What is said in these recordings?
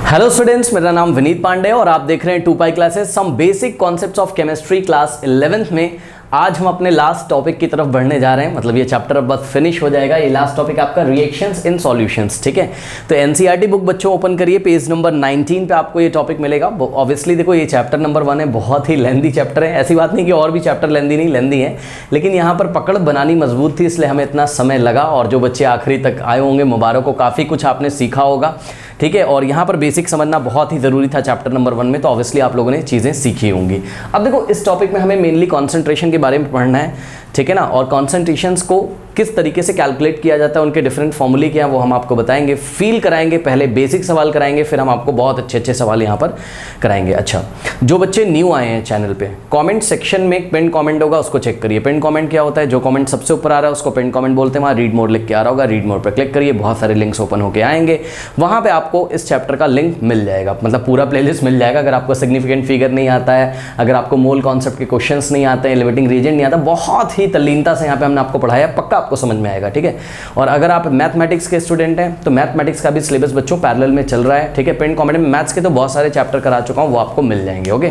Hello students, मेरा नाम विनीत पांडे और आप देख रहे हैं 2 पाई classes some basic concepts of chemistry class 11th में। आज हम अपने लास्ट टॉपिक की तरफ बढ़ने जा रहे हैं, मतलब ये चैप्टर अब बस फिनिश हो जाएगा। ये लास्ट टॉपिक आपका रिएक्शंस इन सॉल्यूशंस, ठीक है। तो एनसीईआरटी बुक बच्चों ओपन करिए, पेज नंबर 19 पे आपको ये टॉपिक मिलेगा। ऑब्वियसली देखो ये चैप्टर नंबर 1 है, बहुत ही लेंदी चैप्टर है। ऐसी बात नहीं कि और भी चैप्टर लेंदी है, लेकिन यहाँ पर पकड़ बनानी मजबूत थी, इसलिए हमें इतना समय लगा। और जो बच्चे आखिरी तक आए होंगे, मुबारक हो, काफ़ी कुछ आपने सीखा होगा, ठीक है। और यहाँ पर बेसिक समझना बहुत ही ज़रूरी था चैप्टर नंबर 1 में, तो ऑब्वियसली आप लोगों ने चीज़ें सीखी होंगी। अब देखो इस टॉपिक में हमें मेनली कॉन्सेंट्रेशन के बारे में पढ़ना है, ठीक है ना। और कॉन्सेंट्रेशंस को किस तरीके से कैलकुलेट किया जाता है, उनके डिफरेंट फॉर्मूले क्या है वो हम आपको बताएंगे, फील कराएंगे। पहले बेसिक सवाल कराएंगे, फिर हम आपको बहुत अच्छे सवाल यहाँ पर कराएंगे। अच्छा, जो बच्चे न्यू आए हैं चैनल पे, कमेंट सेक्शन में एक पिन कमेंट होगा, उसको चेक करिए। पिन कमेंट क्या होता है? जो कमेंट सबसे ऊपर आ रहा है उसको पिन कमेंट बोलते हैं। वहाँ रीड मोड लिख के आ रहा होगा, रीड मोड पर क्लिक करिए, बहुत सारे लिंक्स ओपन होकर आएंगे। वहाँ पर आपको इस चैप्टर का लिंक मिल जाएगा, मतलब पूरा प्लेलिस्ट मिल जाएगा। अगर आपको सिग्निफिकेंट फिगर नहीं आता है, अगर आपको मोल कॉन्सेप्ट के क्वेश्चंस नहीं आते हैं, लिमिटिंग रीजन नहीं आता, बहुत ही तल्लीनता से यहाँ पे हमने आपको पढ़ाया, पक्का आपको समझ में आएगा, ठीक है। और अगर आप मैथमेटिक्स के स्टूडेंट हैं तो मैथमेटिक्स का भी सिलेबस बच्चों पैरेलल में चल रहा है, ठीक है। पिन कमेंट में मैथ्स के तो बहुत सारे चैप्टर करा चुका हूँ, वो आपको मिल जाएंगे। ओके,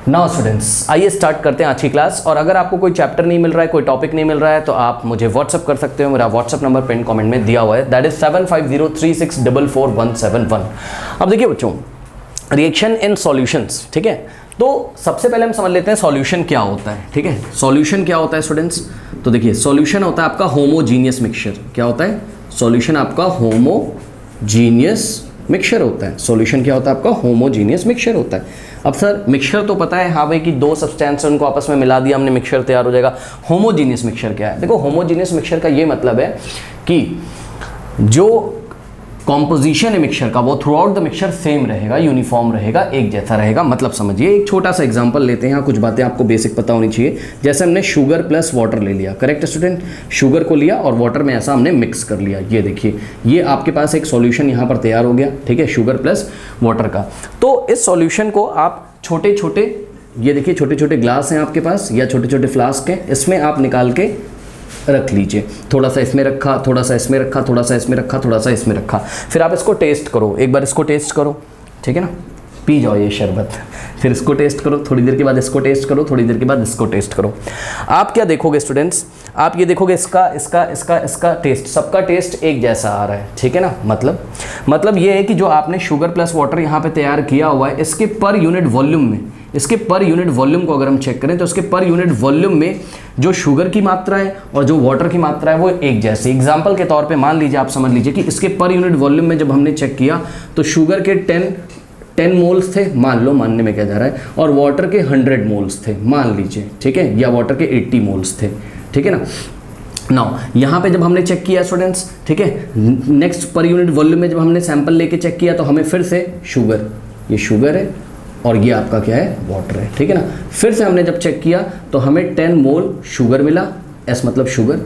नाउ स्टूडेंट्स आइए स्टार्ट करते हैं आज की क्लास। और अगर आपको कोई चैप्टर नहीं मिल रहा है, कोई टॉपिक नहीं मिल रहा है, तो आप मुझे व्हाट्सअप कर सकते हो। मेरा व्हाट्सअप नंबर पिन कमेंट में दिया हुआ है, दैट इज 7503644171। अब देखिए बच्चों, रिएक्शन इन सॉल्यूशंस, ठीक है। तो सबसे पहले हम समझ लेते हैं सॉल्यूशन क्या होता है, ठीक है। सॉल्यूशन क्या होता है स्टूडेंट्स? तो देखिए सॉल्यूशन होता है आपका होमोजीनियस मिक्सचर। क्या होता है? सॉल्यूशन आपका होमोजीनियस मिक्सचर होता है। सॉल्यूशन क्या होता है आपका? होमोजीनियस मिक्सचर होता है। अब सर मिक्सचर तो पता है, हाँ भाई, कि दो सब्सटेंस उनको आपस में मिला दिया हमने, मिक्सचर तैयार हो जाएगा। होमोजीनियस मिक्सचर क्या है? देखो होमोजीनियस मिक्सचर का ये मतलब है कि जो कॉम्पोजिशन है मिक्सचर का वो through out the mixture same रहेगा, यूनिफॉर्म रहेगा, एक जैसा रहेगा। मतलब समझिए, एक छोटा सा एग्जांपल लेते हैं, यहाँ कुछ बातें आपको बेसिक पता होनी चाहिए। जैसे हमने शुगर प्लस वाटर ले लिया, करेक्ट स्टूडेंट? शुगर को लिया और वाटर में ऐसा हमने मिक्स कर लिया। ये देखिए, ये आपके पास एक सॉल्यूशन यहाँ पर तैयार हो गया, ठीक है, शुगर प्लस वाटर का। तो इस सॉल्यूशन को आप छोटे छोटे, ये देखिए छोटे छोटे ग्लास हैं आपके पास या छोटे छोटे फ्लास्क हैं, इसमें आप निकाल के रख लीजिए। थोड़ा सा इसमें रखा, थोड़ा सा इसमें रखा, थोड़ा सा इसमें रखा, थोड़ा सा इसमें रखा। फिर आप इसको टेस्ट करो, एक बार इसको टेस्ट करो, ठीक है ना, पी जाओ ये शरबत। फिर इसको टेस्ट करो, थोड़ी देर के बाद इसको टेस्ट करो, थोड़ी देर के बाद इसको टेस्ट करो। आप क्या देखोगे स्टूडेंट्स? आप ये देखोगे इसका टेस्ट, सबका टेस्ट एक जैसा आ रहा है, ठीक है ना। मतलब ये है कि जो आपने शुगर प्लस वाटर यहाँ पे तैयार किया हुआ है, इसके पर यूनिट वॉल्यूम में, इसके पर यूनिट वॉल्यूम को अगर हम चेक करें तो इसके पर यूनिट वॉल्यूम में जो शुगर की मात्रा है और जो वाटर की मात्रा है वो एक जैसी। एग्जांपल के तौर पे मान लीजिए, आप समझ लीजिए कि इसके पर यूनिट वॉल्यूम में जब हमने चेक किया तो शुगर के 10 मोल्स थे, मान लो, मानने में क्या जा रहा है, और वाटर के 100 मोल्स थे, मान लीजिए, ठीक है, या वाटर के 80 मोल्स थे, ठीक है ना। नाउ यहाँ पे जब हमने चेक किया स्टूडेंट्स, ठीक है, नेक्स्ट पर यूनिट वॉल्यूम में जब हमने सैंपल लेके चेक किया तो हमें फिर से शुगर, ये शुगर है और ये आपका क्या है? वाटर है, ठीक है ना। फिर से हमने जब चेक किया तो हमें 10 मोल शुगर मिला, एस मतलब शुगर,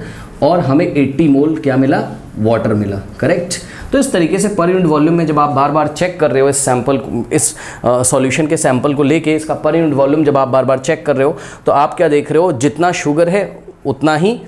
और हमें 80 मोल क्या मिला? वाटर मिला, करेक्ट। तो इस तरीके से पर यूनिट वॉल्यूम में जब आप बार बार चेक कर रहे हो इस सैंपल, इस सॉल्यूशन के सैंपल को लेके, इसका पर यूनिट वॉल्यूम जब आप बार बार चेक कर रहे हो तो आप क्या देख रहे हो? जितना शुगर है उतना ही,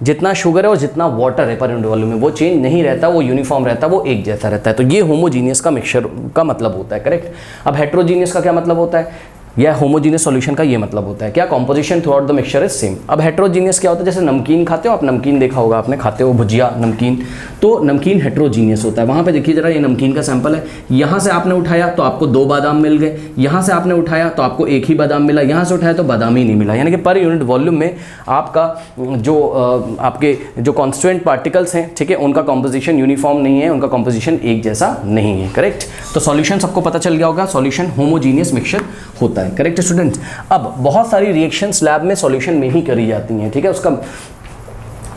जितना शुगर है और जितना वाटर है पर यूनिट वॉल्यूम में, वो चेंज नहीं रहता, वो यूनिफॉर्म रहता है, वो एक जैसा रहता है। तो ये होमोजीनियस का मिक्सचर का मतलब होता है, करेक्ट। अब हेट्रोजीनियस का क्या मतलब होता है? या होमोजीनियस सॉल्यूशन का ये मतलब होता है क्या? Composition through out the mixture is same. अब हेट्रोजीनियस क्या होता है? जैसे नमकीन खाते हो आप, नमकीन देखा होगा आपने, खाते हो भुजिया, नमकीन, तो नमकीन हेट्रोजीनियस होता है। वहाँ पे देखिए जरा, ये नमकीन का सैंपल है, यहाँ से आपने उठाया तो आपको 2 बादाम मिल गए, यहाँ से आपने उठाया तो आपको एक ही बादाम मिला, यहाँ से उठाया तो बादाम ही नहीं मिला। यानी कि पर यूनिट वॉल्यूम में आपका जो आपके जो कॉन्स्टिट्यूएंट पार्टिकल्स हैं, ठीक है, उनका कॉम्पोजिशन यूनिफॉर्म नहीं है, उनका कॉम्पोजिशन एक जैसा नहीं है, करेक्ट। तो सॉल्यूशन सबको पता चल गया होगा, सॉल्यूशन होमोजीनियस मिक्सचर होता है, करेक्ट स्टूडेंट्स। अब बहुत सारी रिएक्शंस लैब में सॉल्यूशन में ही करी जाती हैं, ठीक है। उसका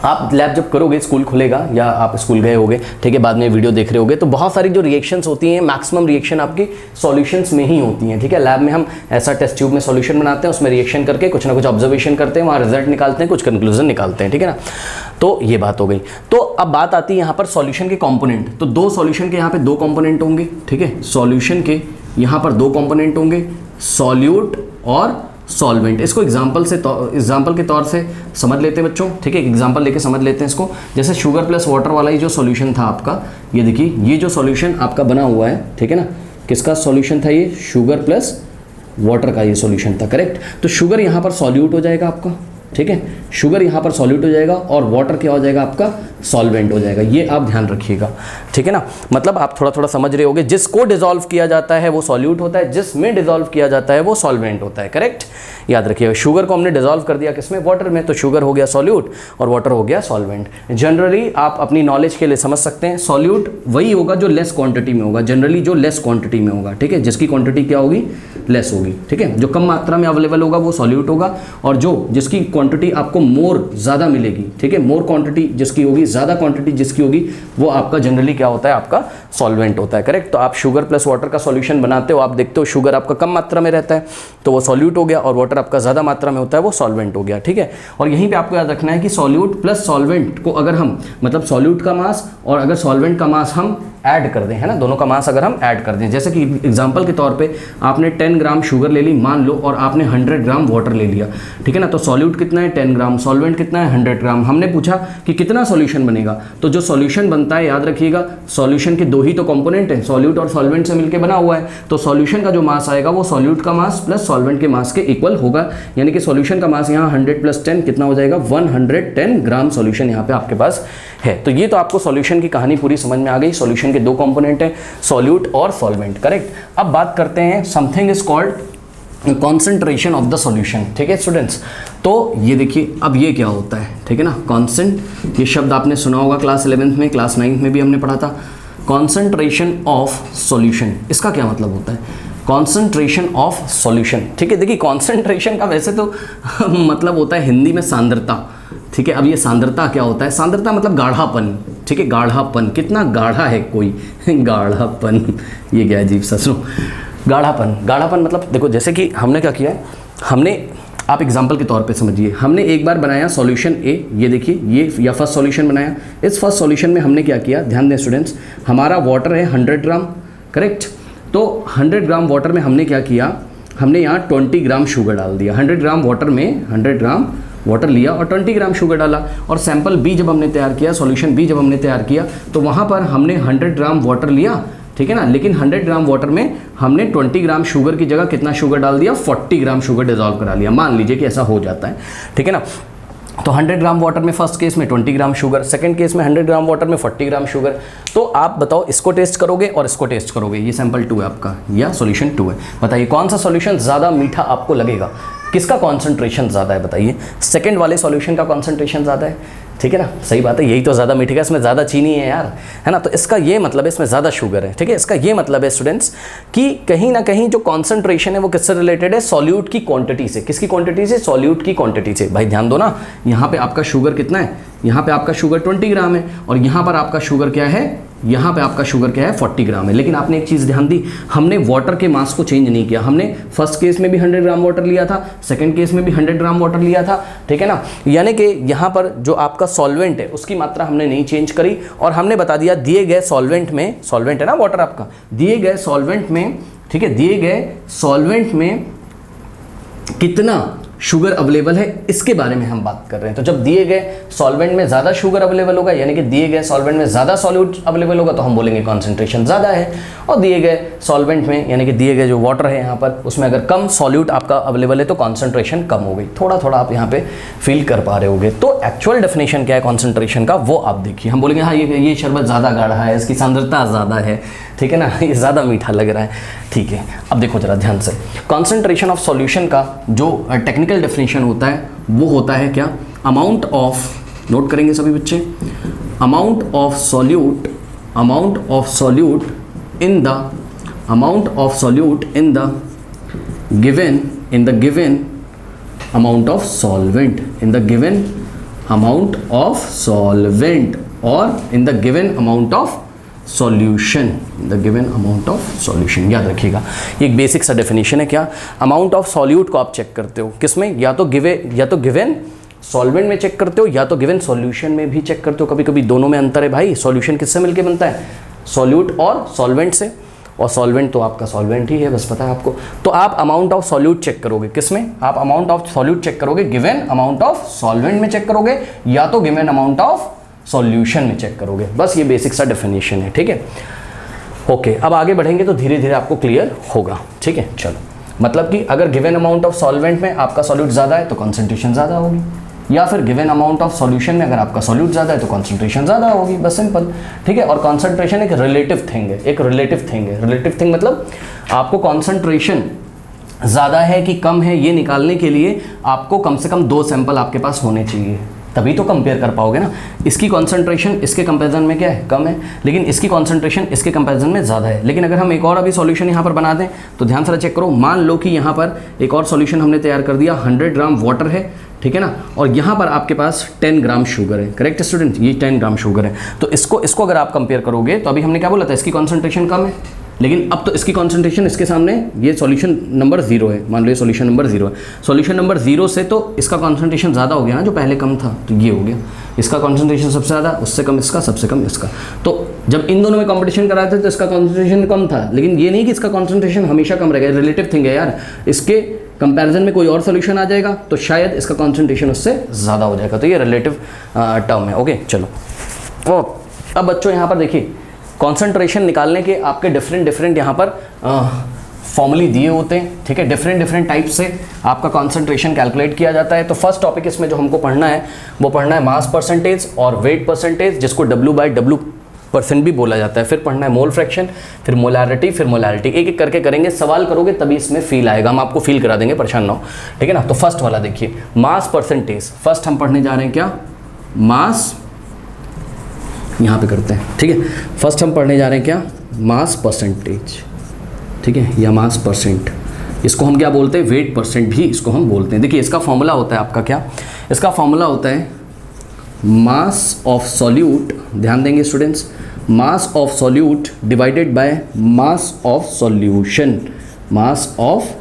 आप लैब जब करोगे, स्कूल खुलेगा या आप स्कूल गए होगे, ठीक है, बाद में वीडियो देख रहे होगे, तो बहुत सारी जो रिएक्शंस होती हैं, मैक्सिमम रिएक्शन आपकी सॉल्यूशंस में ही होती हैं, ठीक है। लैब में हम ऐसा टेस्ट ट्यूब में सॉल्यूशन बनाते हैं, उसमें रिएक्शन करके कुछ ना कुछ ऑब्जर्वेशन करते हैं, वहाँ रिजल्ट निकालते हैं, कुछ कंक्लूजन निकालते हैं, ठीक है ना। तो ये बात हो गई। तो अब बात आती है यहाँ पर सॉल्यूशन के कॉम्पोनेंट। तो दो सॉल्यूशन के यहाँ पे 2 कॉम्पोनेंट होंगे, ठीक है। सॉल्यूशन के यहाँ पर 2 कॉम्पोनेंट होंगे, सॉल्यूट और सॉल्वेंट। इसको एग्जाम्पल के तौर से समझ लेते हैं बच्चों, ठीक है, एग्जाम्पल लेके समझ लेते हैं इसको। जैसे शुगर प्लस वाटर वाला ही जो सॉल्यूशन था आपका, ये देखिए ये जो सॉल्यूशन आपका बना हुआ है, ठीक है ना, किसका सॉल्यूशन था ये, शुगर प्लस वाटर का ये सॉल्यूशन था, करेक्ट। तो शुगर यहाँ पर सॉल्यूट हो जाएगा आपका, ठीक है, शुगर यहाँ पर सॉल्यूट हो जाएगा और वाटर क्या हो जाएगा आपका, सॉल्वेंट हो जाएगा। ये आप ध्यान रखिएगा, ठीक है ना, मतलब आप थोड़ा थोड़ा समझ रहे होगे। जिसको डिसॉल्व किया जाता है वो सॉल्यूट होता है, जिसमें डिसॉल्व किया जाता है वो सॉल्वेंट होता है, करेक्ट। याद रखिएगा, शुगर को हमने डिसॉल्व कर दिया किसमें, वाटर में, तो शुगर हो गया सॉल्यूट और वाटर हो गया सॉल्वेंट। जनरली आप अपनी नॉलेज के लिए समझ सकते हैं, सॉल्यूट वही होगा जो लेस क्वांटिटी में होगा, जनरली जो लेस क्वांटिटी में होगा, ठीक है, जिसकी क्वांटिटी क्या होगी, लेस होगी, ठीक है। जो कम मात्रा में अवेलेबल होगा वो सॉल्यूट होगा, और जो जिसकी क्वांटिटी आपको मोर ज़्यादा मिलेगी, ठीक है, मोर क्वांटिटी जिसकी होगी, ज़्यादा क्वांटिटी जिसकी होगी, वो आपका जनरली क्या होता है, आपका सॉल्वेंट होता है, करेक्ट। तो आप शुगर प्लस वाटर का सॉल्यूशन बनाते हो, आप देखते हो शुगर आपका कम मात्रा में रहता है तो वो सॉल्यूट हो गया, और वाटर आपका ज़्यादा मात्रा में होता है वो सॉल्वेंट हो गया, ठीक है। और यहीं पे आपको याद रखना है कि सॉल्यूट प्लस सॉल्वेंट को अगर हम, मतलब सॉल्यूट का मास और अगर सॉल्वेंट का मास हम ऐड कर दें, है ना, दोनों का मास अगर हम ऐड कर दें, जैसे कि एग्जांपल के तौर पे आपने 10 ग्राम शुगर ले ली मान लो, और आपने 100 ग्राम वाटर ले लिया, ठीक है ना, तो सॉल्यूट कितना है 10 ग्राम, सॉल्वेंट कितना है 100 ग्राम। हमने पूछा कि कितना सॉल्यूशन बनेगा, तो जो सॉल्यूशन बनता है, याद रखिएगा, सॉल्यूशन के दो ही तो कंपोनेंट हैं, सॉल्यूट और सॉल्वेंट से मिलकर बना हुआ है, तो सॉल्यूशन का जो मास आएगा वो सॉल्यूट का मास प्लस सॉल्वेंट के मास के इक्वल होगा, यानी कि सॉल्यूशन का मास यहाँ 100 + 10 कितना हो जाएगा, 110 ग्राम सॉल्यूशन यहाँ पे आपके पास है। तो ये तो आपको सॉल्यूशन की कहानी पूरी समझ में आ गई। सॉल्यूशन के दो कंपोनेंट हैं, सॉल्यूट और सॉल्वेंट, करेक्ट। अब बात करते हैं something is called concentration of the solution, ठीक है स्टूडेंट्स। तो ये देखिए अब ये क्या होता है, ठीक है ना, कॉन्सेंट, ये शब्द आपने सुना होगा क्लास 11th में, क्लास 9th में भी हमने पढ़ा था। कॉन्सेंट्रेशन ऑफ सॉल्यूशन, इसका क्या मतलब होता है, कॉन्सेंट्रेशन ऑफ सॉल्यूशन, ठीक है। देखिए कॉन्सेंट्रेशन का वैसे तो मतलब होता है हिंदी में सांद्रता, ठीक है। अब ये सांद्रता क्या होता है, सांद्रता मतलब गाढ़ापन, ठीक है, गाढ़ापन, कितना गाढ़ा है कोई गाढ़ापन, ये क्या अजीब सा, सुनो, गाढ़ापन, गाढ़ापन मतलब देखो, जैसे कि हमने क्या किया है, हमने, आप एग्जाम्पल के तौर पे समझिए, हमने एक बार बनाया सॉल्यूशन ए, ये देखिए ये या फर्स्ट सॉल्यूशन बनाया, इस फर्स्ट सॉल्यूशन में हमने क्या किया, ध्यान दें स्टूडेंट्स, हमारा वाटर है 100 ग्राम, करेक्ट। तो 100 ग्राम वाटर में हमने क्या किया, हमने यहाँ 20 ग्राम शुगर डाल दिया, 100 ग्राम वाटर में 100 ग्राम वाटर लिया और 20 ग्राम शुगर डाला, और सैंपल बी जब हमने तैयार किया, सॉल्यूशन बी जब हमने तैयार किया, तो वहाँ पर हमने 100 ग्राम वाटर लिया, ठीक है ना, लेकिन 100 ग्राम वाटर में हमने 20 ग्राम शुगर की जगह कितना शुगर डाल दिया, 40 ग्राम शुगर डिजॉल्व करा लिया, मान लीजिए कि ऐसा हो जाता है, ठीक है ना। तो 100 ग्राम वाटर में फर्स्ट केस में 20 ग्राम शुगर, सेकंड केस में 100 ग्राम वाटर में 40 ग्राम शुगर। तो आप बताओ इसको टेस्ट करोगे और इसको टेस्ट करोगे, ये सैंपल 2 है आपका या सॉल्यूशन 2 है, बताइए कौन सा सॉल्यूशन ज़्यादा मीठा आपको लगेगा, किसका कॉन्सेंट्रेशन ज़्यादा है, बताइए। सेकंड वाले सॉल्यूशन का कॉन्सेंट्रेशन ज़्यादा है, ठीक है ना, सही बात है, यही तो ज़्यादा मीठा है, इसमें ज़्यादा चीनी है यार, है ना, तो इसका ये मतलब है इसमें ज़्यादा शुगर है, ठीक है। इसका ये मतलब है स्टूडेंट्स कि कहीं ना कहीं जो कॉन्सेंट्रेशन है वो किससे रिलेटेड है, सॉल्यूट की क्वांटिटी से। किसकी क्वांटिटी से, सॉल्यूट की क्वांटिटी से। भाई ध्यान दो ना, यहाँ पे आपका शुगर कितना है, यहाँ पे आपका शुगर 20 ग्राम है, और यहाँ पर आपका शुगर क्या है, यहाँ पे आपका शुगर क्या है, 40 ग्राम है। लेकिन आपने एक चीज़ ध्यान दी, हमने वाटर के मास को चेंज नहीं किया, हमने फर्स्ट केस में भी 100 ग्राम वाटर लिया था, सेकंड केस में भी 100 ग्राम वाटर लिया था, ठीक है ना, यानी कि यहाँ पर जो आपका सॉल्वेंट है उसकी मात्रा हमने नहीं चेंज करी, और हमने बता दिया दिए गए सॉल्वेंट में, सॉल्वेंट है ना वाटर आपका, दिए गए सॉल्वेंट में, ठीक है, दिए गए सॉल्वेंट में कितना शुगर अवेलेबल है, इसके बारे में हम बात कर रहे हैं। तो जब दिए गए सॉल्वेंट में ज़्यादा शुगर अवेलेबल होगा, यानी कि दिए गए सॉल्वेंट में ज़्यादा सॉल्यूट अवेलेबल होगा, तो हम बोलेंगे कॉन्सेंट्रेशन ज़्यादा है, और दिए गए सॉल्वेंट में, यानी कि दिए गए जो वाटर है यहाँ पर, उसमें अगर कम सॉल्यूट आपका अवेलेबल है तो कॉन्सेंट्रेशन कम हो गई। थोड़ा थोड़ा आप यहाँ पे फील कर पा रहे होगे। तो एक्चुअल डेफिनेशन क्या है कॉन्सेंट्रेशन का, वो आप देखिए। हम बोलेंगे हाँ ये शरबत ज़्यादा गाढ़ा है, इसकी सांद्रता ज़्यादा है, ठीक है ना, ये ज़्यादा मीठा लग रहा है, ठीक है। अब देखो जरा ध्यान से, कॉन्सेंट्रेशन ऑफ सॉल्यूशन का जो टेक्निकल डेफिनेशन होता है वो होता है क्या, अमाउंट ऑफ, नोट करेंगे सभी बच्चे, amount of solute, amount of solute in the, amount of solute in the given, in the given amount of solvent, in the given amount of solvent, और in the given amount of solution, the given amount of solution. याद रखिएगा ये एक basic सा definition है। क्या, amount of solute को आप चेक करते हो किसमें, या तो गिवन सॉल्वेंट में चेक करते हो, या तो गिवन सॉल्यूशन में भी चेक करते हो। कभी कभी दोनों में अंतर है भाई, सॉल्यूशन किससे मिलके बनता है, सॉल्यूट और सॉल्वेंट से, और सॉल्वेंट तो आपका सॉल्वेंट ही है, बस पता है आपको। तो आप अमाउंट ऑफ सॉल्यूट चेक करोगे किसमें, आप अमाउंट ऑफ सॉल्यूट चेक करोगे गिवन अमाउंट ऑफ सॉल्वेंट में चेक करोगे, या तो गिवन अमाउंट ऑफ सॉल्यूशन में चेक करोगे। बस ये बेसिक सा डेफिनेशन है, ठीक है। ओके, अब आगे बढ़ेंगे तो धीरे धीरे आपको क्लियर होगा, ठीक है। चलो, मतलब कि अगर गिवन अमाउंट ऑफ सॉल्वेंट में आपका सॉल्यूट ज़्यादा है तो कॉन्सेंट्रेशन ज़्यादा होगी, या फिर गिवन अमाउंट ऑफ सॉल्यूशन में अगर आपका सॉल्यूट ज़्यादा है तो कॉन्सेंट्रेशन ज़्यादा होगी, बस सिंपल, ठीक है। और कॉन्सेंट्रेशन एक रिलेटिव थिंग है, एक रिलेटिव थिंग है। रिलेटिव थिंग मतलब आपको कॉन्सेंट्रेशन ज़्यादा है कि कम है ये निकालने के लिए आपको कम से कम 2 सैंपल आपके पास होने चाहिए, तभी तो कंपेयर कर पाओगे ना। इसकी कॉन्सेंट्रेशन इसके कंपैरिजन में क्या है, कम है, लेकिन इसकी कॉन्सेंट्रेशन इसके कंपैरिजन में ज़्यादा है। लेकिन अगर हम एक और अभी सॉल्यूशन यहाँ पर बना दें तो ध्यान से चेक करो, मान लो कि यहाँ पर एक और सॉल्यूशन हमने तैयार कर दिया, 100 ग्राम वाटर है, ठीक है ना, और यहाँ पर आपके पास 10 ग्राम शुगर है, करेक्ट स्टूडेंट, ये 10 ग्राम शुगर है। तो इसको अगर आप कंपेयर करोगे तो अभी हमने क्या बोला था, इसकी कॉन्सेंट्रेशन कम है, लेकिन अब तो इसकी कॉन्सेंट्रेशन इसके सामने, ये सॉल्यूशन नंबर 0 है, मान लो ये सॉल्यूशन नंबर 0 है, सॉल्यूशन नंबर 0 से तो इसका कॉन्सेंट्रेशन ज़्यादा हो गया ना, जो पहले कम था, तो ये हो गया, इसका कॉन्सेंट्रेशन सबसे ज़्यादा, उससे कम इसका, सबसे कम इसका। तो जब इन दोनों में कॉम्पिटिशन कराए थे तो इसका कॉन्सेंट्रेशन कम था, लेकिन ये नहीं कि इसका कॉन्सेंट्रेशन हमेशा कम रहेगा, रिलेटिव थिंग है यार। इसके कंपैरिजन में कोई और सॉल्यूशन आ जाएगा तो शायद इसका कॉन्सेंट्रेशन उससे ज़्यादा हो जाएगा, तो ये रिलेटिव टर्म है, ओके। चलो, अब बच्चों यहाँ पर देखिए, कॉन्सेंट्रेशन निकालने के आपके डिफरेंट यहाँ पर फॉर्मूले दिए होते हैं, ठीक है। डिफरेंट टाइप से आपका कॉन्सेंट्रेशन कैलकुलेट किया जाता है। तो फर्स्ट टॉपिक इसमें जो हमको पढ़ना है वो पढ़ना है मास परसेंटेज और वेट परसेंटेज, जिसको W/W% भी बोला जाता है। फिर पढ़ना है मोल फ्रैक्शन, फिर मोलारिटी, फिर मोलारिटी, एक एक करके करेंगे। सवाल करोगे तभी इसमें फील आएगा, हम आपको फील करा देंगे, परेशान ना हो, ठीक है ना। तो फर्स्ट वाला देखिए, मास परसेंटेज। फर्स्ट हम पढ़ने जा रहे हैं क्या, मास, यहाँ पे करते हैं, ठीक है। फर्स्ट हम पढ़ने जा रहे हैं क्या, मास परसेंटेज, ठीक है, या मास परसेंट। इसको हम क्या बोलते हैं, वेट परसेंट भी इसको हम बोलते हैं। देखिए, इसका फॉर्मूला होता है आपका क्या, इसका फॉर्मूला होता है मास ऑफ सॉल्यूट, ध्यान देंगे students, mass of solute divided by mass of solution, mass of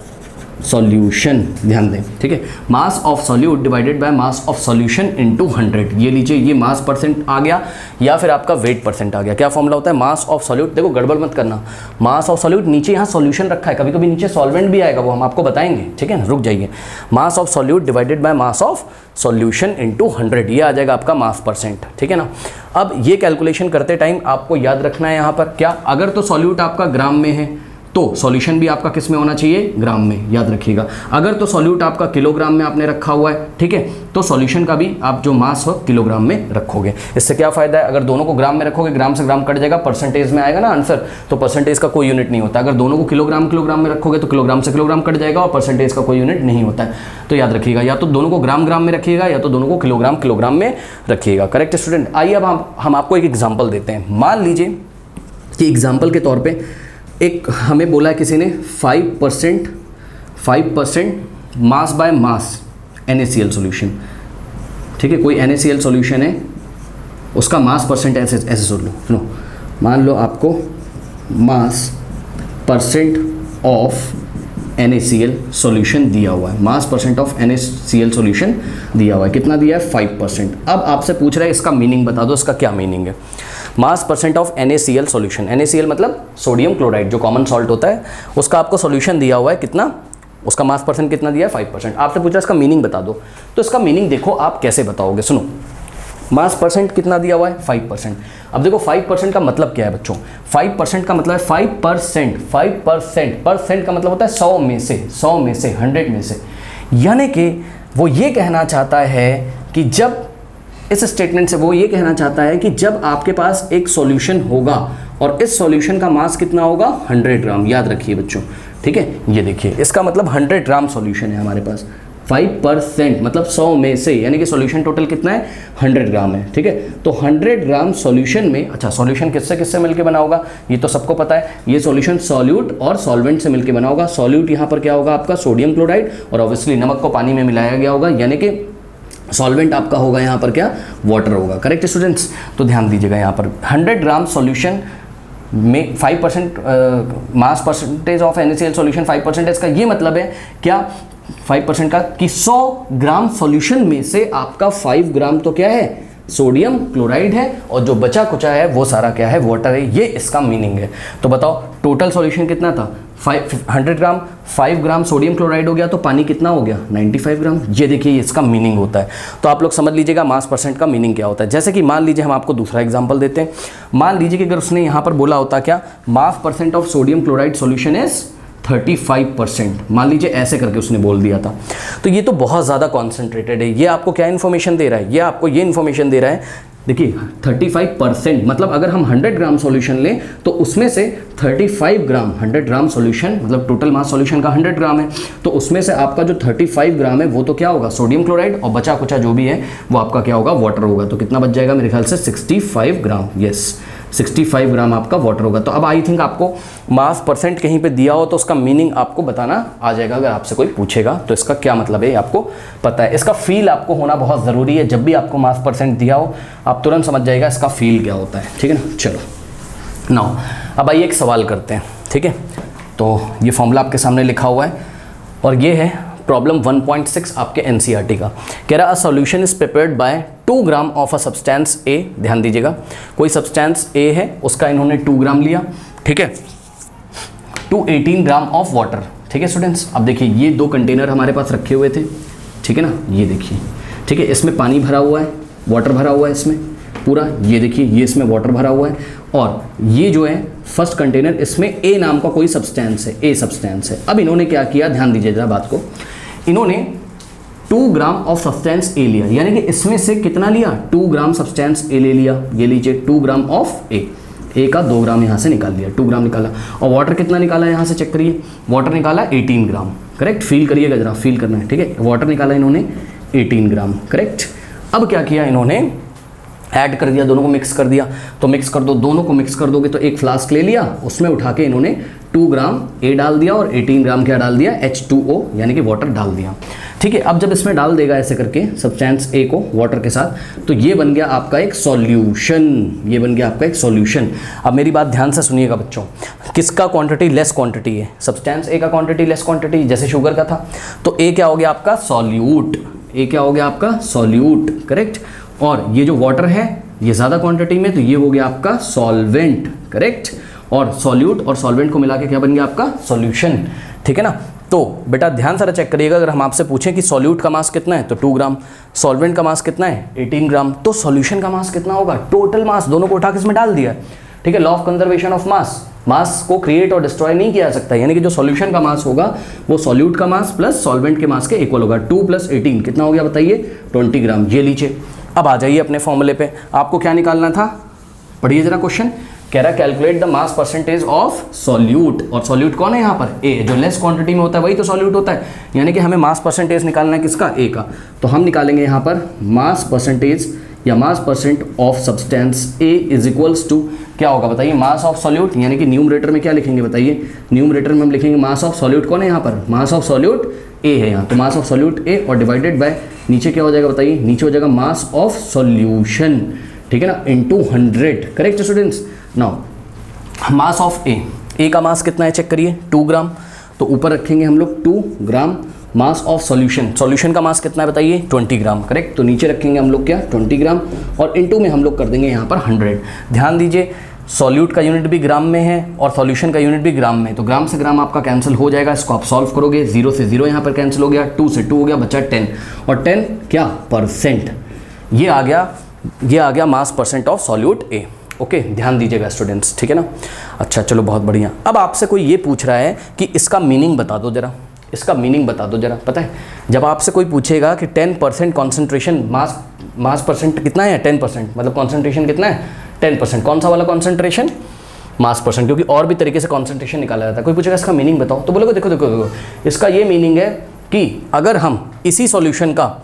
solution, ध्यान दें, ठीक है। Mass of solute divided by mass of solution into 100। ये लीजिए, ये मास परसेंट आ गया या फिर आपका वेट परसेंट आ गया। क्या फॉर्मूला होता है, मास ऑफ सॉल्यूट, देखो गड़बड़ मत करना, मास ऑफ सॉल्यूट, नीचे यहाँ सॉल्यूशन रखा है, कभी कभी नीचे सॉल्वेंट भी आएगा, वो हम आपको बताएंगे, ठीक है, रुक जाइए। Mass of solute divided by mass of solution into 100, ये आ जाएगा आपका मास परसेंट, ठीक है ना। अब ये कैलकुलेशन करते टाइम आपको याद रखना है यहाँ पर क्या, अगर तो सॉल्यूट आपका ग्राम में है तो सॉल्यूशन भी आपका किस में होना चाहिए, ग्राम में, याद रखिएगा। अगर तो सॉल्यूट आपका किलोग्राम में आपने रखा हुआ है, ठीक है, तो सॉल्यूशन का भी आप जो मास हो किलोग्राम में रखोगे। इससे क्या फायदा है, अगर दोनों को ग्राम में रखोगे, ग्राम से ग्राम कट जाएगा, परसेंटेज में आएगा ना आंसर, तो परसेंटेज का कोई यूनिट नहीं होता। अगर दोनों को किलोग्राम में रखोगे तो किलोग्राम से किलोग्राम कट जाएगा और परसेंटेज का कोई यूनिट नहीं होता है। तो याद रखिएगा, या तो दोनों को ग्राम में रखिएगा या तो दोनों को किलोग्राम में रखिएगा, करेक्ट स्टूडेंट। आइए अब हम आपको एक एग्जाम्पल देते हैं। मान लीजिए कि एग्जाम्पल के तौर पर एक हमें बोला किसी ने 5% mass by mass NaCl solution, ठीक है, कोई NaCl सॉल्यूशन है, उसका मास परसेंट ऐसे सुनो, मान लो आपको मास परसेंट ऑफ NaCl सॉल्यूशन दिया हुआ है, मास परसेंट ऑफ NaCl सॉल्यूशन दिया हुआ है, कितना दिया है, 5%। अब आपसे पूछ रहा है इसका मीनिंग बता दो, इसका क्या मीनिंग है। मास percent of NaCl solution, NaCl मतलब सोडियम क्लोराइड, जो कॉमन सॉल्ट होता है, उसका आपको सॉल्यूशन दिया हुआ है, कितना, उसका मास परसेंट कितना दिया है, 5%। आपसे पूछा इसका मीनिंग बता दो, तो इसका मीनिंग देखो आप कैसे बताओगे, सुनो। मास परसेंट कितना दिया हुआ है, 5%। अब देखो 5% का मतलब क्या है बच्चों, 5% का मतलब है 5% परसेंट का मतलब होता है 100 में से 100 में से, यानी कि वो ये कहना चाहता है कि जब, इस स्टेटमेंट से वो ये कहना चाहता है कि जब आपके पास एक सॉल्यूशन होगा और इस सॉल्यूशन का मास कितना होगा, 100 ग्राम, याद रखिए बच्चों, ठीक है। ये देखिए, इसका मतलब 100 ग्राम सॉल्यूशन है हमारे पास, 5% मतलब 100 में से, यानी कि सॉल्यूशन टोटल कितना है, 100 ग्राम है, ठीक है। तो 100 ग्राम सॉल्यूशन में, अच्छा सॉल्यूशन किससे मिलके बना होगा, ये तो सबको पता है, ये सॉल्यूशन सॉल्यूट और सॉल्वेंट से मिलके बना होगा। सॉल्यूट यहाँ पर क्या होगा आपका, सोडियम क्लोराइड, और ऑब्वियसली नमक को पानी में मिलाया गया होगा, यानी कि सॉल्वेंट आपका होगा यहाँ पर क्या, वाटर होगा, करेक्ट स्टूडेंट्स। तो ध्यान दीजिएगा यहाँ पर 100 ग्राम सॉल्यूशन में 5% mass percentage of NaCl solution 5%, का ये मतलब है क्या, 5% का कि 100 ग्राम सॉल्यूशन में से आपका 5 ग्राम तो क्या है, सोडियम क्लोराइड है और जो बचा कुचा है वो सारा क्या है, वाटर है। ये इसका मीनिंग है। तो बताओ टोटल सॉल्यूशन कितना था, 100 ग्राम, 5 ग्राम सोडियम क्लोराइड हो गया तो पानी कितना हो गया, 95 ग्राम। ये देखिए इसका मीनिंग होता है। तो आप लोग समझ लीजिएगा मास परसेंट का मीनिंग क्या होता है। जैसे कि मान लीजिए हम आपको दूसरा एग्जांपल देते हैं। मान लीजिए कि अगर उसने यहाँ पर बोला होता क्या, मास percent of sodium chloride solution is 35%, मान लीजिए ऐसे करके उसने बोल दिया था। तो ये तो बहुत ज़्यादा कॉन्सेंट्रेटेड है। ये आपको क्या इन्फॉर्मेशन दे रहा है, ये आपको ये इन्फॉर्मेशन दे रहा है। देखिए 35% मतलब अगर हम 100 ग्राम सॉल्यूशन लें तो उसमें से 35 ग्राम, 100 ग्राम सॉल्यूशन मतलब टोटल मास सॉल्यूशन का 100 ग्राम है, तो उसमें से आपका जो 35 ग्राम है वो तो क्या होगा, सोडियम क्लोराइड, और बचा कुचा जो भी है वो आपका क्या होगा, वाटर होगा। तो कितना बच जाएगा, मेरे ख्याल से 65 ग्राम। यस, 65 ग्राम आपका वाटर होगा। तो अब आई थिंक आपको मास परसेंट कहीं पे दिया हो तो उसका मीनिंग आपको बताना आ जाएगा। अगर आपसे कोई पूछेगा तो इसका क्या मतलब है आपको पता है। इसका फील आपको होना बहुत ज़रूरी है। जब भी आपको मास परसेंट दिया हो आप तुरंत समझ जाएगा इसका फील क्या होता है, ठीक है ना। चलो नाउ अब आइए एक सवाल करते हैं, ठीक है। तो ये फॉर्मूला आपके सामने लिखा हुआ है और ये है प्रॉब्लम 1.6 आपके एनसीईआरटी का। कह रहा a solution is prepared by 2 gram of a substance A. ध्यान दीजिएगा, कोई सब्सटेंस ए है उसका इन्होंने 2 ग्राम लिया, ठीक है, टू 18 ग्राम ऑफ वाटर। ठीक है स्टूडेंट्स, अब देखिए ये 2 कंटेनर हमारे पास रखे हुए थे, ठीक है ना, ये देखिए, ठीक है, इसमें पानी भरा हुआ है, वाटर भरा हुआ है इसमें पूरा, ये देखिए ये इसमें वाटर भरा हुआ है, और ये जो है फर्स्ट कंटेनर इसमें ए नाम का कोई सब्सटेंस है, ए सब्सटेंस है। अब इन्होंने क्या किया, ध्यान दीजिए जरा बात को, इन्होंने 2 ग्राम ऑफ सब्सटेंस ए लिया, यानी कि इसमें से कितना लिया, 2 ग्राम सब्सटेंस ए ले लिया। ये लीजिए 2 ग्राम ऑफ ए का 2 ग्राम यहाँ से निकाल लिया, 2 ग्राम निकाला। और वाटर कितना निकाला यहाँ से चेक करिए, वाटर निकाला 18 ग्राम, करेक्ट, फील करिएगा जरा, फील करना है, ठीक है। वाटर निकाला इन्होंने 18 ग्राम, करेक्ट। अब क्या किया इन्होंने, ऐड कर दिया, दोनों को मिक्स कर दिया। तो मिक्स कर दो, दोनों को मिक्स कर दोगे तो एक फ्लास्क ले लिया, उसमें उठा के इन्होंने 2 ग्राम ए डाल दिया और 18 ग्राम क्या डाल दिया, H2O यानी कि वाटर डाल दिया। ठीक है, अब जब इसमें डाल देगा ऐसे करके सब्सटेंस ए को वाटर के साथ, तो ये बन गया आपका एक सॉल्यूशन, ये बन गया आपका एक सॉल्यूशन। अब मेरी बात ध्यान से सुनिएगा बच्चों, किसका क्वांटिटी लेस क्वांटिटी है, सब्सटेंस ए का क्वांटिटी लेस क्वांटिटी, जैसे शुगर का था, तो ए क्या हो गया आपका सॉल्यूट, ए क्या हो गया आपका सॉल्यूट, करेक्ट। और ये जो वाटर है ये ज़्यादा क्वांटिटी में, तो ये हो गया आपका सॉल्वेंट, करेक्ट। और सॉल्यूट और सॉल्वेंट को मिला के क्या बन गया आपका सॉल्यूशन, ठीक है ना। तो बेटा ध्यान से चेक करिएगा, अगर हम आपसे पूछें कि सॉल्यूट का मास कितना है तो 2 ग्राम, सॉल्वेंट का मास कितना है 18 ग्राम, तो सॉल्यूशन का मास कितना होगा, टोटल मास दोनों को उठा के इसमें डाल दिया, ठीक है। Law of conservation of mass, mass को क्रिएट और डिस्ट्रॉय नहीं किया जा सकता, यानी कि जो सॉल्यूशन का मास होगा वो सॉल्यूट का मास प्लस सॉल्वेंट के मास के इक्वल होगा। 2 + 18 कितना हो गया बताइए, 20 ग्राम। ये लीजिए, अब आ जाइए अपने फॉर्मूले पे, आपको क्या निकालना था, पढ़िए जरा क्वेश्चन, कह रहा calculate the mass percentage of solute, और सॉल्यूट कौन है यहाँ पर, ए, जो लेस क्वांटिटी में होता है वही तो सॉल्यूट होता है, यानी कि हमें मास परसेंटेज निकालना है किसका, ए का। तो हम निकालेंगे यहाँ पर मास परसेंटेज या mass percent of substance A is equals to क्या होगा बताइए, मास ऑफ सॉल्यूट, यानी कि न्यूमरेटर में क्या लिखेंगे बताइए, न्यूमरेटर में हम लिखेंगे मास ऑफ सॉल्यूट, कौन है यहाँ पर, मास ऑफ सॉल्यूट ए है यहाँ, तो मास ऑफ सॉल्यूट ए, और डिवाइडेड बाय नीचे क्या हो जाएगा बताइए, नीचे हो जाएगा मास ऑफ सॉल्यूशन, ठीक है ना, into 100, correct students. Now mass of A का मास कितना है चेक करिए, 2 ग्राम, तो ऊपर रखेंगे हम लोग 2 ग्राम, मास ऑफ सॉल्यूशन का मास कितना है बताइए 20 ग्राम, करेक्ट, तो नीचे रखेंगे हम लोग क्या 20 ग्राम, और इनटू में हम लोग कर देंगे यहाँ पर 100। ध्यान दीजिए सॉल्यूट का यूनिट भी ग्राम में है और सॉल्यूशन का यूनिट भी ग्राम में, तो ग्राम से ग्राम आपका कैंसिल हो जाएगा, इसको आप सॉल्व करोगे, 0 से 0 यहाँ पर कैंसिल हो गया, 2 से 2 हो गया, बचा 10, और 10 क्या परसेंट, ये आ गया मास percent of solute A. Okay, ध्यान दीजिएगा स्टूडेंट्स, ठीक है ना। अच्छा चलो बहुत बढ़िया। अब आपसे कोई ये पूछ रहा है कि इसका मीनिंग बता दो जरा, इसका मीनिंग बता दो जरा। पता है जब आपसे कोई पूछेगा कि 10% कॉन्सेंट्रेशन, मास परसेंट कितना है 10%, मतलब कॉन्सेंट्रेशन कितना है 10%, कौन सा वाला कॉन्सेंट्रेशन, मास परसेंट, क्योंकि और भी तरीके से कॉन्सेंट्रेशन निकाला जाता है। कोई पूछेगा इसका मीनिंग बताओ, तो बोलोगे देखो इसका ये मीनिंग है कि अगर हम इसी सॉल्यूशन का,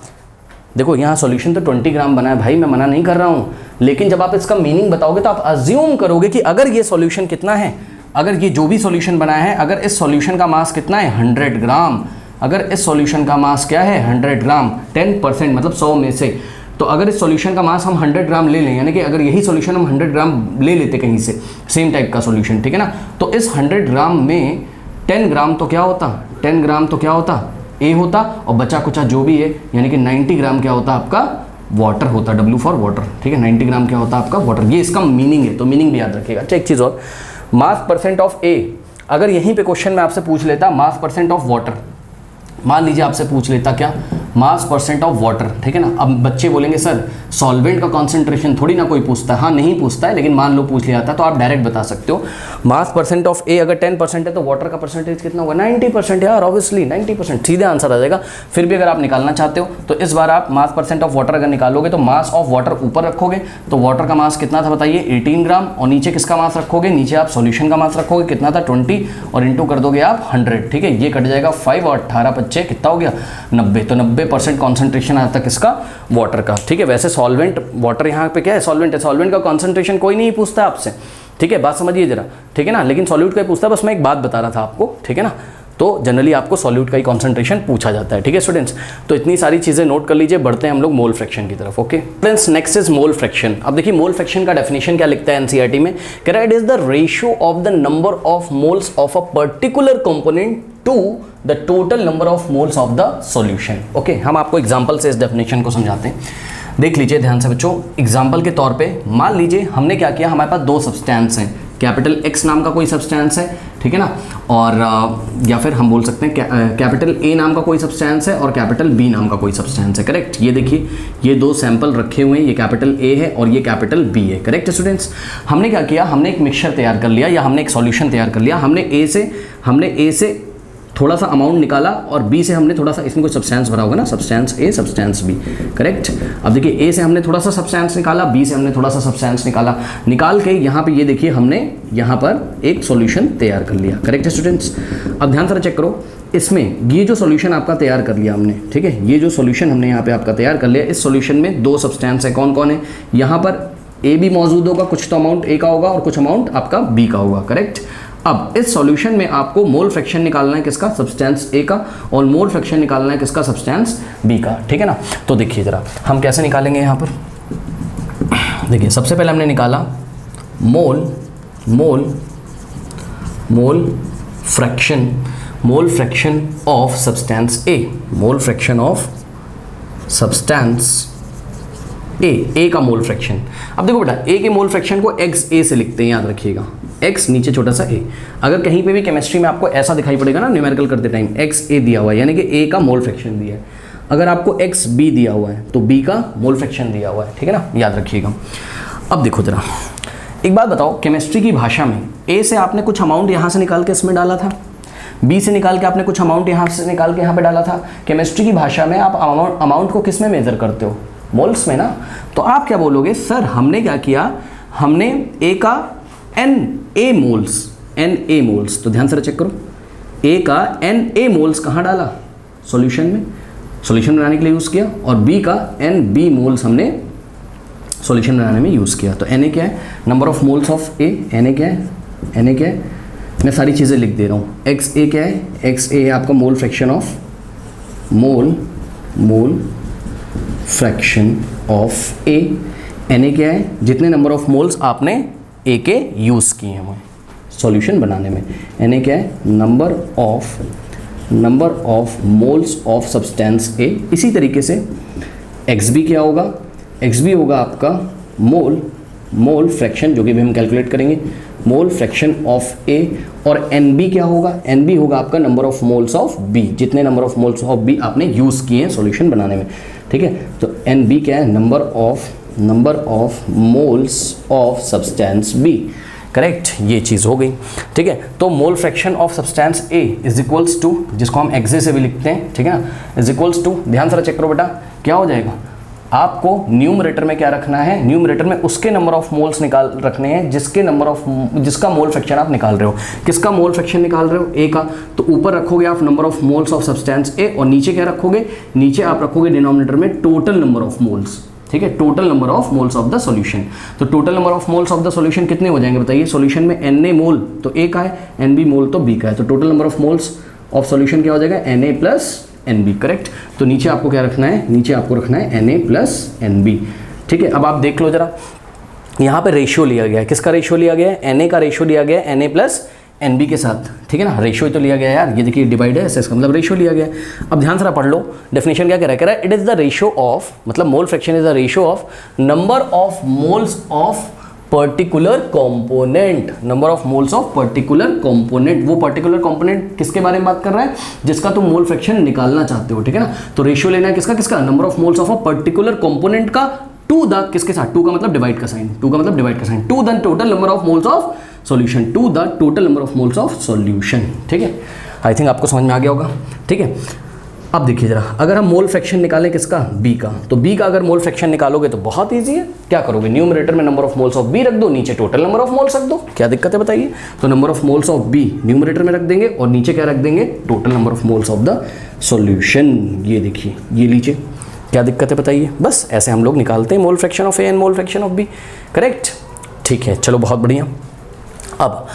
देखो यहाँ सॉल्यूशन तो 20 ग्राम बना है भाई, मैं मना नहीं कर रहा हूँ, लेकिन जब आप इसका मीनिंग बताओगे तो आप अज्यूम करोगे कि अगर ये सॉल्यूशन कितना है, अगर ये जो भी सॉल्यूशन बनाया है, अगर इस सॉल्यूशन का मास कितना है 100 ग्राम, अगर इस सॉल्यूशन का मास क्या है 100 ग्राम, 10% मतलब 100 में से, तो अगर इस सॉल्यूशन का मास हम 100 ग्राम ले लें, यानी कि अगर यही सॉल्यूशन हम 100 ग्राम ले लेते कहीं से, सेम टाइप का सॉल्यूशन, ठीक है ना, तो इस 100 ग्राम में 10 ग्राम तो क्या होता, 10 ग्राम तो क्या होता ए होता, और बचा कुचा जो भी है यानी कि 90 ग्राम क्या होता आपका वाटर होता है, W फॉर वाटर, ठीक है। 90 ग्राम क्या होता है आपका वाटर, ये इसका मीनिंग है, तो मीनिंग भी याद रखिएगा। अच्छा एक चीज़ और, मास परसेंट ऑफ ए, अगर यहीं पे क्वेश्चन में आपसे पूछ लेता मास परसेंट ऑफ वाटर, मान लीजिए आपसे पूछ लेता क्या, मास परसेंट ऑफ वाटर, ठीक है ना। अब बच्चे बोलेंगे सर सॉल्वेंट का कॉन्सेंट्रेशन थोड़ी ना कोई पूछता है, हाँ नहीं पूछता है, लेकिन मान लो पूछ लिया जाता है तो आप डायरेक्ट बता सकते हो मास परसेंट ऑफ ए अगर 10% है तो वाटर का परसेंटेज कितना होगा, 90% यार, ऑब्वियसली 90%, सीधे आंसर आ जाएगा। फिर भी अगर आप निकालना चाहते हो तो इस बार आप मास परसेंट ऑफ वाटर अगर निकालोगे तो मास ऑफ वाटर ऊपर रखोगे, तो वाटर का मास कितना था बताइए 18 ग्राम, और नीचे किसका मास रखोगे, नीचे आप सॉल्यूशन का मास रखोगे, कितना था 20, और इंटू कर दोगे आप 100, ठीक है। ये कट जाएगा 5 और 18 बच्चे कितना हो गया 90, तो 90% कॉन्सेंट्रेशन आता है किसका, वाटर का, ठीक है। वैसे सॉल्वेंट, वाटर यहाँ पे क्या है, सॉल्वेंट है, सॉल्वेंट का कॉन्सेंट्रेशन कोई नहीं पूछता आपसे, ठीक है, बात समझिए जरा, ठीक है ना, लेकिन सॉल्यूट का ही पूछता है, बस मैं एक बात बता रहा था आपको, ठीक है ना। तो जनरली आपको सॉल्यूट का ही कॉन्सेंट्रेशन पूछा जाता है, ठीक है स्टूडेंट्स। तो इतनी सारी चीज़ें नोट कर लीजिए, बढ़ते हैं हम लोग मोल फ्रैक्शन की तरफ। Okay friends, next is mole fraction. अब देखिए मोल फ्रैक्शन का डेफिनेशन क्या लिखता है एनसीईआरटी में, कह रहा है it is the ratio of the number of moles of a particular component to the total number of moles of the solution. Okay, हम आपको एग्जांपल से इस डेफिनेशन को समझाते हैं, देख लीजिए ध्यान से बच्चों। एग्जांपल के तौर पे मान लीजिए हमने क्या किया, हमारे पास दो सब्सटेंस हैं, कैपिटल X नाम का कोई सब्सटेंस है, ठीक है ना, और या फिर हम बोल सकते हैं कैपिटल A नाम का कोई सब्सटेंस है और कैपिटल B नाम का कोई सब्सटेंस है, करेक्ट। ये देखिए ये दो सैंपल रखे हुए हैं, ये कैपिटल A है और ये कैपिटल B है, करेक्ट स्टूडेंट्स। हमने क्या किया, हमने एक मिक्सचर तैयार कर लिया या हमने एक सॉल्यूशन तैयार कर लिया, हमने A से थोड़ा सा अमाउंट निकाला और B से हमने थोड़ा सा, इसमें कोई सब्सटेंस भरा होगा ना, substance A substance B, correct. अब देखिए A से हमने थोड़ा सा सब्सटेंस निकाला, B से हमने थोड़ा सा सब्सटेंस निकाल के यहाँ पे ये देखिए हमने यहाँ पर एक सॉल्यूशन तैयार कर लिया, करेक्ट स्टूडेंट्स। अब ध्यान से चेक करो, इसमें ये जो सॉल्यूशन आपका तैयार कर लिया हमने, ठीक है, ये जो सॉल्यूशन हमने यहाँ पे आपका तैयार कर लिया, इस सॉल्यूशन में दो सब्सटेंस है, कौन कौन है, यहाँ पर A भी मौजूद होगा, कुछ तो अमाउंट A का होगा और कुछ अमाउंट आपका B का होगा, करेक्ट। अब इस सॉल्यूशन में आपको मोल फ्रैक्शन निकालना है किसका, सब्सटेंस A का, और मोल फ्रैक्शन निकालना है किसका, सब्सटेंस B का, ठीक है ना। तो देखिए जरा हम कैसे निकालेंगे यहाँ पर, देखिए सबसे पहले हमने निकाला मोल fraction of substance A, mole fraction of substance A का मोल फ्रैक्शन। अब देखो बेटा A के मोल फ्रैक्शन को XA से लिखते हैं, याद रखिएगा, X नीचे छोटा सा A। अगर कहीं पे भी केमिस्ट्री में आपको ऐसा दिखाई पड़ेगा ना न्यूमेरिकल करते टाइम, XA दिया हुआ है यानी कि A का मोल फ्रैक्शन दिया है, अगर आपको XB दिया हुआ है तो B का मोल फ्रैक्शन दिया हुआ है, ठीक है ना, याद रखिएगा। अब देखो जरा एक बात बताओ, केमिस्ट्री की भाषा में A से आपने कुछ अमाउंट यहाँ से निकाल के इसमें डाला था, B से निकाल के आपने कुछ अमाउंट यहाँ से निकाल के यहाँ पे डाला था। केमिस्ट्री की भाषा में आप अमाउंट को किस में मेजर करते हो, मोल्स में ना। तो आप क्या बोलोगे, सर हमने क्या किया, हमने A का Na मोल्स, तो ध्यान से चेक करो, A का Na मोल्स कहाँ डाला, सॉल्यूशन में, सॉल्यूशन बनाने के लिए यूज़ किया, और B का Nb मोल्स हमने सॉल्यूशन बनाने में यूज़ किया। तो Na क्या है, number Of moles of A, Na क्या है, मैं सारी चीज़ें लिख दे रहा हूँ। XA क्या है, XA है आपका मोल फ्रैक्शन ऑफ A, Na क्या है, जितने नंबर ऑफ मोल्स आपने A के यूज़ किए हैं सॉल्यूशन बनाने में। Na क्या है, number of moles of substance A। इसी तरीके से XB क्या होगा, XB होगा आपका मोल फ्रैक्शन, जो कि भी हम कैलकुलेट करेंगे, मोल फ्रैक्शन ऑफ A। और NB क्या होगा, NB होगा आपका number of moles of B, जितने number of moles of B आपने यूज़ किए हैं सॉल्यूशन बनाने में, ठीक है। तो NB क्या है, number of moles of substance B, correct, ये चीज़ हो गई, ठीक है। तो mole fraction of substance A is equals to, जिसको हम XA से भी लिखते हैं, ठीक है ना, इज इक्वल्स टू, ध्यान से चेक करो बेटा क्या हो जाएगा, आपको न्यूमरेटर में क्या रखना है, न्यूमरेटर में उसके नंबर ऑफ मोल्स रखने हैं जिसका मोल फ्रैक्शन आप निकाल रहे हो। किसका मोल फ्रैक्शन निकाल रहे हो, A का, तो ऊपर रखोगे आप number of moles of substance A, और नीचे क्या रखोगे, नीचे आप रखोगे डिनोमिनेटर में टोटल नंबर ऑफ मोल्स, ठीक है, total number of moles of the solution. तो total number of moles of the solution कितने हो जाएंगे बताइए, सॉल्यूशन में Na मोल तो A का है, Nb मोल तो B का है, तो total number of moles of solution क्या हो जाएगा, Na प्लस Nb, करेक्ट। तो नीचे आपको क्या रखना है, नीचे आपको रखना है Na प्लस Nb, ठीक है। अब आप देख लो जरा, यहाँ पे रेशियो लिया गया है, किसका रेशियो लिया गया है, Na का रेशियो लिया गया है Na प्लस NB के साथ, ठीक है ना, रेशियो तो लिया गया है यार, ये देखिए डिवाइड है, इसका मतलब रेशियो लिया गया है। अब ध्यान से पढ़ लो डेफिनेशन क्या कह रहा है, it is the ratio of, मतलब mole fraction is the ratio of number of moles of particular component, number of moles of particular component. वो पर्टिकुलर कंपोनेंट किसके बारे में बात कर रहा है, जिसका तुम मोल फ्रैक्शन निकालना चाहते हो, ठीक है ना। तो रेशियो लेना है किसका किसका, number of moles of a particular component का टू द किसके साथ, टू का मतलब डिवाइड का साइन, टू का मतलब डिवाइड का sign, to the total number of moles of solution, to the total number of moles of solution, ठीक है। आई थिंक आपको समझ में आ गया होगा, ठीक है। अब देखिए जरा, अगर हम मोल फ्रैक्शन निकालें किसका, बी का, तो बी का अगर मोल फ्रैक्शन निकालोगे तो बहुत इजी है। क्या करोगे, न्यूमरेटर में number of moles of B रख दो, नीचे टोटल नंबर ऑफ मोल्स रख दो, क्या दिक्कत है बताइए। तो number of moles of B numerator में रख देंगे और नीचे क्या रख देंगे, total number of moles of the solution. ये देखिए, ये लीजिए, क्या दिक्कत है बताइए। बस ऐसे हम लोग निकालते हैं mole fraction of A and mole fraction of B, correct, ठीक है। चलो बहुत बढ़िया। अब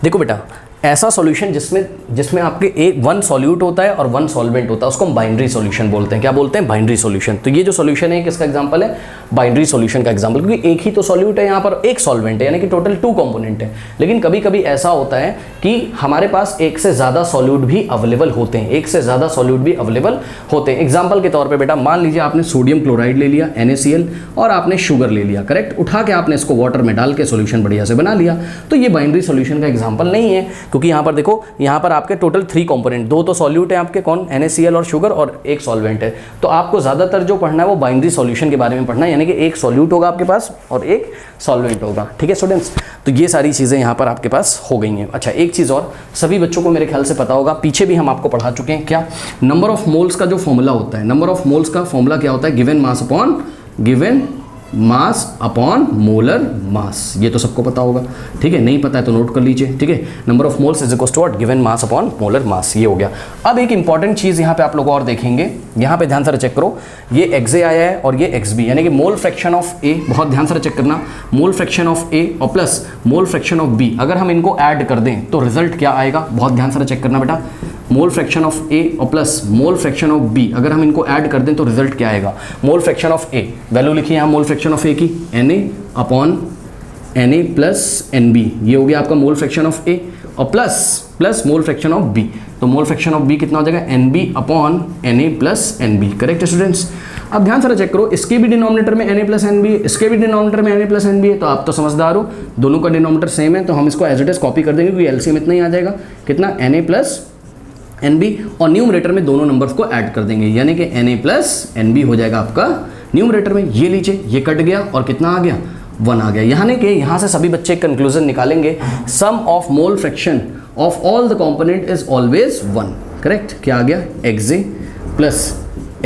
देखो बेटा, ऐसा सॉल्यूशन जिसमें आपके एक वन सॉल्यूट होता है और वन सॉल्वेंट होता है, उसको हम बाइनरी सॉल्यूशन बोलते हैं। क्या बोलते हैं, बाइनरी सॉल्यूशन। तो ये जो सॉल्यूशन है किसका एग्जांपल है, बाइनरी सॉल्यूशन का एग्जांपल, क्योंकि एक ही तो सॉल्यूट है, यहाँ पर एक सॉल्वेंट है, यानी कि टोटल 2 कंपोनेंट है। लेकिन कभी कभी ऐसा होता है कि हमारे पास एक से ज़्यादा सॉल्यूट भी अवेलेबल होते हैं, एक से ज़्यादा सॉल्यूट भी अवेलेबल होते हैं। एग्जाम्पल के तौर पर बेटा मान लीजिए आपने सोडियम क्लोराइड ले लिया NaCl और आपने शुगर ले लिया, करेक्ट, उठा के आपने इसको वाटर में डाल के सॉल्यूशन बढ़िया से बना लिया। तो ये बाइनरी सॉल्यूशन का एग्जाम्पल नहीं है, क्योंकि यहाँ पर देखो, यहाँ पर आपके टोटल 3 कंपोनेंट, 2 तो सॉल्यूट है आपके, कौन, NaCl और शुगर, और एक सॉल्वेंट है। तो आपको ज़्यादातर जो पढ़ना है वो बाइनरी सॉल्यूशन के बारे में पढ़ना है, यानी कि एक सॉल्यूट होगा आपके पास और एक सॉल्वेंट होगा, ठीक है स्टूडेंट्स। तो ये सारी चीज़ें यहाँ पर आपके पास हो गई हैं। अच्छा, एक चीज़ और सभी बच्चों को मेरे ख्याल से पता होगा, पीछे भी हम आपको पढ़ा चुके हैं, क्या, नंबर ऑफ मोल्स का जो फॉर्मूला होता है, नंबर ऑफ मोल्स का फॉर्मूला क्या होता है, given mass upon given mass upon molar mass. ये तो सबको पता होगा, ठीक है, नहीं पता है तो नोट कर लीजिए, ठीक है। Number of moles is equals to what, given mass upon molar mass, ये हो गया। अब एक इंपॉर्टेंट चीज़ यहाँ पे आप लोग और देखेंगे, यहाँ पे ध्यान से चेक करो, ये XA आया है और ये XB, यानी कि मोल फ्रैक्शन ऑफ A, बहुत ध्यान से चेक करना, मोल फ्रैक्शन ऑफ A और plus mole fraction of B, अगर हम इनको ऐड कर दें तो रिजल्ट क्या आएगा, बहुत ध्यान से चेक करना बेटा। मोल फ्रैक्शन ऑफ A और plus mole fraction of B, अगर हम इनको ऐड कर दें तो रिजल्ट क्या आएगा, मोल फ्रैक्शन ऑफ A, वैल्यू लिखिए यहाँ मोल फ्रैक्शन ऑफ A की, Na upon Na plus NB, ये हो गया आपका मोल फ्रैक्शन ऑफ A, और plus mole fraction of B, तो मोल फ्रैक्शन ऑफ B कितना हो जाएगा, NB upon Na plus NB, correct students. अब ध्यान से चेक करो, इसके भी डिनोमिनेटर में Na प्लस NB, इसके भी डिनोमिनेटर में Na प्लस NB है, तो आप तो समझदार हो, दोनों का डिनोमिनेटर सेम है, तो हम इसको एज इट इज कॉपी कर देंगे, क्योंकि एलसीएम इतना ही आ जाएगा, कितना, Na प्लस NB, और न्यूमरेटर में दोनों नंबर्स को ऐड कर देंगे, यानी कि Na प्लस NB हो जाएगा आपका न्यूमरेटर में। ये लीजिए, ये कट गया और कितना आ गया, 1 आ गया। यानी कि यहाँ से सभी बच्चे कंक्लूजन निकालेंगे, sum of mole fraction of all the component is always 1, correct. क्या आ गया, XA plus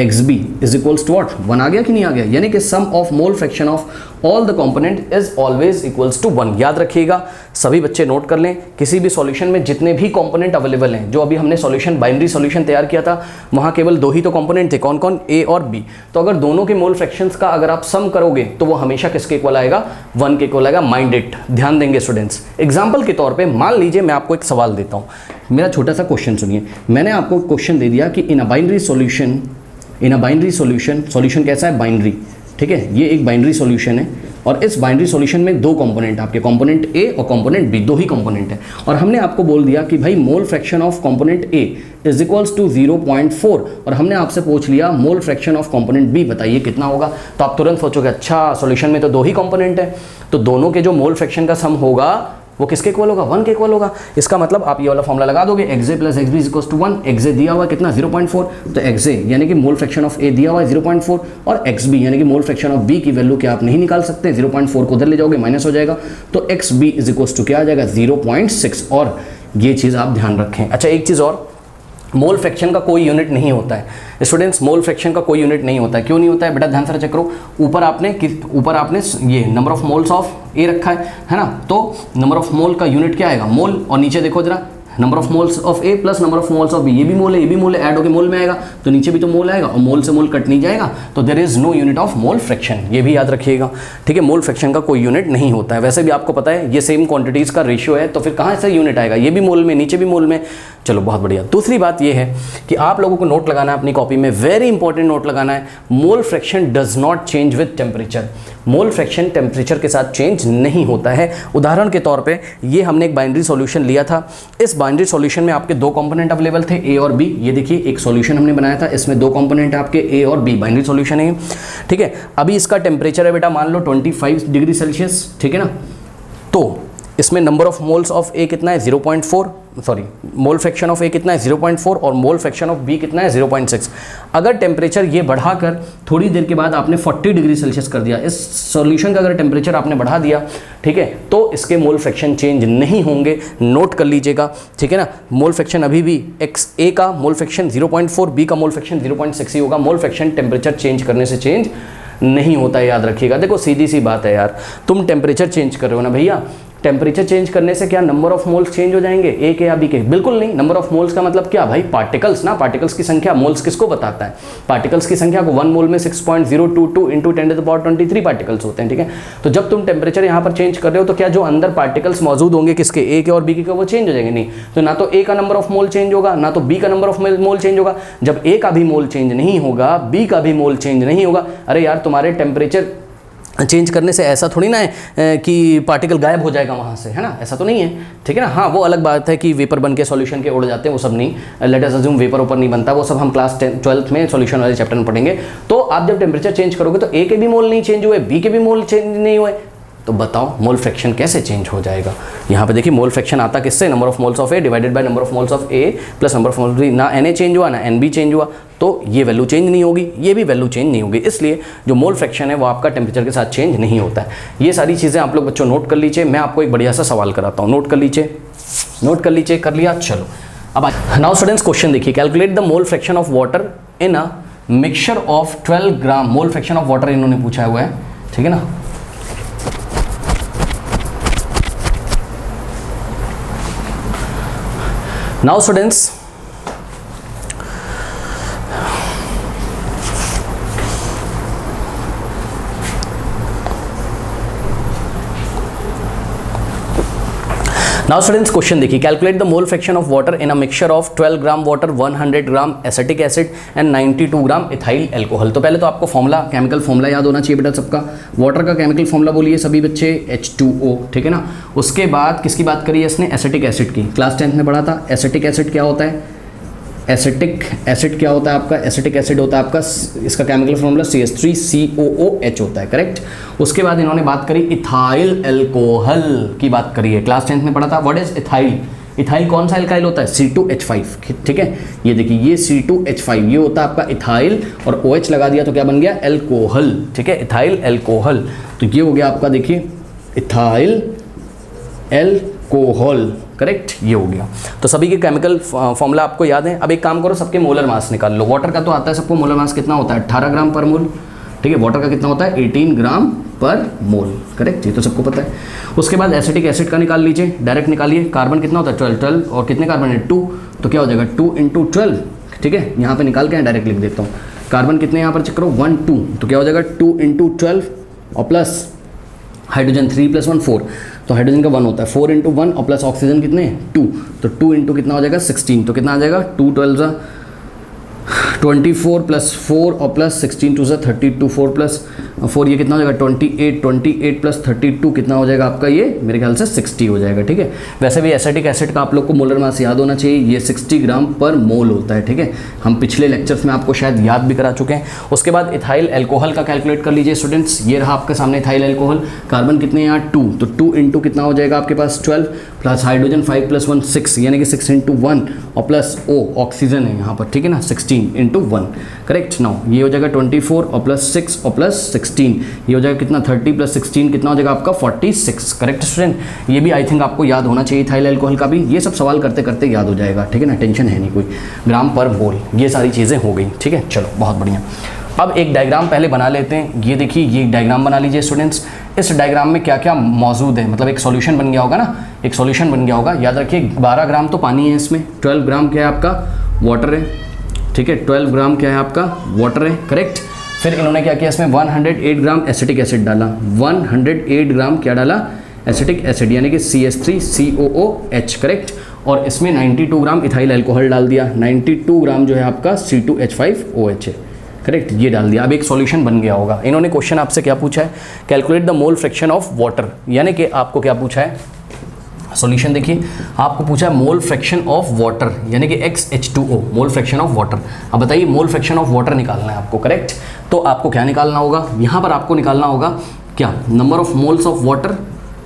XB is equals to what, 1 आ गया कि नहीं आ गया, यानी कि sum of mole fraction of all the component is always equals to 1। याद रखिएगा, सभी बच्चे नोट कर लें, किसी भी सॉल्यूशन में जितने भी कंपोनेंट अवेलेबल हैं, जो अभी हमने सॉल्यूशन बाइनरी सॉल्यूशन तैयार किया था, वहाँ केवल 2 ही तो कंपोनेंट थे, कौन कौन, A और B। तो अगर दोनों के मोल फ्रैक्शंस का अगर आप सम करोगे तो वो हमेशा किसके इक्वल आएगा, 1 के इक्वल आएगा। माइंड इट, ध्यान देंगे स्टूडेंट्स। एग्जाम्पल के तौर पर मान लीजिए मैं आपको एक सवाल देता हूँ, मेरा छोटा सा क्वेश्चन सुनिए। मैंने आपको क्वेश्चन दे दिया कि इन अ बाइनरी सॉल्यूशन, सॉल्यूशन कैसा है, बाइनरी, ठीक है, ये एक बाइनरी सॉल्यूशन है, और इस बाइनरी सॉल्यूशन में 2 कंपोनेंट, आपके कंपोनेंट A और कंपोनेंट B, 2 ही कंपोनेंट है, और हमने आपको बोल दिया कि भाई mole fraction of component A is equals to 0.4, और हमने आपसे पूछ लिया mole fraction of component B, बताइए कितना होगा। तो आप तुरंत सोचोगे, अच्छा सॉल्यूशन में तो 2 ही कंपोनेंट है, तो दोनों के जो मोल फ्रैक्शन का सम होगा वो किसके इक्वल होगा, 1 के इक्वल होगा। इसका मतलब आप ये वाला फॉर्मूला लगा दोगे, XA plus XB is equals to 1। XA दिया हुआ है कितना, 0.4, तो XA यानी कि मोल फ्रैक्शन ऑफ A दिया हुआ है 0.4, और XB यानी कि मोल फ्रैक्शन ऑफ B की वैल्यू क्या आप नहीं निकाल सकते, 0.4 को उधर ले जाओगे माइनस हो जाएगा, तो XB इज इक्वल्स टू क्या आ जाएगा, 0.6, और ये चीज़ आप ध्यान रखें। अच्छा, एक चीज़ और, मोल फ्रैक्शन का कोई यूनिट नहीं होता है स्टूडेंट्स, मोल फ्रैक्शन का कोई यूनिट नहीं होता है। क्यों नहीं होता है बेटा, ध्यान से चेक करो, ऊपर आपने ये number of moles of A रखा है ना, तो नंबर ऑफ मोल का यूनिट क्या आएगा, मोल, और नीचे देखो जरा, number of moles of A plus number of moles of B, ये भी मोल है, ये भी मोल है, ऐड होकर मोल में आएगा, तो नीचे भी तो मोल आएगा, और मोल से मोल कट नहीं जाएगा, तो there is no unit of mole fraction, ये भी याद रखिएगा, ठीक है। मोल फ्रैक्शन का कोई यूनिट नहीं होता है। वैसे भी आपको पता है ये सेम क्वांटिटीज़ का रेशियो है, तो फिर कहाँ से यूनिट आएगा, ये भी मोल में, नीचे भी मोल में। चलो बहुत बढ़िया। दूसरी बात ये है कि आप लोगों को नोट लगाना है अपनी कॉपी में, वेरी इंपॉर्टेंट नोट लगाना है, mole fraction does not change with temperature. Mole fraction temperature के साथ चेंज नहीं होता है। उदाहरण के तौर पे ये हमने एक बाइनरी सॉल्यूशन लिया था, इस बाइनरी सॉल्यूशन में आपके दो कंपोनेंट अवेलेबल थे ए और बी। ये देखिए एक सॉल्यूशन हमने बनाया था, इसमें दो कंपोनेंट है आपके ए और बी, बाइनरी सॉल्यूशन है, ठीक है। अभी इसका टेम्परेचर है बेटा मान लो 25 डिग्री सेल्सियस, ठीक है ना। तो इसमें नंबर ऑफ मोल्स ऑफ ए कितना है 0.4, सॉरी मोल फ्रैक्शन ऑफ ए कितना है 0.4 और मोल फ्रैक्शन ऑफ बी कितना है 0.6। अगर टेम्परेचर ये बढ़ाकर थोड़ी देर के बाद आपने 40 डिग्री सेल्सियस कर दिया, इस सॉल्यूशन का अगर टेम्परेचर आपने बढ़ा दिया, ठीक है, तो इसके मोल फ्रैक्शन चेंज नहीं होंगे, नोट कर लीजिएगा, ठीक है ना। मोल फ्रैक्शन अभी भी ए का मोल फ्रैक्शन 0.4, बी का मोल फ्रैक्शन 0.6 ही होगा। मोल फ्रैक्शन टेम्परेचर चेंज करने से चेंज नहीं होता है, याद रखिएगा। देखो सीधी सी बात है यार, तुम टेम्परेचर चेंज कर रहे हो ना भैया, टेम्परेचर चेंज करने से क्या नंबर ऑफ मोल्स चेंज हो जाएंगे ए के या बी के? बिल्कुल नहीं। नंबर ऑफ मोल्स का मतलब क्या भाई? पार्टिकल्स ना, पार्टिकल्स की संख्या। मोल्स किसको बताता है? पार्टिकल्स की संख्या को। 1 मोल में 6.022 इंटू 10⁻23 पार्टिकल्स होते हैं, ठीक है। तो जब तुम टेम्परेचर यहाँ पर चेंज कर रहे हो तो क्या जो अंदर पार्टिकल्स मौजूद होंगे किसके, ए के और बी के, वो चेंज हो जाएंगे? नहीं। तो ना तो ए का नंबर ऑफ मोल चेंज होगा, ना तो बी का नंबर ऑफ मोल चेंज होगा। जब ए का भी मोल चेंज नहीं होगा, बी का भी मोल चेंज नहीं होगा, अरे यार तुम्हारे टेम्परेचर चेंज करने से ऐसा थोड़ी ना है कि पार्टिकल गायब हो जाएगा वहाँ से, है ना, ऐसा तो नहीं है, ठीक है ना। हाँ वो अलग बात है कि वेपर बन के सॉल्यूशन के उड़ जाते हैं, वो सब नहीं। लेट अस अज्यूम वेपर ऊपर नहीं बनता, वो सब हम क्लास 12th में सॉल्यूशन वाले चैप्टर में पढ़ेंगे। तो आप जब टेम्परेचर चेंज करोगे तो ए के भी मोल नहीं चेंज हुए, बी के भी मोल चेंज नहीं हुए, तो बताओ मोल फ्रैक्शन कैसे चेंज हो जाएगा? यहाँ पे देखिए मोल फ्रैक्शन आता किससे? Number of moles of A divided by number of moles of A plus number of moles of B. ना एन ए चेंज हुआ ना एन बी चेंज हुआ, तो ये वैल्यू चेंज नहीं होगी, ये भी वैल्यू चेंज नहीं होगी। इसलिए जो मोल फ्रैक्शन है वो आपका टेम्परेचर के साथ चेंज नहीं होता है। ये सारी चीज़ें आप लोग बच्चों नोट कर लीजिए। मैं आपको एक बढ़िया सा सवाल कराता हूँ, नोट कर लीजिए, नोट कर लीजिए, कर लिया? चलो अब नाउ स्टूडेंट्स क्वेश्चन देखिए। Calculate the mole fraction of water in a mixture of 12 gram. Mole fraction of water इन्होंने पूछा हुआ है, ठीक है ना। Now students, now students question देखिए। Calculate the mole fraction of water in a mixture of 12 gram water, 100 gram acetic acid and 92 gram ethyl alcohol. तो पहले तो आपको फॉर्मूला, केमिकल फॉर्मूला याद होना चाहिए बेटा सबका। वाटर का केमिकल फॉर्मूला बोलिए सभी बच्चे, H2O, ठीक है ना। उसके बाद किसकी बात करी है इसने? एसिटिक एसिड की। क्लास 10th में पढ़ा था। एसिटिक एसिड क्या होता है? एसिटिक एसिड क्या होता है आपका? एसिटिक एसिड होता है आपका, इसका केमिकल फॉर्मूला CH3COOH होता है, करेक्ट। उसके बाद इन्होंने बात करी इथाइल एल्कोहल की बात करी है, क्लास 10th में पढ़ा था। What is ethyl? इथाइल कौन सा एल्काइल होता है? C2H5, ठीक है। ये देखिए ये C2H5 ये होता है आपका इथाइल, और OH लगा दिया तो क्या बन गया? एल्कोहल, ठीक है, इथाइल एल्कोहल। तो ये हो गया आपका, देखिए इथाइल एल्कोहल, करेक्ट, ये हो गया। तो सभी के केमिकल फॉर्मूला आपको याद है। अब एक काम करो, सबके मोलर मास निकाल लो। वाटर का तो आता है सबको, मोलर मास कितना होता है? 18 ग्राम पर मोल, ठीक है। वाटर का कितना होता है? 18 ग्राम पर मोल, करेक्ट, ये तो सबको पता है। उसके बाद एसिटिक एसिड का निकाल लीजिए, डायरेक्ट निकालिए। कार्बन कितना होता है? 12 और कितने कार्बन है? 2, तो क्या हो जाएगा? 2 × 12, ठीक है। यहाँ पे निकाल के डायरेक्ट लिख देता हूँ। कार्बन कितने यहाँ पर चेक करो? 1 2, तो क्या हो जाएगा? 2 × 12 और प्लस हाइड्रोजन 3 + 1 4, तो हाइड्रोजन का 1 होता है। 4 × 1 और प्लस ऑक्सीजन कितने? 2, तो 2 × कितना हो जाएगा? 16, तो कितना आ जाएगा? 2 12 24 + 4 और प्लस 16 2 32, 4 + 4 ये कितना हो जाएगा? 28, 28 + 32 कितना हो जाएगा आपका? ये मेरे ख्याल से 60 हो जाएगा, ठीक है। वैसे भी एसिटिक एसिड का आप लोग को मोलर मास याद होना चाहिए, ये 60 ग्राम पर मोल होता है, ठीक है। हम पिछले लेक्चर्स में आपको शायद याद भी करा चुके हैं। उसके बाद इथाइल एल्कोहल का कैलकुलेट कर लीजिए स्टूडेंट्स। ये रहा आपके सामने इथाइल एल्कोहल। कार्बन कितने हैं यहाँ? 2, तो 2 × कितना हो जाएगा आपके पास? 12 प्लस हाइड्रोजन 5 + 1 6, यानी कि 6 × 1 और प्लस O ऑक्सीजन है यहाँ पर, ठीक है ना। 16 × 1, करेक्ट। नाउ ये हो जाएगा 24 और प्लस 6 और प्लस 16, ये हो जाएगा कितना? 30 + 16 कितना हो जाएगा आपका? 46, करेक्ट स्टूडेंट। ये भी आई थिंक आपको याद होना चाहिए इथाइल एल्कोहल का भी। ये सब सवाल करते करते याद हो जाएगा, ठीक है ना, टेंशन है नहीं कोई। ग्राम पर मोल, ये सारी चीज़ें हो गई, ठीक है। चलो बहुत बढ़िया। अब एक डायग्राम पहले बना लेते हैं। ये देखिए ये डायग्राम बना लीजिए स्टूडेंट्स। इस डायग्राम में क्या क्या मौजूद है, मतलब एक सॉल्यूशन बन गया होगा ना, एक सॉल्यूशन बन गया होगा। याद रखिए 12 ग्राम तो पानी है इसमें, 12 ग्राम क्या है आपका? वाटर है, ठीक है। 12 ग्राम क्या है आपका? वाटर है, करेक्ट। फिर इन्होंने क्या किया इसमें? 108 ग्राम एसिटिक एसिड डाला। 108 ग्राम क्या डाला? एसिटिक एसिड, यानी कि CH3COOH, करेक्ट। और इसमें 92 ग्राम इथाइल एल्कोहल डाल दिया। 92 ग्राम जो है आपका C2H5OH है, करेक्ट, ये डाल दिया, अब एक सॉल्यूशन बन गया होगा। इन्होंने क्वेश्चन आपसे क्या पूछा है, calculate the mole fraction of water, यानी कि आपको क्या पूछा है, सॉल्यूशन देखिए आपको पूछा है मोल फ्रैक्शन ऑफ वाटर, यानी कि XH2O, mole fraction of water. अब बताइए मोल फ्रैक्शन ऑफ वाटर निकालना है आपको, करेक्ट। तो आपको क्या निकालना होगा, यहाँ पर आपको निकालना होगा क्या, number of moles of water,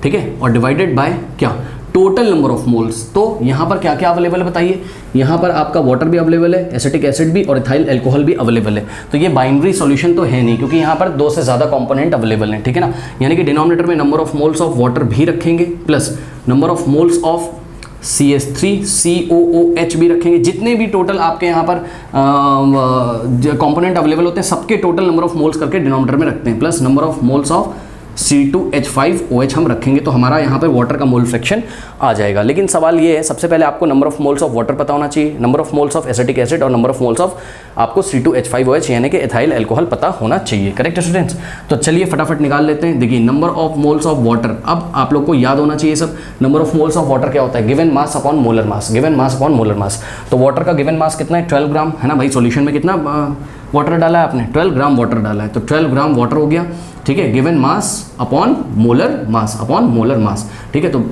ठीक है, और डिवाइडेड बाय क्या, टोटल नंबर ऑफ मोल्स। तो यहाँ पर क्या क्या अवेलेबल है बताइए, यहाँ पर आपका वाटर भी अवेलेबल है, एसिटिक एसिड भी, और इथाइल अल्कोहल भी अवेलेबल है। तो ये बाइनरी सॉल्यूशन तो है नहीं, क्योंकि यहाँ पर 2 से ज़्यादा कंपोनेंट अवेलेबल हैं, ठीक है ना। यानी कि डिनोमिनेटर में number of moles of water भी रखेंगे plus number of moles of CH3COOH भी रखेंगे। जितने भी टोटल आपके यहाँ पर कंपोनेंट अवेलेबल होते हैं सबके टोटल नंबर ऑफ मोल्स करके डिनोमिनेटर में रखते हैं, plus number of moles of C2H5OH हम रखेंगे, तो हमारा यहाँ पर वाटर का मोल फ्रैक्शन आ जाएगा। लेकिन सवाल ये है, सबसे पहले आपको number of moles of water पता होना चाहिए, number of moles of acetic acid और नंबर ऑफ मोल्स ऑफ आपको C2H5OH यानी कि एथाइल अल्कोहल पता होना चाहिए, करेक्ट स्टूडेंट्स। तो चलिए फटाफट निकाल लेते हैं। देखिए number of moles of water, अब आप लोग को याद होना चाहिए सब, number of moles of water क्या होता है, गिवन मास अपॉन मोलर मास, गिवन मास अपॉन मोलर मास। तो वाटर का गिवन मास कितना है, 12 ग्राम है ना भाई। सॉल्यूशन में कितना वाटर डाला है आपने, 12 ग्राम वाटर डाला है, तो 12 ग्राम वाटर हो गया, ठीक है। गिवन मास अपॉन मोलर मास, ठीक है। तो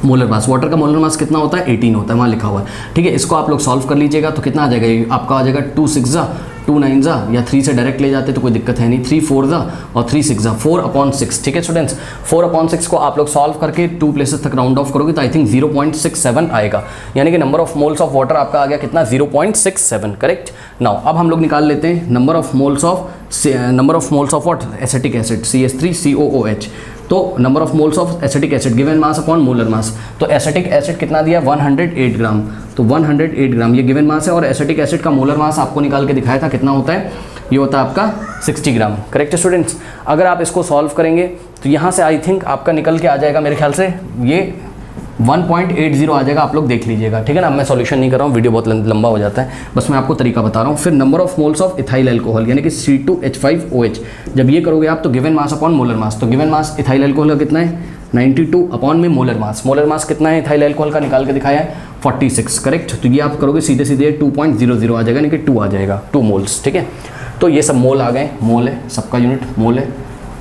मोलर मास, वाटर का मोलर मास कितना होता है, 18 होता है, वहाँ लिखा हुआ है, ठीक है। इसको आप लोग सॉल्व कर लीजिएगा तो कितना आ जाएगा, ये आपका आ जाएगा 2 6 जा 2 9 जा, या 3 से डायरेक्ट ले जाते तो कोई दिक्कत है नहीं, 3 4 जा और 3 6 जा, 4/6, ठीक है स्टूडेंट्स। 4/6 को आप लोग सॉल्व करके 2 प्लेसेस तक राउंड ऑफ करोगे तो आई थिंक 0.67 आएगा, यानी कि number of moles of water आपका आ गया कितना, 0.67, करेक्ट। नाउ अब हम लोग निकाल लेते हैं number of moles of what, acetic acid CH3COOH। तो number of moles of acetic acid given mass upon molar मास, तो एसिटिक एसिड कितना दिया, 108 ग्राम, तो 108 ग्राम ये गिवन मास है, और एसिटिक एसिड का मोलर मास आपको निकाल के दिखाया था कितना होता है, ये होता है आपका 60 ग्राम, करेक्ट स्टूडेंट्स। अगर आप इसको सॉल्व करेंगे तो यहाँ से आई थिंक आपका निकल के आ जाएगा मेरे ख्याल से ये 1.80 आ जाएगा, आप लोग देख लीजिएगा, ठीक है ना। मैं सॉल्यूशन नहीं कर रहा हूँ, वीडियो बहुत लंबा हो जाता है, बस मैं आपको तरीका बता रहा हूँ। फिर number of moles of ethyl alcohol यानी कि C2H5OH, जब ये करोगे आप तो गिवन मास अपॉन मोलर मास, तो गिवन मास इथाइल अल्कोहल का कितना है 92 अपॉन में मोलर मास कितना है इथाइल अल्कोहल का, निकाल के दिखाया है 46, करेक्ट। तो ये आप करोगे सीधे 2.00 आ जाएगा, यानी कि 2 आ जाएगा, 2 मोल्स, ठीक है। तो ये सब मोल आ गए, मोल है, सबका यूनिट मोल है,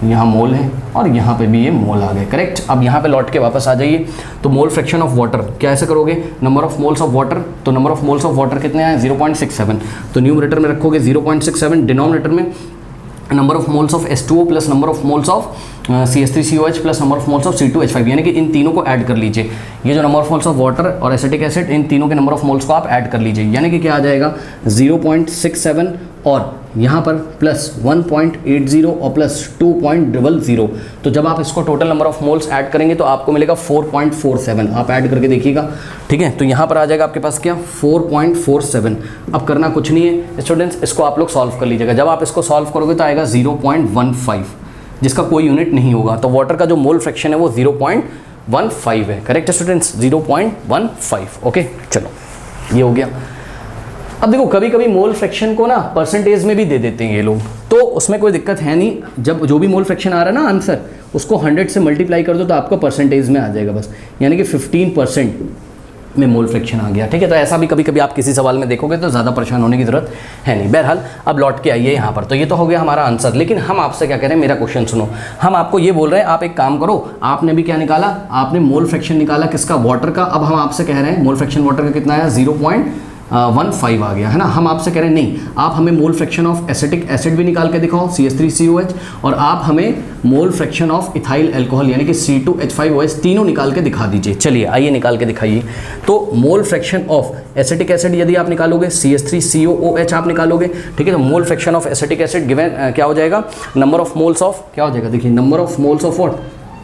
यहाँ मोल है और यहाँ पे भी ये मोल आ गए, करेक्ट। अब यहाँ पे लौट के वापस आ जाइए, तो मोल फ्रैक्शन ऑफ वाटर क्या ऐसे करोगे, number of moles of water, तो number of moles of water कितने आए 0.67, तो न्यूमरेटर में रखोगे 0.67, डिनोमिनेटर में number of moles of H2O plus number of moles of CH3COH plus number of moles of C2H5, यानी कि इन तीनों को ऐड कर लीजिए। ये जो number of moles of water और एसिटिक एसिड, इन तीनों के नंबर ऑफ मोल्स को आप ऐड कर लीजिए, यानी कि क्या आ जाएगा 0.67 और यहाँ पर प्लस 1.80 और प्लस 2.00। तो जब आप इसको total number of moles add करेंगे तो आपको मिलेगा 4.47, आप ऐड करके देखिएगा, ठीक है। तो यहाँ पर आ जाएगा आपके पास क्या 4.47। अब करना कुछ नहीं है स्टूडेंट्स, इसको आप लोग सॉल्व कर लीजिएगा। जब आप इसको सॉल्व करोगे तो आएगा 0.15, जिसका कोई यूनिट नहीं होगा, तो वाटर का जो मोल फ्रैक्शन है वो 0.15 है, करेक्ट स्टूडेंट्स, 0.15, ओके। चलो ये हो गया। अब देखो कभी कभी मोल फ्रैक्शन को ना परसेंटेज में भी दे देते हैं ये लोग, तो उसमें कोई दिक्कत है नहीं। जब जो भी मोल फ्रैक्शन आ रहा है ना आंसर, उसको 100 से मल्टीप्लाई कर दो तो आपको परसेंटेज में आ जाएगा बस, यानी कि 15% में मोल फ्रैक्शन आ गया, ठीक है। तो ऐसा भी कभी कभी आप किसी सवाल में देखोगे तो ज़्यादा परेशान होने की ज़रूरत है नहीं। बहरहाल अब लौट के आइए यहाँ पर, तो ये तो हो गया हमारा आंसर। लेकिन हम आपसे क्या कह रहे हैं, मेरा क्वेश्चन सुनो, हम आपको ये बोल रहे हैं आप एक काम करो, आपने भी क्या निकाला, आपने मोल फ्रैक्शन निकाला किसका, वाटर का। अब हम आपसे कह रहे हैं मोल फ्रैक्शन वाटर का कितना आया 0.15 आ गया है ना। हम आपसे कह रहे हैं नहीं, आप हमें मोल फ्रैक्शन ऑफ एसिटिक एसिड भी निकाल के दिखाओ CH3COH, और आप हमें मोल फ्रैक्शन ऑफ इथाइल अल्कोहल यानी कि C2H5OH तीनों निकाल के दिखा दीजिए। चलिए आइए निकाल के दिखाइए। तो mole fraction of acetic acid यदि आप निकालोगे, CH3COOH आप निकालोगे, ठीक है। तो mole fraction of acetic acid given क्या हो जाएगा, नंबर ऑफ मोल्स ऑफ क्या हो जाएगा, देखिए number of moles of what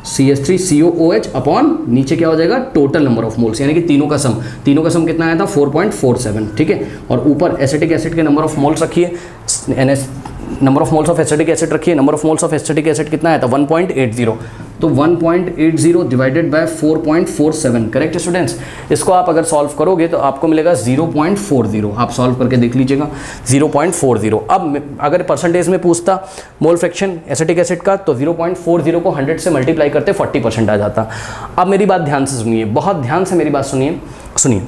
CH3COOH upon नीचे क्या हो जाएगा टोटल नंबर ऑफ मोल्स, यानी कि तीनों का सम कितना आया था 4.47, ठीक है। और ऊपर एसिटिक एसिड के नंबर ऑफ मोल्स रखिए, number of moles of acetic acid रखिए, number of moles of acetic acid कितना आया था 1.80, तो 1.80 डिवाइडेड बाय 4.47, करेक्ट स्टूडेंट्स। इसको आप अगर सॉल्व करोगे तो आपको मिलेगा 0.40, आप सॉल्व करके देख लीजिएगा 0.40। अब अगर परसेंटेज में पूछता मोल फ्रैक्शन एसिटिक एसिड का, तो 0.40 को 100 से मल्टीप्लाई करते 40% आ जाता। अब मेरी बात ध्यान से सुनिए, बहुत ध्यान से मेरी बात सुनिए।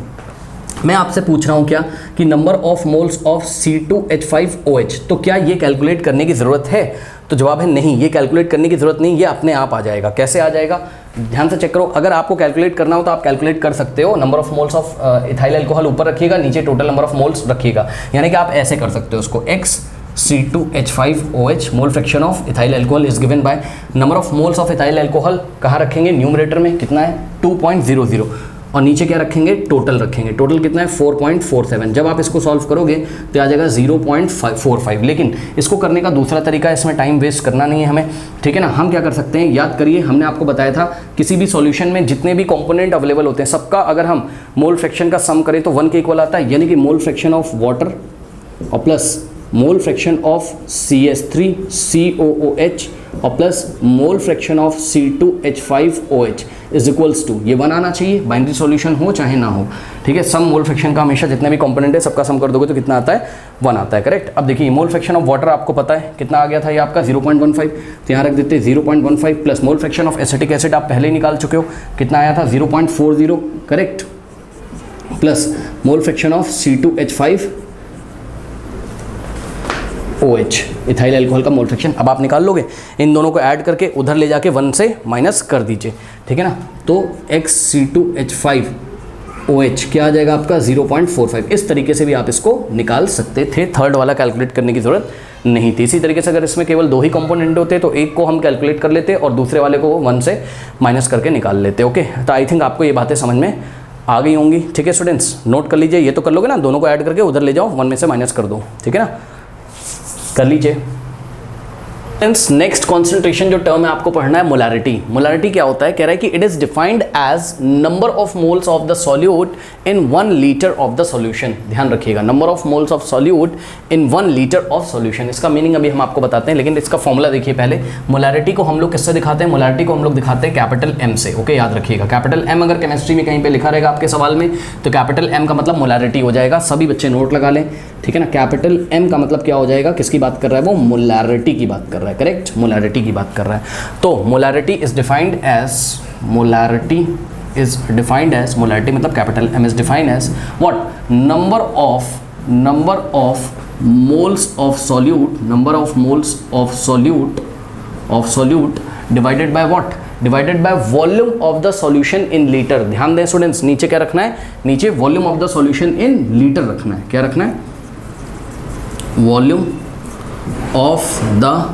मैं आपसे पूछ रहा हूँ क्या कि number of moles of C2H5OH, तो क्या ये कैलकुलेट करने की ज़रूरत है? तो जवाब है नहीं, ये कैलकुलेट करने की ज़रूरत नहीं, ये अपने आप आ जाएगा। कैसे आ जाएगा? ध्यान से चेक करो। अगर आपको कैलकुलेट करना हो तो आप कैलकुलेट कर सकते हो। Number of moles of ethyl alcohol ऊपर रखिएगा, नीचे टोटल नंबर ऑफ मोल्स रखिएगा। यानी कि आप ऐसे कर सकते हो उसको, x C2H5OH mole fraction of ethyl alcohol is given by number of moles of ethyl alcohol कहाँ रखेंगे? न्यूमरेटर में कितना है? 2.00, और नीचे क्या रखेंगे? टोटल रखेंगे। टोटल कितना है? 4.47। जब आप इसको सॉल्व करोगे तो आ जाएगा 0.45। लेकिन इसको करने का दूसरा तरीका है, इसमें टाइम वेस्ट करना नहीं है हमें, ठीक है ना। हम क्या कर सकते हैं, याद करिए, हमने आपको बताया था किसी भी सॉल्यूशन में जितने भी कंपोनेंट अवेलेबल होते हैं सबका अगर हम मोल फ्रैक्शन का सम करें तो 1 के इक्वल आता है। यानी कि मोल फ्रैक्शन ऑफ वाटर और plus mole fraction of CH3COOH और plus mole fraction of C2H5OH is equals to, ये 1 आना चाहिए, बाइनरी सॉल्यूशन हो चाहे ना हो, ठीक है। सम मोल फ्रैक्शन का हमेशा जितने भी कंपोनेंट है सबका सम कर दोगे तो कितना आता है? 1 आता है, करेक्ट। अब देखिए मोल फ्रैक्शन ऑफ वाटर आपको पता है कितना आ गया था, ये आपका 0.15, तो यहाँ रख देते 0.15 plus mole fraction of acetic acid आप पहले ही निकाल चुके हो, कितना आया था? 0.40, correct, plus mole fraction of C2H5OH ethyl alcohol का मोल फ्रैक्शन। अब आप निकाल लोगे, इन दोनों को ऐड करके उधर ले जाके 1 से माइनस कर दीजिए, ठीक है ना। तो XC2H5OH क्या आ जाएगा आपका? 0.45। इस तरीके से भी आप इसको निकाल सकते थे, थर्ड वाला कैलकुलेट करने की ज़रूरत नहीं थी। इसी तरीके से अगर इसमें केवल 2 ही कंपोनेंट होते तो एक को हम कैलकुलेट कर लेते और दूसरे वाले को 1 से माइनस करके निकाल लेते। ओके, तो आई थिंक आपको ये बातें समझ में आ गई होंगी, ठीक है स्टूडेंट्स। नोट कर लीजिए, ये तो कर लोगे ना, दोनों को ऐड करके उधर ले जाओ, 1 में से माइनस कर दो, ठीक है ना, कर लीजिए। नेक्स्ट कॉन्सेंट्रेशन जो टर्म है आपको पढ़ना है मोलैरिटी। मोलैरिटी क्या होता है? कह रहा है कि it is defined as number of moles of the solute in 1 litre of the solution. ध्यान रखिएगा, number of moles of solute in 1 litre of solution. इसका मीनिंग अभी हम आपको बताते हैं, लेकिन इसका फॉर्मूला देखिए पहले। मोलैरिटी को हम लोग किससे दिखाते हैं? मोलैरिटी को हम लोग दिखाते हैं कैपिटल M से। ओके, याद रखिएगा, कैपिटल M अगर केमिस्ट्री में कहीं पे लिखा रहेगा आपके सवाल में तो कैपिटल M का मतलब मोलैरिटी हो जाएगा। सभी बच्चे नोट लगा लें, ठीक है ना। कैपिटल M का मतलब क्या हो जाएगा? किसकी बात कर रहा है वो? मोलैरिटी की बात कर रहा है, करेक्ट, मोलैरिटी की बात कर रहा है। तो molarity is defined as, molarity मतलब capital M is defined as what? Number of moles of solute, number of moles of solute divided by what? Divided by volume of the solution in litre. ध्यान दें students, नीचे क्या रखना है? नीचे volume of the solution in litre रखना है। क्या रखना है? वॉल्यूम ऑफ द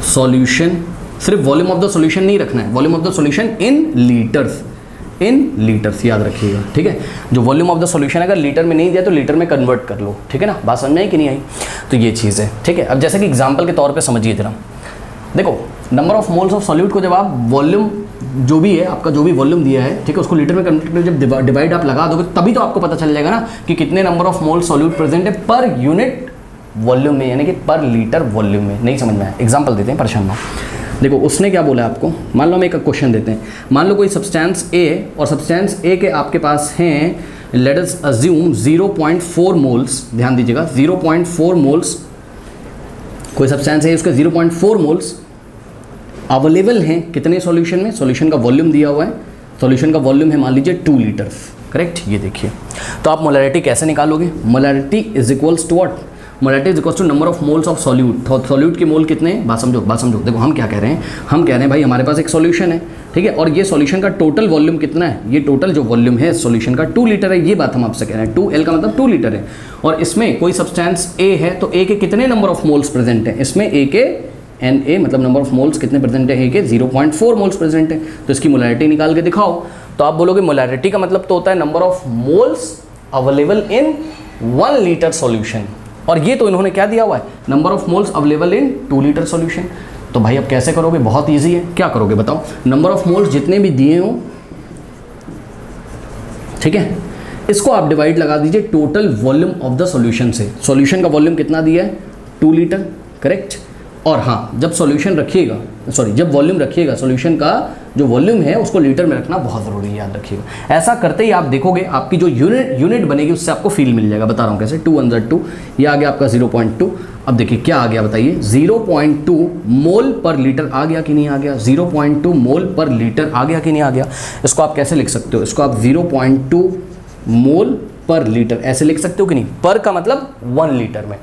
सॉल्यूशन, सिर्फ वॉल्यूम ऑफ द सॉल्यूशन नहीं रखना है, volume of the solution in litres, याद रखिएगा, ठीक है। जो वॉल्यूम ऑफ द सॉल्यूशन अगर लीटर में नहीं दिया तो लीटर में कन्वर्ट कर लो, ठीक है ना। बात समझ में आई कि नहीं आई? तो ये चीज़ है, ठीक है। अब जैसे कि एग्जांपल के तौर पे समझिए जरा, देखो number of moles of solute को जब आप वॉल्यूम जो भी है आपका, जो भी वॉल्यूम दिया है, ठीक है, उसको लीटर में कन्वर्ट करके जब डिवाइड आप लगा दोगे तभी तो आपको पता चल जाएगा ना कि कितने number of mole solute present है पर यूनिट वॉल्यूम में, यानी कि पर लीटर वॉल्यूम में। नहीं समझ में आया? एग्जांपल देते हैं, परेशान ना। देखो उसने क्या बोला आपको, मान लो हम एक क्वेश्चन देते हैं। मान लो कोई सब्सटेंस A और सब्सटेंस A के आपके पास हैं, लेट अस अज्यूम 0.4 मोल्स, ध्यान दीजिएगा 0.4 मोल्स, कोई सब्सटेंस है उसके 0.4 मोल्स अवेलेबल हैं कितने सॉल्यूशन में? सॉल्यूशन का वॉल्यूम दिया हुआ है, सॉल्यूशन का वॉल्यूम है मान लीजिए 2 लीटर्स, करेक्ट। ये देखिए, तो आप मोलैरिटी कैसे निकालोगे? Molarity is equals to what? Molarity is equals to number of moles of solute. Solute के मोल कितने हैं? बात समझो। देखो हम क्या कह रहे हैं, हम कह रहे हैं भाई हमारे पास एक सॉल्यूशन है, ठीक है, और ये सॉल्यूशन का टोटल वॉल्यूम कितना है? ये टोटल जो वॉल्यूम है सॉल्यूशन का 2 लीटर है। ये बात हम आपसे कह रहे हैं, 2L का मतलब 2 लीटर है। और इसमें कोई सब्सटेंस A है तो A के कितने नंबर ऑफ मोल्स प्रेजेंट हैं? इसमें A के Na मतलब नंबर ऑफ मोल्स कितने प्रेजेंट है? A के 0.4 मोल्स प्रेजेंट है। तो इसकी मोलैरिटी निकाल के दिखाओ। तो आप बोलोगे मोलैरिटी का मतलब तो होता है number of moles available in 1 litre solution, और ये तो इन्होंने क्या दिया हुआ है? Number of moles available in 2 litre solution. तो भाई अब कैसे करोगे? बहुत ईजी है। क्या करोगे बताओ? नंबर ऑफ मोल्स जितने भी दिए हो, ठीक है, इसको आप डिवाइड लगा दीजिए total volume of the solution से। सॉल्यूशन का वॉल्यूम कितना दिया है? 2 लीटर, करेक्ट। और हाँ, जब सॉल्यूशन रखिएगा, जब वॉल्यूम रखिएगा, सॉल्यूशन का जो वॉल्यूम है उसको लीटर में रखना बहुत ज़रूरी है, याद रखिएगा। ऐसा करते ही आप देखोगे आपकी जो यूनिट बनेगी उससे आपको फील मिल जाएगा। बता रहा हूँ कैसे। 2 × 2, ये आ गया आपका 0.2। अब देखिए क्या आ गया बताइए? 0.2 मोल पर लीटर आ गया कि नहीं आ गया? 0.2 मोल पर लीटर आ गया कि नहीं आ गया? इसको आप कैसे लिख सकते हो? इसको आप 0.2 मोल पर लीटर, ऐसे लिख सकते हो कि नहीं? पर का मतलब 1 लीटर में,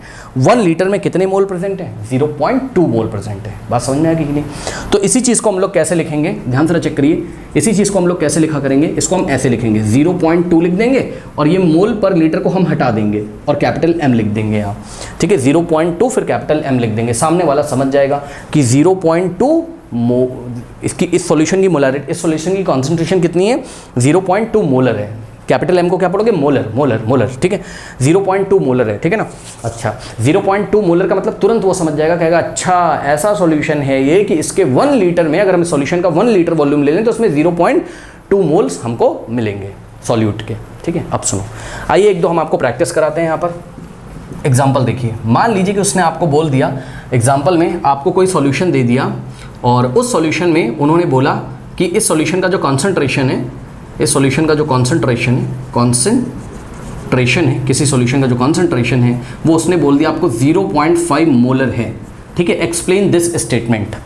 1 लीटर में कितने मोल प्रेजेंट है? 0.2 मोल प्रेजेंट है। बात समझ में आ गई कि नहीं? तो इसी चीज़ को हम लोग कैसे लिखेंगे, ध्यान से चेक करिए, इसी चीज़ को हम लोग कैसे लिखा करेंगे, इसको हम ऐसे लिखेंगे 0.2 लिख देंगे और ये मोल पर लीटर को हम हटा देंगे और कैपिटल M लिख देंगे यहाँ, ठीक है, 0.2 फिर कैपिटल M लिख देंगे, सामने वाला समझ जाएगा कि 0.2 इसकी इस सॉल्यूशन की मोलरिटी, इस सॉल्यूशन की कॉन्सेंट्रेशन कितनी है? 0.2 मोलर है। कैपिटल M को क्या पढ़ोगे? मोलर, मोलर, मोलर, ठीक है, 0.2 मोलर है, ठीक है ना। अच्छा, 0.2 मोलर का मतलब तुरंत वो समझ जाएगा, कहेगा अच्छा ऐसा सॉल्यूशन है ये कि इसके 1 लीटर में, अगर हम सॉल्यूशन का 1 लीटर वॉल्यूम ले लें तो उसमें 0.2 मोल्स हमको मिलेंगे सॉल्यूट के, ठीक है। अब सुनो, आइए एक दो हम आपको प्रैक्टिस कराते हैं यहाँ पर। एग्जाम्पल देखिए, मान लीजिए कि उसने आपको बोल दिया, एग्जाम्पल में आपको कोई सॉल्यूशन दे दिया और उस सॉल्यूशन में उन्होंने बोला कि इस सॉल्यूशन का जो कॉन्सेंट्रेशन है, इस सॉल्यूशन का जो कॉन्सेंट्रेशन है, किसी सॉल्यूशन का जो कॉन्सेंट्रेशन है वो उसने बोल दिया आपको 0.5 मोलर है, ठीक है। एक्सप्लेन दिस स्टेटमेंट,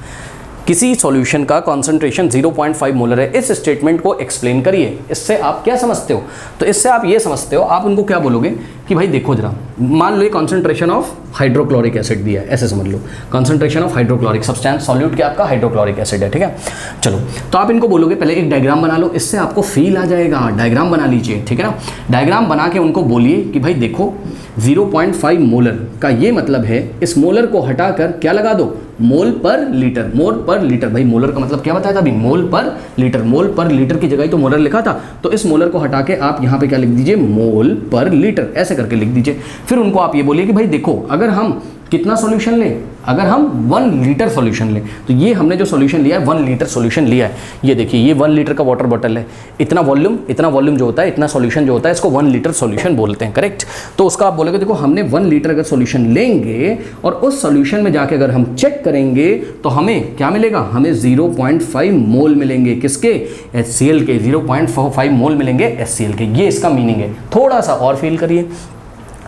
किसी सॉल्यूशन का कॉन्सेंट्रेशन 0.5 मोलर है, इस स्टेटमेंट को एक्सप्लेन करिए। इससे आप क्या समझते हो? तो इससे आप ये समझते हो, आप उनको क्या बोलोगे कि भाई देखो जरा, मान लो ये कॉन्सेंट्रेशन ऑफ हाइड्रोक्लोरिक एसिड दिया है, ऐसे समझ लो, concentration of hydrochloric substance, solute क्या आपका हाइड्रोक्लोरिक एसिड है, ठीक है। चलो, तो आप इनको बोलोगे पहले एक डायग्राम बना लो, इससे आपको फील आ जाएगा। डायग्राम बना लीजिए, ठीक है ना। डायग्राम बना के उनको बोलिए कि भाई देखो 0.5 मोलर का ये मतलब है, इस मोलर को हटाकर क्या लगा दो? मोल पर लीटर, मोल पर लीटर। भाई मोलर का मतलब क्या बताया था अभी? मोल पर लीटर, मोल पर लीटर की जगह तो मोलर लिखा था, तो इस मोलर को हटा के आप यहाँ पे क्या लिख दीजिए? मोल पर लीटर, ऐसे करके लिख दीजिए। फिर उनको आप ये बोलिए कि भाई देखो, अगर हम कितना सॉल्यूशन लें, अगर हम 1 लीटर सॉल्यूशन लें, तो ये हमने जो सॉल्यूशन लिया है 1 लीटर सॉल्यूशन लिया है, ये देखिए ये 1 लीटर का वाटर बॉटल है, इतना वॉल्यूम जो होता है, इतना सॉल्यूशन जो होता है, इसको 1 लीटर सॉल्यूशन बोलते हैं, करेक्ट। तो उसका आप बोलोगे देखो हमने 1 लीटर अगर सॉल्यूशन लेंगे और उस सॉल्यूशन में जाके अगर हम चेक करेंगे तो हमें क्या मिलेगा? हमें 0.5 मोल मिलेंगे, किसके? HCl के, 0.5 मोल मिलेंगे HCl के। ये इसका मीनिंग है। थोड़ा सा और फील करिए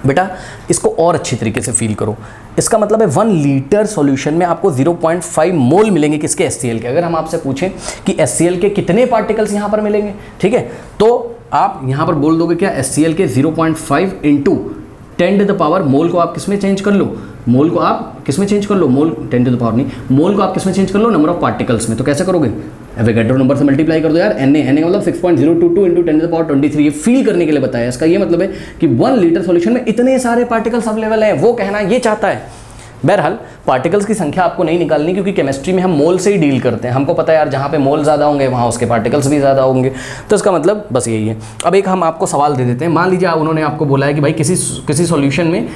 बेटा, इसको और अच्छी तरीके से फील करो। इसका मतलब है 1 लीटर सॉल्यूशन में आपको 0.5 मोल मिलेंगे, किसके? HCl के। अगर हम आपसे पूछें कि HCl के कितने पार्टिकल्स यहाँ पर मिलेंगे, ठीक है, तो आप यहाँ पर बोल दोगे क्या? HCl के 0.5 इंटू 10 टू द पावर, मोल को आप किस में चेंज कर लो? मोल को आप किस में चेंज कर लो? मोल 10 टू द पावर नहीं, मोल को आप किस में चेंज कर लो? नंबर ऑफ पार्टिकल्स में। तो कैसे करोगे? एवोगैड्रो नंबर से मल्टीप्लाई कर दो यार, Na का मतलब 6.022 इंटू 10 टू द पावर 23। ये फील करने के लिए बताया। इसका ये मतलब है कि 1 लीटर सॉल्यूशन में इतने सारे पार्टिकल्स अवेलेबल हैं, वो कहना ये चाहता है। बहरहाल पार्टिकल्स की संख्या आपको नहीं निकालनी, क्योंकि केमिस्ट्री में हम मोल से ही डील करते हैं। हमको पता है यार, जहाँ पे मोल ज़्यादा होंगे वहाँ उसके पार्टिकल्स भी ज़्यादा होंगे। तो इसका मतलब बस यही है। अब एक हम आपको सवाल दे देते हैं। मान लीजिए उन्होंने आपको बोला है कि भाई किसी सॉल्यूशन में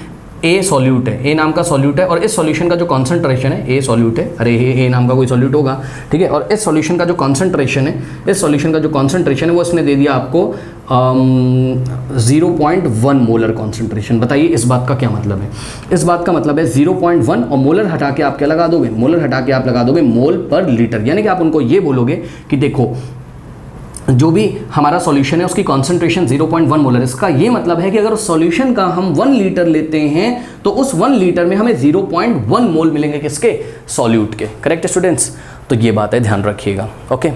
ए सॉल्यूट है, ए नाम का सॉल्यूट है, और इस सॉल्यूशन का जो कॉन्सेंट्रेशन है, ए सॉल्यूट है, अरे ए नाम का कोई सॉल्यूट होगा, ठीक है, और इस सॉल्यूशन का जो कॉन्सेंट्रेशन है, इस सॉल्यूशन का जो कॉन्सेंट्रेशन है वो इसने दे दिया आपको 0.1 मोलर कॉन्सेंट्रेशन। बताइए इस बात का क्या मतलब है? इस बात का मतलब है 0.1 और मोलर हटा के आप क्या लगा दोगे? मोलर हटा के आप लगा दोगे मोल पर लीटर। यानी कि आप उनको ये बोलोगे कि देखो जो भी हमारा सॉल्यूशन है उसकी कॉन्सेंट्रेशन 0.1 मोलर। इसका ये मतलब है कि अगर उस सॉल्यूशन का हम 1 लीटर लेते हैं तो उस 1 लीटर में हमें 0.1 मोल मिलेंगे, किसके? सॉल्यूट के। Correct students? तो ये बात है, ध्यान रखिएगा। ओके,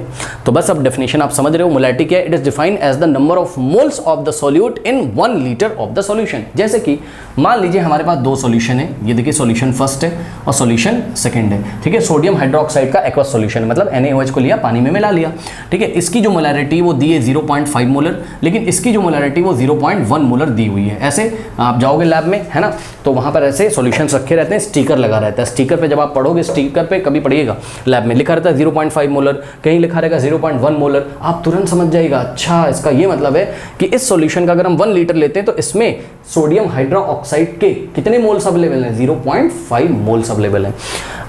तो बस अब डेफिनेशन आप समझ रहे हो। मोलैरिटी क्या है? It is defined as the number of moles of the solute in 1 litre of the solution. जैसे कि मान लीजिए हमारे पास 2 सॉल्यूशन है, ये देखिए सॉल्यूशन फर्स्ट है और सॉल्यूशन सेकंड है, ठीक है। सोडियम हाइड्रोक्साइड का एक्वस सॉल्यूशन, मतलब NaOH को लिया, पानी में मिला लिया, ठीक है। इसकी जो मोलैरिटी वो दी है 0.5 मोलर, लेकिन इसकी जो मोलैरिटी वो 0.1 मोलर दी हुई है। ऐसे आप जाओगे लैब में, है ना, तो वहाँ पर ऐसे सॉल्यूशंस रखे रहते हैं, स्टिकर लगा रहता है। स्टिकर पे जब आप पढ़ोगे, स्टिकर पे कभी पढ़िएगा लैब में लिखा रहता है 0.5 मोलर, कहीं लिखा रहेगा 0.1 मोलर, आप तुरंत समझ जाएगा अच्छा इसका ये मतलब है कि इस सॉल्यूशन का अगर हम 1 लीटर लेते हैं तो इसमें सोडियम हाइड्रोक्साइड के कितने मोल्स अवेलेबल हैं? 0.5 मोल्स अवेलेबल हैं।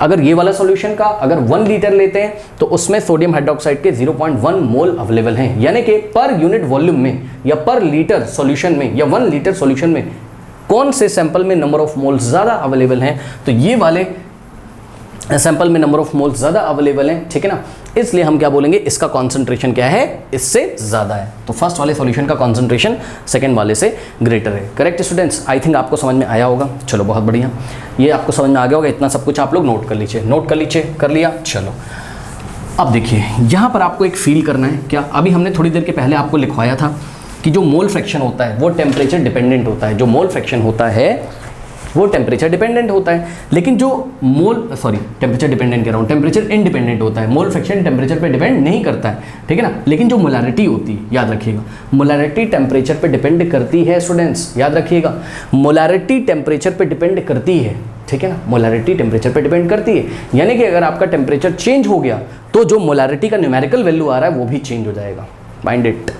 अगर ये वाला सॉल्यूशन का अगर 1 लीटर लेते हैं तो उसमें सोडियम हाइड्रोक्साइड के 0.1 मोल अवेलेबल हैं। यानी कि पर यूनिट वॉल्यूम में या पर लीटर सॉल्यूशन में या 1 लीटर सॉल्यूशन में कौन से सैंपल में नंबर ऑफ मोल्स ज़्यादा अवेलेबल हैं? तो ये वाले सैंपल में नंबर ऑफ मोल्स ज़्यादा अवेलेबल हैं, ठीक है ना। इसलिए हम क्या बोलेंगे? इसका कॉन्सेंट्रेशन क्या है? इससे ज़्यादा है। तो फर्स्ट वाले सॉल्यूशन का कॉन्सेंट्रेशन सेकंड वाले से ग्रेटर है। Correct students? आई थिंक आपको समझ में आया होगा। चलो बहुत बढ़िया, ये आपको समझ में आ गया होगा। इतना सब कुछ आप लोग नोट कर लीजिए, कर लिया। चलो अब देखिए, यहाँ पर आपको एक फील करना है। क्या? अभी हमने थोड़ी देर के पहले आपको लिखवाया था कि जो मोल फ्रैक्शन होता है वो टेम्परेचर डिपेंडेंट होता है, जो मोल फ्रैक्शन होता है वो टेम्परेचर डिपेंडेंट होता है, लेकिन जो टेम्परेचर डिपेंडेंट कह रहा हूँ, टेम्परेचर इंडिपेंडेंट होता है, मोल फ्रैक्शन टेम्परेचर पे डिपेंड नहीं करता है, ठीक है ना। लेकिन जो मोलारिटी होती है, याद रखिएगा, मोलारिटी टेम्परेचर पे डिपेंड करती है स्टूडेंट्स, याद रखिएगा, मोलारिटी टेम्परेचर पे डिपेंड करती है, ठीक है ना, मोलारिटी टेम्परेचर पे डिपेंड करती है। यानी कि अगर आपका टेम्परेचर चेंज हो गया तो जो मोलारिटी का न्यूमेरिकल वैल्यू आ रहा है वो भी चेंज हो जाएगा। Mind it.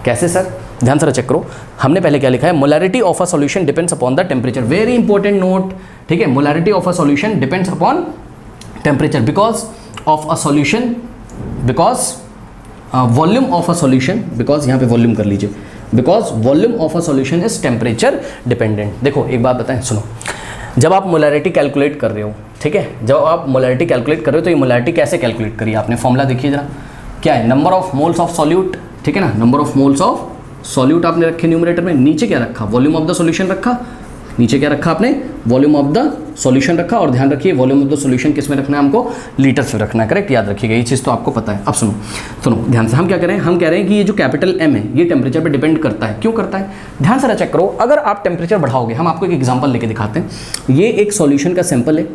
कैसे सर? ध्यान से चेक करो, हमने पहले क्या लिखा है, molarity of a solution depends upon the temperature. Very important note, ठीक है, molarity of a solution depends upon temperature because of a solution, because volume of a solution, because यहाँ पे वॉल्यूम कर लीजिए, because volume of a solution is temperature dependent. देखो एक बात बताएं, सुनो, जब आप मोलारिटी कैलकुलेट कर रहे हो, ठीक है, जब आप मोलारिटी कैलकुलेट कर रहे हो तो ये मोलारिटी कैसे कैलकुलेट करिए, आपने फॉर्मूला देखिए जरा, क्या है, number of moles of solute, ठीक है ना, number of moles of solute आपने रखे न्यूमरेटर में, नीचे क्या रखा, वॉल्यूम ऑफ द सॉल्यूशन रखा, नीचे क्या रखा आपने, वॉल्यूम ऑफ द सॉल्यूशन रखा, और ध्यान रखिए वॉल्यूम ऑफ द सॉल्यूशन किस में रखना है, हमको लीटर से रखना है, करेक्ट, याद रखिएगा, ये चीज़ तो आपको पता है। अब सुनो ध्यान से, हम क्या कह रहे हैं, हम कह रहे हैं कि ये जो कैपिटल M है ये टेम्परेचर पे डिपेंड करता है। क्यों करता है? ध्यान से चेक करो, अगर आप टेम्परेचर बढ़ाओगे, हम आपको एक एग्जाम्पल लेके दिखाते हैं, ये एक सॉल्यूशन का सैंपल है,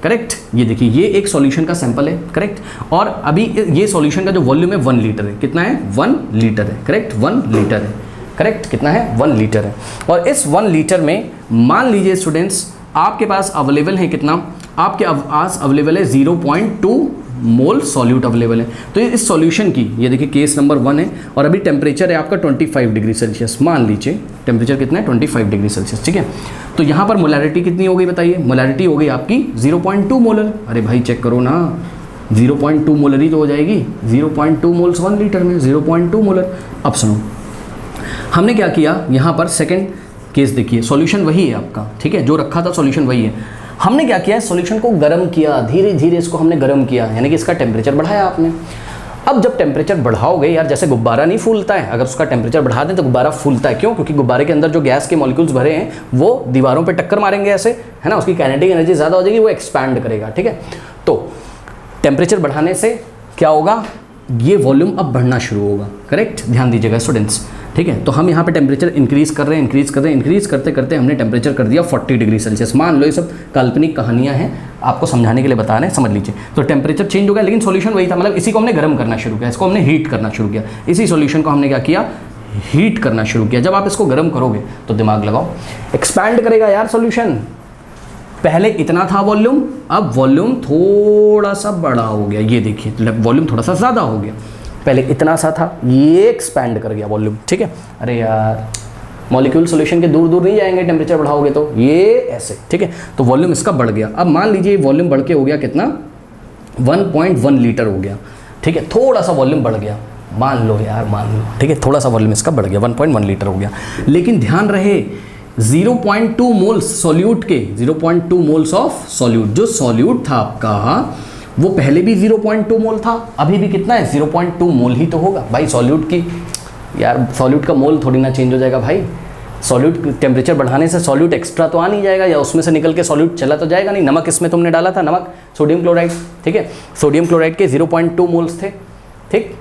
करेक्ट, ये देखिए ये एक सॉल्यूशन का सैंपल है, करेक्ट, और अभी ये सॉल्यूशन का जो वॉल्यूम है 1 लीटर है, कितना है, 1 लीटर है, करेक्ट, 1 लीटर है, करेक्ट, कितना है, 1 लीटर है, और इस 1 लीटर में मान लीजिए स्टूडेंट्स आपके पास अवेलेबल है कितना, आपके पास अवेलेबल है 0.2 मोल सॉल्यूट अवेलेबल है। तो इस सॉल्यूशन की, ये देखिए केस नंबर 1 है, और अभी टेम्परेचर है आपका 25 डिग्री सेल्सियस, मान लीजिए टेम्परेचर कितना है, 25 डिग्री सेल्सियस, ठीक है। तो यहाँ पर मोलारिटी कितनी हो गई बताइए, मोलारिटी हो गई आपकी 0.2 मोलर। अरे भाई चेक करो ना, 0.2 मोलर ही तो हो जाएगी, 0.2 मोल्स 1 लीटर में, 0.2 मोलर। अब सुनो, हमने क्या किया, यहाँ पर सेकेंड केस देखिए, सॉल्यूशन वही है आपका, ठीक है, जो रखा था सॉल्यूशन वही है, हमने क्या किया है, सॉल्यूशन को गर्म किया, धीरे धीरे इसको हमने गर्म किया, यानी कि इसका टेम्परेचर बढ़ाया आपने। अब जब टेम्परेचर बढ़ाओगे यार, जैसे गुब्बारा नहीं फूलता है, अगर उसका टेम्परेचर बढ़ा दें तो गुब्बारा फूलता है, क्यों? क्योंकि गुब्बारे के अंदर जो गैस के मॉलिक्यूल्स भरे हैं वो दीवारों पे टक्कर मारेंगे ऐसे, है ना, उसकी काइनेटिक एनर्जी ज़्यादा हो जाएगी, वो एक्सपैंड करेगा, ठीक है। तो टेम्परेचर बढ़ाने से क्या होगा, ये वॉल्यूम अब बढ़ना शुरू होगा, करेक्ट, ध्यान दीजिएगा स्टूडेंट्स, ठीक है। तो हम यहाँ पे टेम्परेचर इंक्रीज कर रहे हैं, इंक्रीज करते करते हमने टेम्परेचर कर दिया 40 डिग्री सेल्सियस। मान लो ये सब काल्पनिक कहानियाँ हैं, आपको समझाने के लिए बता रहे हैं, समझ लीजिए। तो टेम्परेचर चेंज हो गया, लेकिन सॉल्यूशन वही था, मतलब इसी को हमने गर्म करना शुरू किया, इसको हमने हीट करना शुरू किया, इसी सॉल्यूशन को हमने क्या किया, हीट करना शुरू किया। जब आप इसको गर्म करोगे तो दिमाग लगाओ, एक्सपैंड करेगा यार सॉल्यूशन। पहले इतना था वॉल्यूम, अब वॉल्यूम थोड़ा सा बड़ा हो गया, ये देखिए वॉल्यूम थोड़ा सा ज़्यादा हो गया, पहले इतना सा था, ये एक्सपैंड कर गया वॉल्यूम, ठीक है। अरे यार मॉलिक्यूल सॉल्यूशन के दूर दूर नहीं जाएंगे टेम्परेचर बढ़ाओगे तो, ये ऐसे, ठीक है। तो वॉल्यूम इसका बढ़ गया। अब मान लीजिए वॉल्यूम बढ़ के हो गया कितना, 1.1 लीटर हो गया, ठीक है, थोड़ा सा वॉल्यूम बढ़ गया, मान लो यार, मान लो, ठीक है, थोड़ा सा वॉल्यूम इसका बढ़ गया, 1.1 लीटर हो गया। लेकिन ध्यान रहे 0.2 मोल्स सॉल्यूट के, 0.2 मोल्स ऑफ सॉल्यूट, जो सॉल्यूट था आपका वो पहले भी 0.2 मोल था, अभी भी कितना है, 0.2 मोल ही तो होगा भाई सॉल्यूट की। यार सॉल्यूट का मोल थोड़ी ना चेंज हो जाएगा भाई, सॉल्यूट टेम्परेचर बढ़ाने से सॉल्यूट एक्स्ट्रा तो आ नहीं जाएगा, या उसमें से निकल के सॉल्यूट चला तो जाएगा नहीं। नमक इसमें तुमने डाला था, नमक सोडियम क्लोराइड, ठीक है, सोडियम क्लोराइड के 0.2 मोल्स थे, ठीक।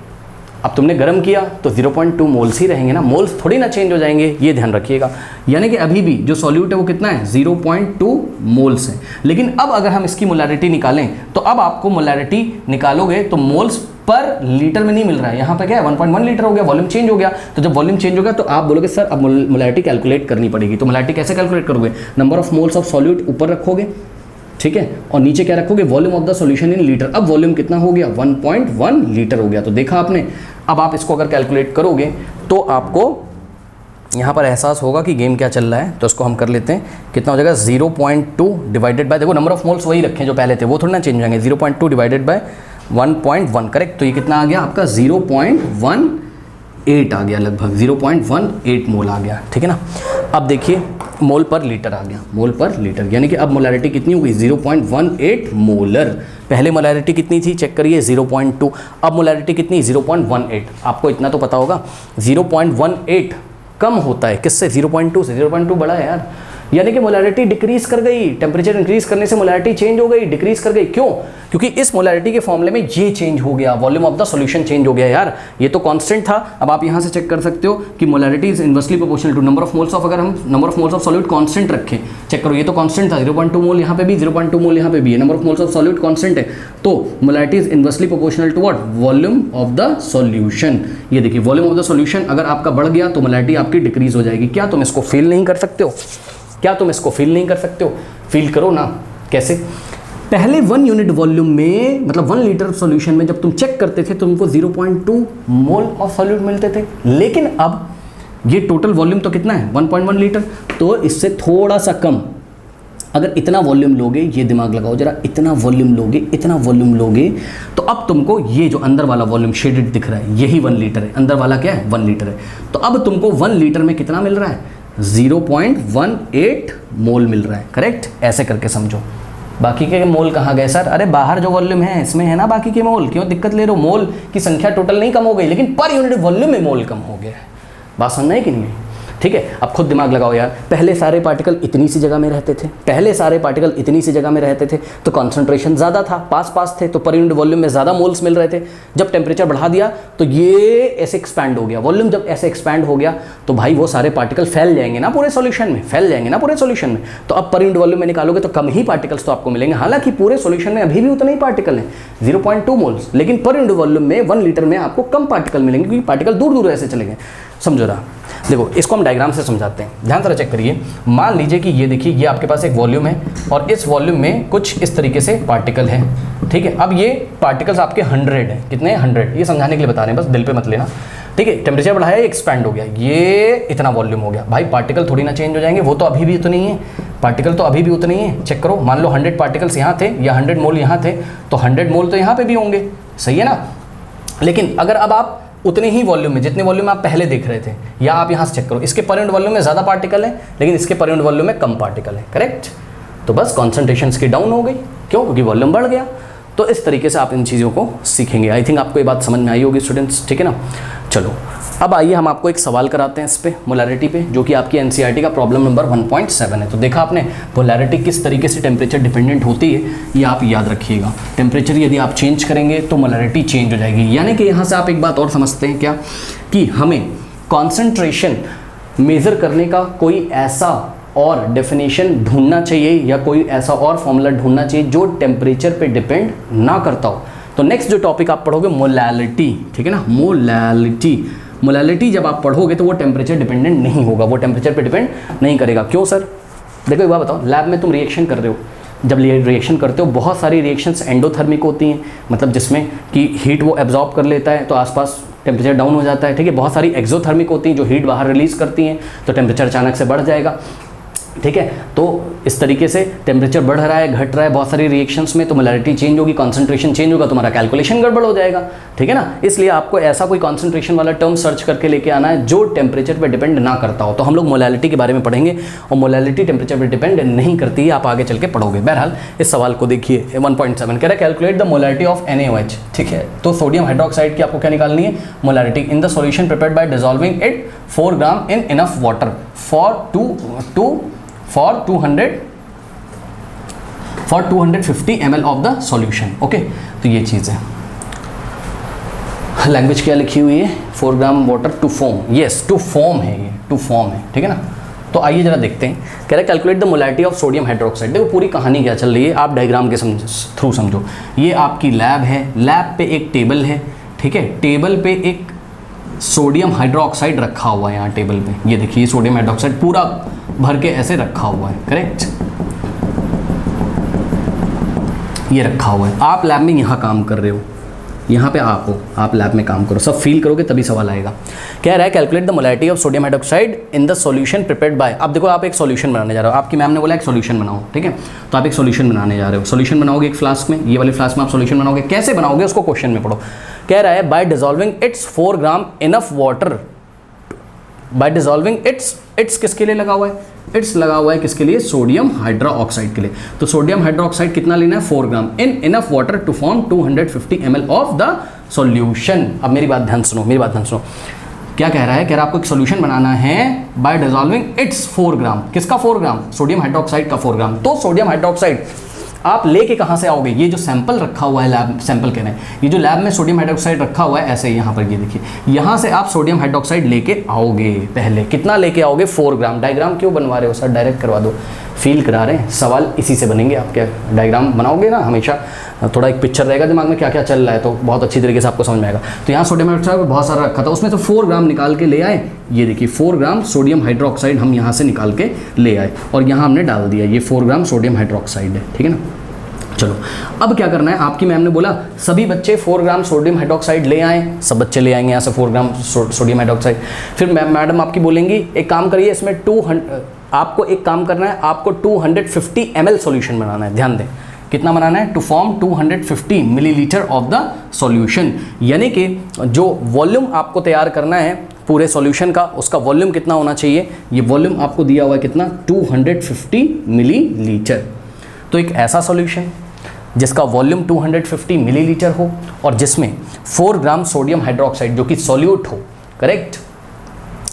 अब तुमने गर्म किया तो 0.2 मोल्स ही रहेंगे ना, मोल्स थोड़ी ना चेंज हो जाएंगे, ये ध्यान रखिएगा। यानी कि अभी भी जो सॉल्यूट है वो कितना है, 0.2 मोल्स है। लेकिन अब अगर हम इसकी मोलारिटी निकालें तो अब आपको मोलारिटी निकालोगे तो मोल्स पर लीटर में नहीं मिल रहा है, यहाँ पे क्या है 1.1 लीटर हो गया, वॉल्यूम चेंज हो गया। तो जब वॉल्यूम चेंज हो गया तो आप बोलोगे सर अब मोलारिटी कैलकुलेट करनी पड़ेगी। तो मोलारिटी कैसे कैलकुलेट करोगे, number of moles of solute ऊपर रखोगे, ठीक है, और नीचे क्या रखोगे, volume of the solution in litre. अब वॉल्यूम कितना हो गया, 1.1 लीटर हो गया। तो देखा आपने, अब आप इसको अगर कैलकुलेट करोगे तो आपको यहाँ पर एहसास होगा कि गेम क्या चल रहा है। तो इसको हम कर लेते हैं, कितना हो जाएगा 0.2 डिवाइडेड बाय, देखो नंबर ऑफ मोल्स वही रखें जो पहले थे, वो थोड़ी ना चेंज हो जाएंगे, 0.2 डिवाइडेड बाय 1.1, करेक्ट। तो ये कितना आ गया आपका 0.18 आ गया, लगभग 0.18 मोल आ गया, ठीक है ना। अब देखिए मोल पर लीटर आ गया, मोल पर लीटर, यानी कि अब मोलारिटी कितनी हो गई, 0.18 मोलर। पहले मोलारिटी कितनी थी चेक करिए, 0.2, अब मोलारिटी कितनी, 0.18। आपको इतना तो पता होगा 0.18 कम होता है किससे, 0.2 से, 0.2 बड़ा है यार, यानी कि मोलारिटी डिक्रीज कर गई, टेम्परेचर इंक्रीज करने से मोलारिटी चेंज हो गई, डिक्रीज कर गई। क्यों, क्योंकि इस मोलैरिटी के फॉर्मूले में ये चेंज हो गया, volume of the solution change हो गया यार। ये तो कांस्टेंट था, अब आप यहाँ से चेक कर सकते हो कि molarity is inversely proportional to number of moles of, अगर हम number of moles of solute constant रखें, चेक करो ये तो कांस्टेंट था, 0.2 मोल यहाँ पे भी, 0.2 मोल यहाँ पे भी, number of moles of solute constant है, तो molarity is inversely proportional to what, volume of the solution. ये देखिए वॉल्यूम ऑफ द सॉल्यूशन अगर आपका बढ़ गया तो मोलैरिटी आपकी डिक्रीज हो जाएगी। क्या तुम इसको फील नहीं कर सकते हो? क्या तुम इसको फील नहीं कर सकते हो? फील करो ना। कैसे? पहले 1 यूनिट वॉल्यूम में, मतलब 1 लीटर सॉल्यूशन में जब तुम चेक करते थे तुमको 0.2 मोल ऑफ सॉल्यूट मिलते थे, लेकिन अब ये टोटल वॉल्यूम तो कितना है 1.1 लीटर, तो इससे थोड़ा सा कम। अगर इतना वॉल्यूम लोगे, ये दिमाग लगाओ जरा, इतना वॉल्यूम लोगे, इतना वॉल्यूम लोगे, तो अब तुमको ये जो अंदर वाला वॉल्यूम शेडेड दिख रहा है यही 1 लीटर है, अंदर वाला क्या है 1 लीटर है। तो अब तुमको 1 लीटर में कितना मिल रहा है 0.18 मोल मिल रहा है, करेक्ट? ऐसे करके समझो। बाकी के मोल कहाँ गए सर? अरे बाहर जो वॉल्यूम है इसमें है ना बाकी के मोल, क्यों दिक्कत ले रहे हो? मोल की संख्या टोटल नहीं कम हो गई, लेकिन पर यूनिट वॉल्यूम में मोल कम हो गया है। बात समझना है कि नहीं है? ठीक है, अब खुद दिमाग लगाओ यार, पहले सारे पार्टिकल इतनी सी जगह में रहते थे, पहले सारे पार्टिकल इतनी सी जगह में रहते थे तो कॉन्सेंट्रेशन ज़्यादा था, पास पास थे, तो पर यूनिट वॉल्यूम में ज़्यादा मोल्स मिल रहे थे। जब टेम्परेचर बढ़ा दिया तो ये ऐसे एक्सपैंड हो गया, वॉल्यूम जब ऐसे एक्सपैंड हो गया तो भाई वो सारे पार्टिकल फैल जाएंगे ना पूरे सॉल्यूशन में, फैल जाएंगे ना पूरे सॉल्यूशन में। तो अब पर यूनिट वॉल्यूम में निकालोगे तो कम ही पार्टिकल्स तो आपको मिलेंगे, हालांकि पूरे सॉल्यूशन में अभी भी उतने ही पार्टिकल हैं 0.2 मोल्स, लेकिन पर यूनिट वॉल्यूम में 1 लीटर में आपको कम पार्टिकल मिलेंगे, क्योंकि पार्टिकल दूर दूर ऐसे चले गए। समझो रहा, देखो इसको हम डायग्राम से समझाते हैं, ध्यान से चेक करिए। मान लीजिए कि ये देखिए, ये आपके पास एक वॉल्यूम है और इस वॉल्यूम में कुछ इस तरीके से पार्टिकल है, ठीक है? अब ये पार्टिकल्स आपके 100 हैं, कितने 100, ये समझाने के लिए बता रहे हैं, बस दिल पे मत लेना, ठीक है? टेम्परेचर बढ़ाया, एक्सपैंड हो गया, ये इतना वॉल्यूम हो गया। भाई पार्टिकल थोड़ी ना चेंज हो जाएंगे, वो तो अभी भी उतने ही है, पार्टिकल तो अभी भी उतने ही है। चेक करो, मान लो 100 पार्टिकल्स यहाँ थे या 100 मोल यहाँ थे, तो 100 मोल तो यहाँ पे भी होंगे, सही है ना? लेकिन अगर अब आप उतने ही वॉल्यूम में, जितने वॉल्यूम में आप पहले देख रहे थे, या आप यहाँ से चेक करो, इसके पर यूनिट वॉल्यूम में ज़्यादा पार्टिकल है लेकिन इसके पर यूनिट वॉल्यूम में कम पार्टिकल है, करेक्ट? तो बस कॉन्सेंट्रेशन की डाउन हो गई, क्यों? क्योंकि वॉल्यूम बढ़ गया। तो इस तरीके से आप इन चीज़ों को सीखेंगे। आई थिंक आपको ये बात समझ में आई होगी स्टूडेंट्स, ठीक है ना? चलो अब आइए हम आपको एक सवाल कराते हैं इस पे, मोलैरिटी पे, जो कि आपकी एनसीईआरटी का प्रॉब्लम नंबर 1.7 है। तो देखा आपने मोलैरिटी किस तरीके से टेम्परेचर डिपेंडेंट होती है, ये आप याद रखिएगा। टेम्परेचर यदि आप चेंज करेंगे तो मोलैरिटी चेंज हो जाएगी। यानी कि यहाँ से आप एक बात और समझते हैं क्या, कि हमें कॉन्सेंट्रेशन मेज़र करने का कोई ऐसा और डेफिनेशन ढूंढना चाहिए, या कोई ऐसा और फॉर्मूला ढूंढना चाहिए जो टेम्परेचर पे डिपेंड ना करता हो। तो नेक्स्ट जो टॉपिक आप पढ़ोगे मोलैलिटी, ठीक है ना? मोलैलिटी, मोलैलिटी जब आप पढ़ोगे तो वो टेम्परेचर डिपेंडेंट नहीं होगा, वो टेम्परेचर पे डिपेंड नहीं करेगा। क्यों सर? देखो एक बात बताओ, लैब में तुम रिएक्शन कर रहे हो, जब रिएक्शन करते हो बहुत सारी रिएक्शंस एंडोथर्मिक होती हैं, मतलब जिसमें कि हीट वो एब्जॉर्ब कर लेता है तो आसपास टेम्परेचर डाउन हो जाता है, ठीक है? बहुत सारी एक्सोथर्मिक होती हैं जो हीट बाहर रिलीज़ करती हैं, तो टेम्परेचर अचानक से बढ़ जाएगा, ठीक है? तो इस तरीके से टेम्परेचर बढ़ रहा है, घट रहा है बहुत सारी रिएक्शंस में, तो मोलैरिटी चेंज होगी, कॉन्सेंट्रेशन चेंज होगा, तुम्हारा कैलकुलेशन गड़बड़ हो जाएगा, ठीक है ना? इसलिए आपको ऐसा कोई कॉन्सेंट्रेशन वाला टर्म सर्च करके लेके आना है जो टेम्परेचर पे डिपेंड ना करता हो। तो हम लोग मोलैलिटी के बारे में पढ़ेंगे, और मोलैलिटी टेम्परेचर पे डिपेंड नहीं करती है, आप आगे चल के पढ़ोगे। बहरहाल इस सवाल को देखिए, 1.7 कह रहा है calculate the molarity of NaOH, ठीक है? तो सोडियम हाइड्रोक्साइड की आपको क्या निकालनी है? Molarity in the solution prepared by dissolving it 4 gram in enough water for 250 ml of the solution. Okay, तो ये चीज़ है। लैंग्वेज क्या लिखी हुई है? 4 gram water to form, yes to form है, ये टू फॉर्म है, ठीक है ना? तो आइए जरा देखते हैं, कह रहा है calculate the molarity of sodium hydroxide. देखो पूरी कहानी क्या चल रही है, आप डायग्राम के थ्रू समझो। ये आपकी लैब है, लैब पे एक टेबल है, ठीक है? टेबल पे एक सोडियम हाइड्रोक्साइड रखा हुआ है, यहाँ टेबल पे ये देखिए सोडियम हाइड्रोक्साइड पूरा भर के ऐसे रखा हुआ है, करेक्ट? ये रखा हुआ है, आप लैब में यहाँ काम कर रहे हो, यहाँ पे आप हो, आप लैब में काम करो, सब फील करोगे तभी सवाल आएगा। कह रहा है calculate the molarity of sodium hydroxide in the solution prepared by. अब देखो आप एक सॉल्यूशन बनाने जा रहे हो, आपकी मैम ने बोला एक सॉल्यूशन बनाओ, ठीक है? तो आप एक सॉल्यूशन बनाने जा रहे हो, सॉल्यूशन बनाओगे एक फ्लास्क में, ये वाले फ्लास्क में आप सॉल्यूशन बनाओगे, कैसे बनाओगे उसको क्वेश्चन में पढ़ो। कह रहा है bye dissolving it's 4 gram enough water, bye dissolving it's किसके लिए लगा हुआ है? इट्स लगा हुआ है किसके लिए? सोडियम हाइड्रोक्साइड के लिए। तो सोडियम हाइड्रोक्साइड कितना लेना है? 4 gram in enough water to form 250 ml of the solution. अब मेरी बात ध्यान सुनो, मेरी बात ध्यान सुनो, क्या कह रहा है? कह रहा है आपको एक सॉल्यूशन बनाना है बाय डिसॉल्विंग इट्स 4 ग्राम, किसका 4 ग्राम? सोडियम हाइड्रोक्साइड का 4 ग्राम। तो सोडियम हाइड्रोक्साइड आप लेके कहाँ से आओगे, ये जो सैंपल रखा हुआ है लैब, सैंपल कह रहे हैं, ये जो लैब में सोडियम हाइड्रोक्साइड रखा हुआ है ऐसे यहाँ पर, ये देखिए यहाँ से आप सोडियम हाइड्रोक्साइड लेके आओगे। पहले कितना लेके आओगे, 4 ग्राम। डायग्राम क्यों बनवा रहे हो सर, डायरेक्ट करवा दो, फील करा रहे हैं, सवाल इसी से बनेंगे आपके। डायग्राम बनाओगे ना हमेशा, थोड़ा एक पिक्चर रहेगा दिमाग में क्या क्या चल रहा है, तो बहुत अच्छी तरीके से आपको समझ में आएगा। तो यहाँ सोडियम हाइड्रोक्साइड बहुत सारा रखा था, उसमें से 4 ग्राम निकाल के ले आए। ये देखिए 4 ग्राम सोडियम हाइड्रोक्साइड हम यहाँ से निकाल के ले आए और यहाँ हमने डाल दिया, ये 4 ग्राम सोडियम हाइड्रोक्साइड है, ठीक है ना। चलो अब क्या करना है, आपकी मैम ने बोला सभी बच्चे 4 ग्राम सोडियम हाइड्रोक्साइड ले आए, सब बच्चे ले आएंगे यहाँ से 4 ग्राम सोडियम हाइड्रोक्साइड। फिर मैडम आपकी बोलेंगी एक काम करिए, इसमें आपको एक काम करना है, आपको 250 ml सॉल्यूशन बनाना है। ध्यान दें कितना बनाना है, to form 250 millilitre of the solution, यानी कि जो वॉल्यूम आपको तैयार करना है पूरे सॉल्यूशन का, उसका वॉल्यूम कितना होना चाहिए, ये वॉल्यूम आपको दिया हुआ है कितना, 250 मिलीलीटर। तो एक ऐसा सॉल्यूशन जिसका वॉल्यूम 250 मिलीलीटर हो और जिसमें 4 ग्राम सोडियम हाइड्रोक्साइड जो कि सॉल्यूट हो, करेक्ट,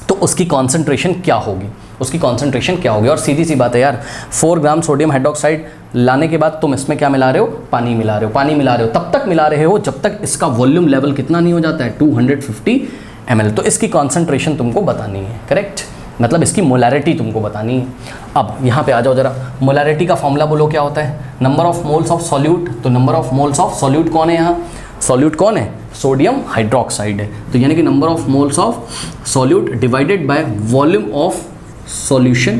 तो उसकी कॉन्सेंट्रेशन क्या होगी, उसकी कॉन्सेंट्रेशन क्या होगी। और सीधी सी बात है यार, 4 ग्राम सोडियम हाइड्रोक्साइड लाने के बाद तुम इसमें क्या मिला रहे हो, पानी मिला रहे हो। पानी मिला रहे हो तब तक मिला रहे हो जब तक इसका वॉल्यूम लेवल कितना नहीं हो जाता है, 250 ml। तो इसकी कॉन्सेंट्रेशन तुमको बतानी है, करेक्ट, मतलब इसकी मोलैरिटी तुमको बतानी है। अब यहाँ पे आ जाओ जरा, मोलैरिटी का फॉर्मूला बोलो क्या होता है, number of moles of solute. तो number of moles of solute कौन है, यहाँ सॉल्यूट कौन है, सोडियम हाइड्रोक्साइड है। तो यानी कि number of moles of solute divided by volume of solution,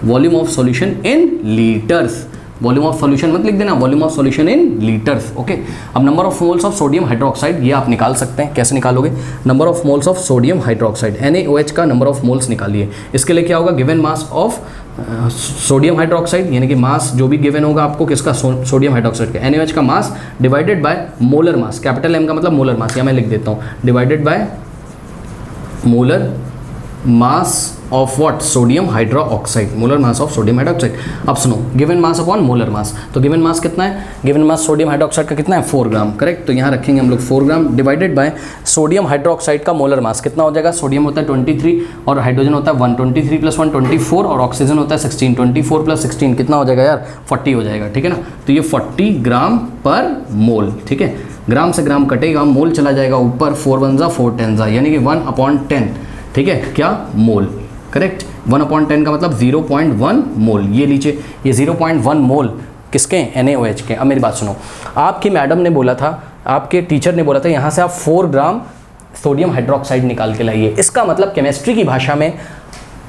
volume of solution in litres. Volume of solution मत लिख देना, volume of solution in litres, okay. अब number of moles of sodium hydroxide ये आप निकाल सकते हैं, कैसे निकालोगे, number of moles of sodium hydroxide, NaOH का नंबर ऑफ मोल्स निकालिए। इसके लिए क्या होगा, given mass of sodium hydroxide, यानी कि मास जो भी गिवन होगा आपको किसका, सोडियम हाइड्रोक्साइड का, NaOH का mass divided by molar mass, capital M का मतलब मोलर मास, या मैं लिख देता हूँ divided by molar mass of what, sodium hydroxide, molar mass of sodium hydroxide. अब सुनो, गिवन मास अपॉन मोलर मास, तो गिवन मास कितना है, गिवन मास सोडियम हाइड्रोक्साइड का कितना है, 4 ग्राम, करेक्ट। तो यहाँ रखेंगे हम लोग 4 gram divided by sodium hydroxide का मोलर मास कितना हो जाएगा, सोडियम होता है 23 और हाइड्रोजन होता है 1, 23 + 1 24 और ऑक्सीजन होता है 16, 24 + 16 कितना हो जाएगा यार, 40 हो जाएगा, ठीक है ना। तो ये 40 ग्राम पर मोल, ठीक है, ग्राम से ग्राम कटेगा, मोल चला जाएगा ऊपर, 4 × 1 = 4 × 10 यानी कि 1/10, ठीक है, क्या मोल, करेक्ट। 1/10 का मतलब 0.1 मोल, ये लीजिए ये 0.1 मोल किसके, NaOH के। अब मेरी बात सुनो, आपकी मैडम ने बोला था, आपके टीचर ने बोला था यहाँ से आप 4 ग्राम सोडियम हाइड्रोक्साइड निकाल के लाइए। इसका मतलब केमिस्ट्री की भाषा में,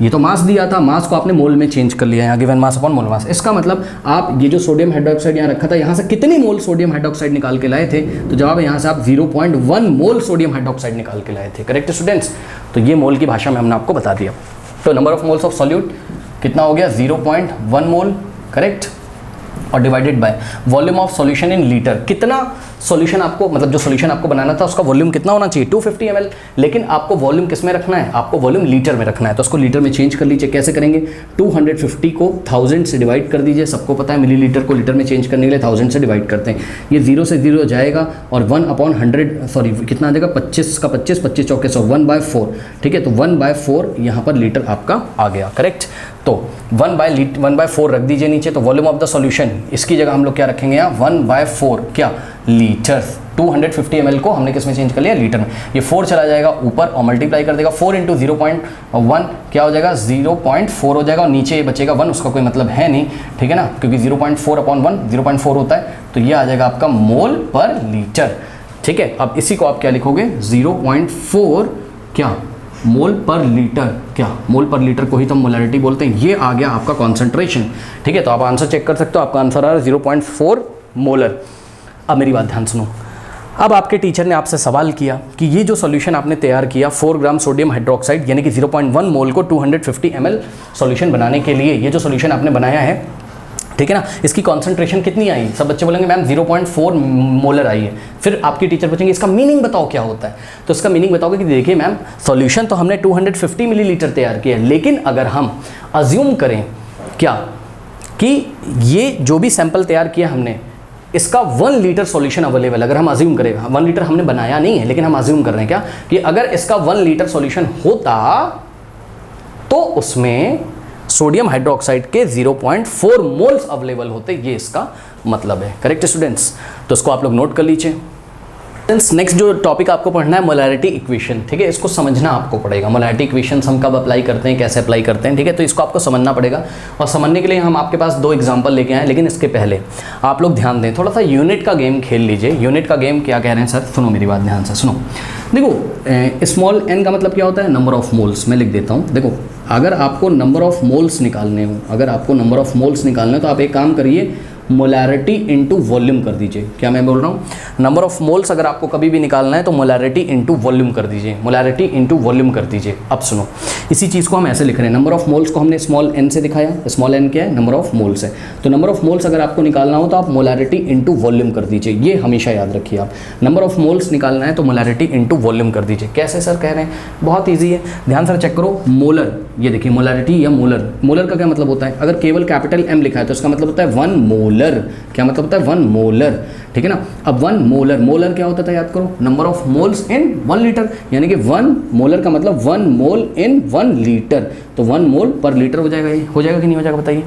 ये तो मास दिया था, मास को आपने मोल में चेंज कर लिया, यहाँ गिवन मास अपॉन मोल मास। इसका मतलब आप ये जो सोडियम हाइड्रोक्साइड यहाँ रखा था, यहाँ से कितनी मोल सोडियम हाइड्रोक्साइड निकाल के लाए थे, तो जवाब है यहाँ से आप 0.1 मोल सोडियम हाइड्रोक्साइड निकाल के लाए थे, करेक्ट स्टूडेंट्स। तो ये मोल की भाषा में हमने आपको बता दिया। तो number of moles of solute कितना हो गया, 0.1 मोल, करेक्ट, और divided by volume of solution in litre. कितना सॉल्यूशन आपको, मतलब जो सॉल्यूशन आपको बनाना था उसका वॉल्यूम कितना होना चाहिए, 250 ml, लेकिन आपको वॉल्यूम किस में रखना है, आपको वॉल्यूम लीटर में रखना है। तो उसको लीटर में चेंज कर लीजिए, कैसे करेंगे, 250 को 1000 से डिवाइड कर दीजिए। सबको पता है मिलीलीटर को लीटर में चेंज करने के लिए 1000 से डिवाइड करते हैं। ये 0 से 0 जाएगा और 1/100, सॉरी कितना आ जाएगा, 25 का 25, 25 चौके 100, 1/4, ठीक है। तो 1/4 यहाँ पर लीटर आपका आ गया, करेक्ट। तो 1/4 रख दीजिए नीचे। तो वॉल्यूम ऑफ द सॉल्यूशन, इसकी जगह हम लोग क्या रखेंगे यहाँ, 1/4 क्या, लीटर। 250 ml को हमने किस में चेंज कर लिया, लीटर में। ये 4 चला जाएगा ऊपर और मल्टीप्लाई कर देगा, 4 × 0.1 क्या हो जाएगा, 0.4 हो जाएगा, और नीचे ये बचेगा 1, उसका कोई मतलब है नहीं, ठीक है ना, क्योंकि 0.4/1 0.4 होता है। तो ये आ जाएगा आपका मोल पर लीटर, ठीक है। अब इसी को आप क्या लिखोगे, 0.4 क्या, मोल पर लीटर, क्या, मोल पर लीटर को ही तो मोलैरिटी बोलते हैं। ये आ गया आपका कॉन्सेंट्रेशन, ठीक है। तो आप आंसर चेक कर सकते हो, आपका आंसर आ रहा है 0.4 मोलर। अब मेरी बात ध्यान सुनो, अब आपके टीचर ने आपसे सवाल किया कि ये जो सॉल्यूशन आपने तैयार किया 4 ग्राम सोडियम हाइड्रोक्साइड यानी कि 0.1 मोल को 250 ml सॉल्यूशन बनाने के लिए, ये जो सॉल्यूशन आपने बनाया है, ठीक है ना, इसकी कॉन्सेंट्रेशन कितनी आई। सब बच्चे बोलेंगे मैम 0.4 मोलर आई है। फिर आपकी टीचर पूछेंगे इसका मीनिंग बताओ क्या होता है। तो इसका मीनिंग बताओगे कि देखिए मैम, सॉल्यूशन तो हमने 250 मिलीलीटर तैयार किया है, लेकिन अगर हम अज्यूम करें क्या कि ये जो भी सैंपल तैयार किया हमने, इसका 1 लीटर सॉल्यूशन अवेलेबल, अगर हम अज्यूम करें, 1 लीटर हमने बनाया नहीं है लेकिन हम अज्यूम कर रहे हैं क्या कि अगर इसका 1 लीटर सॉल्यूशन होता तो उसमें सोडियम हाइड्रोक्साइड के 0.4 मोल्स अवेलेबल होते, ये इसका मतलब है। करेक्ट स्टूडेंट्स, तो इसको आप लोग नोट कर लीजिए। नेक्स्ट जो टॉपिक आपको पढ़ना है मोलैरिटी इक्वेशन, ठीक है, इसको समझना आपको पड़ेगा। मोलैरिटी इक्वेशन हम कब अप्लाई करते हैं, कैसे अप्लाई करते हैं, ठीक है, तो इसको आपको समझना पड़ेगा। और समझने के लिए हम आपके पास 2 एग्जांपल लेके आए, लेकिन इसके पहले आप लोग ध्यान दें, थोड़ा सा यूनिट का गेम खेल लीजिए। यूनिट का गेम क्या कह रहे हैं सर, सुनो मेरी बात ध्यान से सुनो। देखो स्मॉल n का मतलब क्या होता है, नंबर ऑफ मोल्स। मैं लिख देता हूँ। देखो अगर आपको नंबर ऑफ मोल्स निकालने हो, अगर आपको नंबर ऑफ मोल्स निकालने हो तो आप एक काम करिए, मोलैरिटी इनटू वॉल्यूम कर दीजिए। क्या मैं बोल रहा हूँ, नंबर ऑफ मोल्स अगर आपको कभी भी निकालना है तो मोलैरिटी इनटू वॉल्यूम कर दीजिए, मोलैरिटी इनटू वॉल्यूम कर दीजिए। अब सुनो, इसी चीज़ को हम ऐसे लिख रहे हैं, नंबर ऑफ मोल्स को हमने स्मॉल n से दिखाया, स्मॉल n क्या है, नंबर ऑफ मोल्स है। तो नंबर ऑफ मोल्स अगर आपको निकालना हो तो आप मोलैरिटी इनटू वॉल्यूम कर दीजिए, ये हमेशा याद रखिए आप। नंबर ऑफ मोल्स निकालना है तो मोलैरिटी इनटू वॉल्यूम कर दीजिए। कैसे सर कह रहे हैं, बहुत ईजी है, ध्यान से चेक करो। मोलर, ये देखिए मोलैरिटी या मोलर, मोलर का क्या मतलब होता है, अगर केवल कैपिटल M लिखा है तो इसका मतलब होता है 1 मोलर। क्या मतलब होता है, 1 मोलर, ठीक है ना। अब 1 मोलर, मोलर क्या होता था याद करो, number of moles in 1 litre, यानी कि 1 मोलर का मतलब 1 मोल इन 1 लीटर। तो 1 मोल पर लीटर हो जाएगा, ये हो जाएगा कि नहीं हो जाएगा बताइए।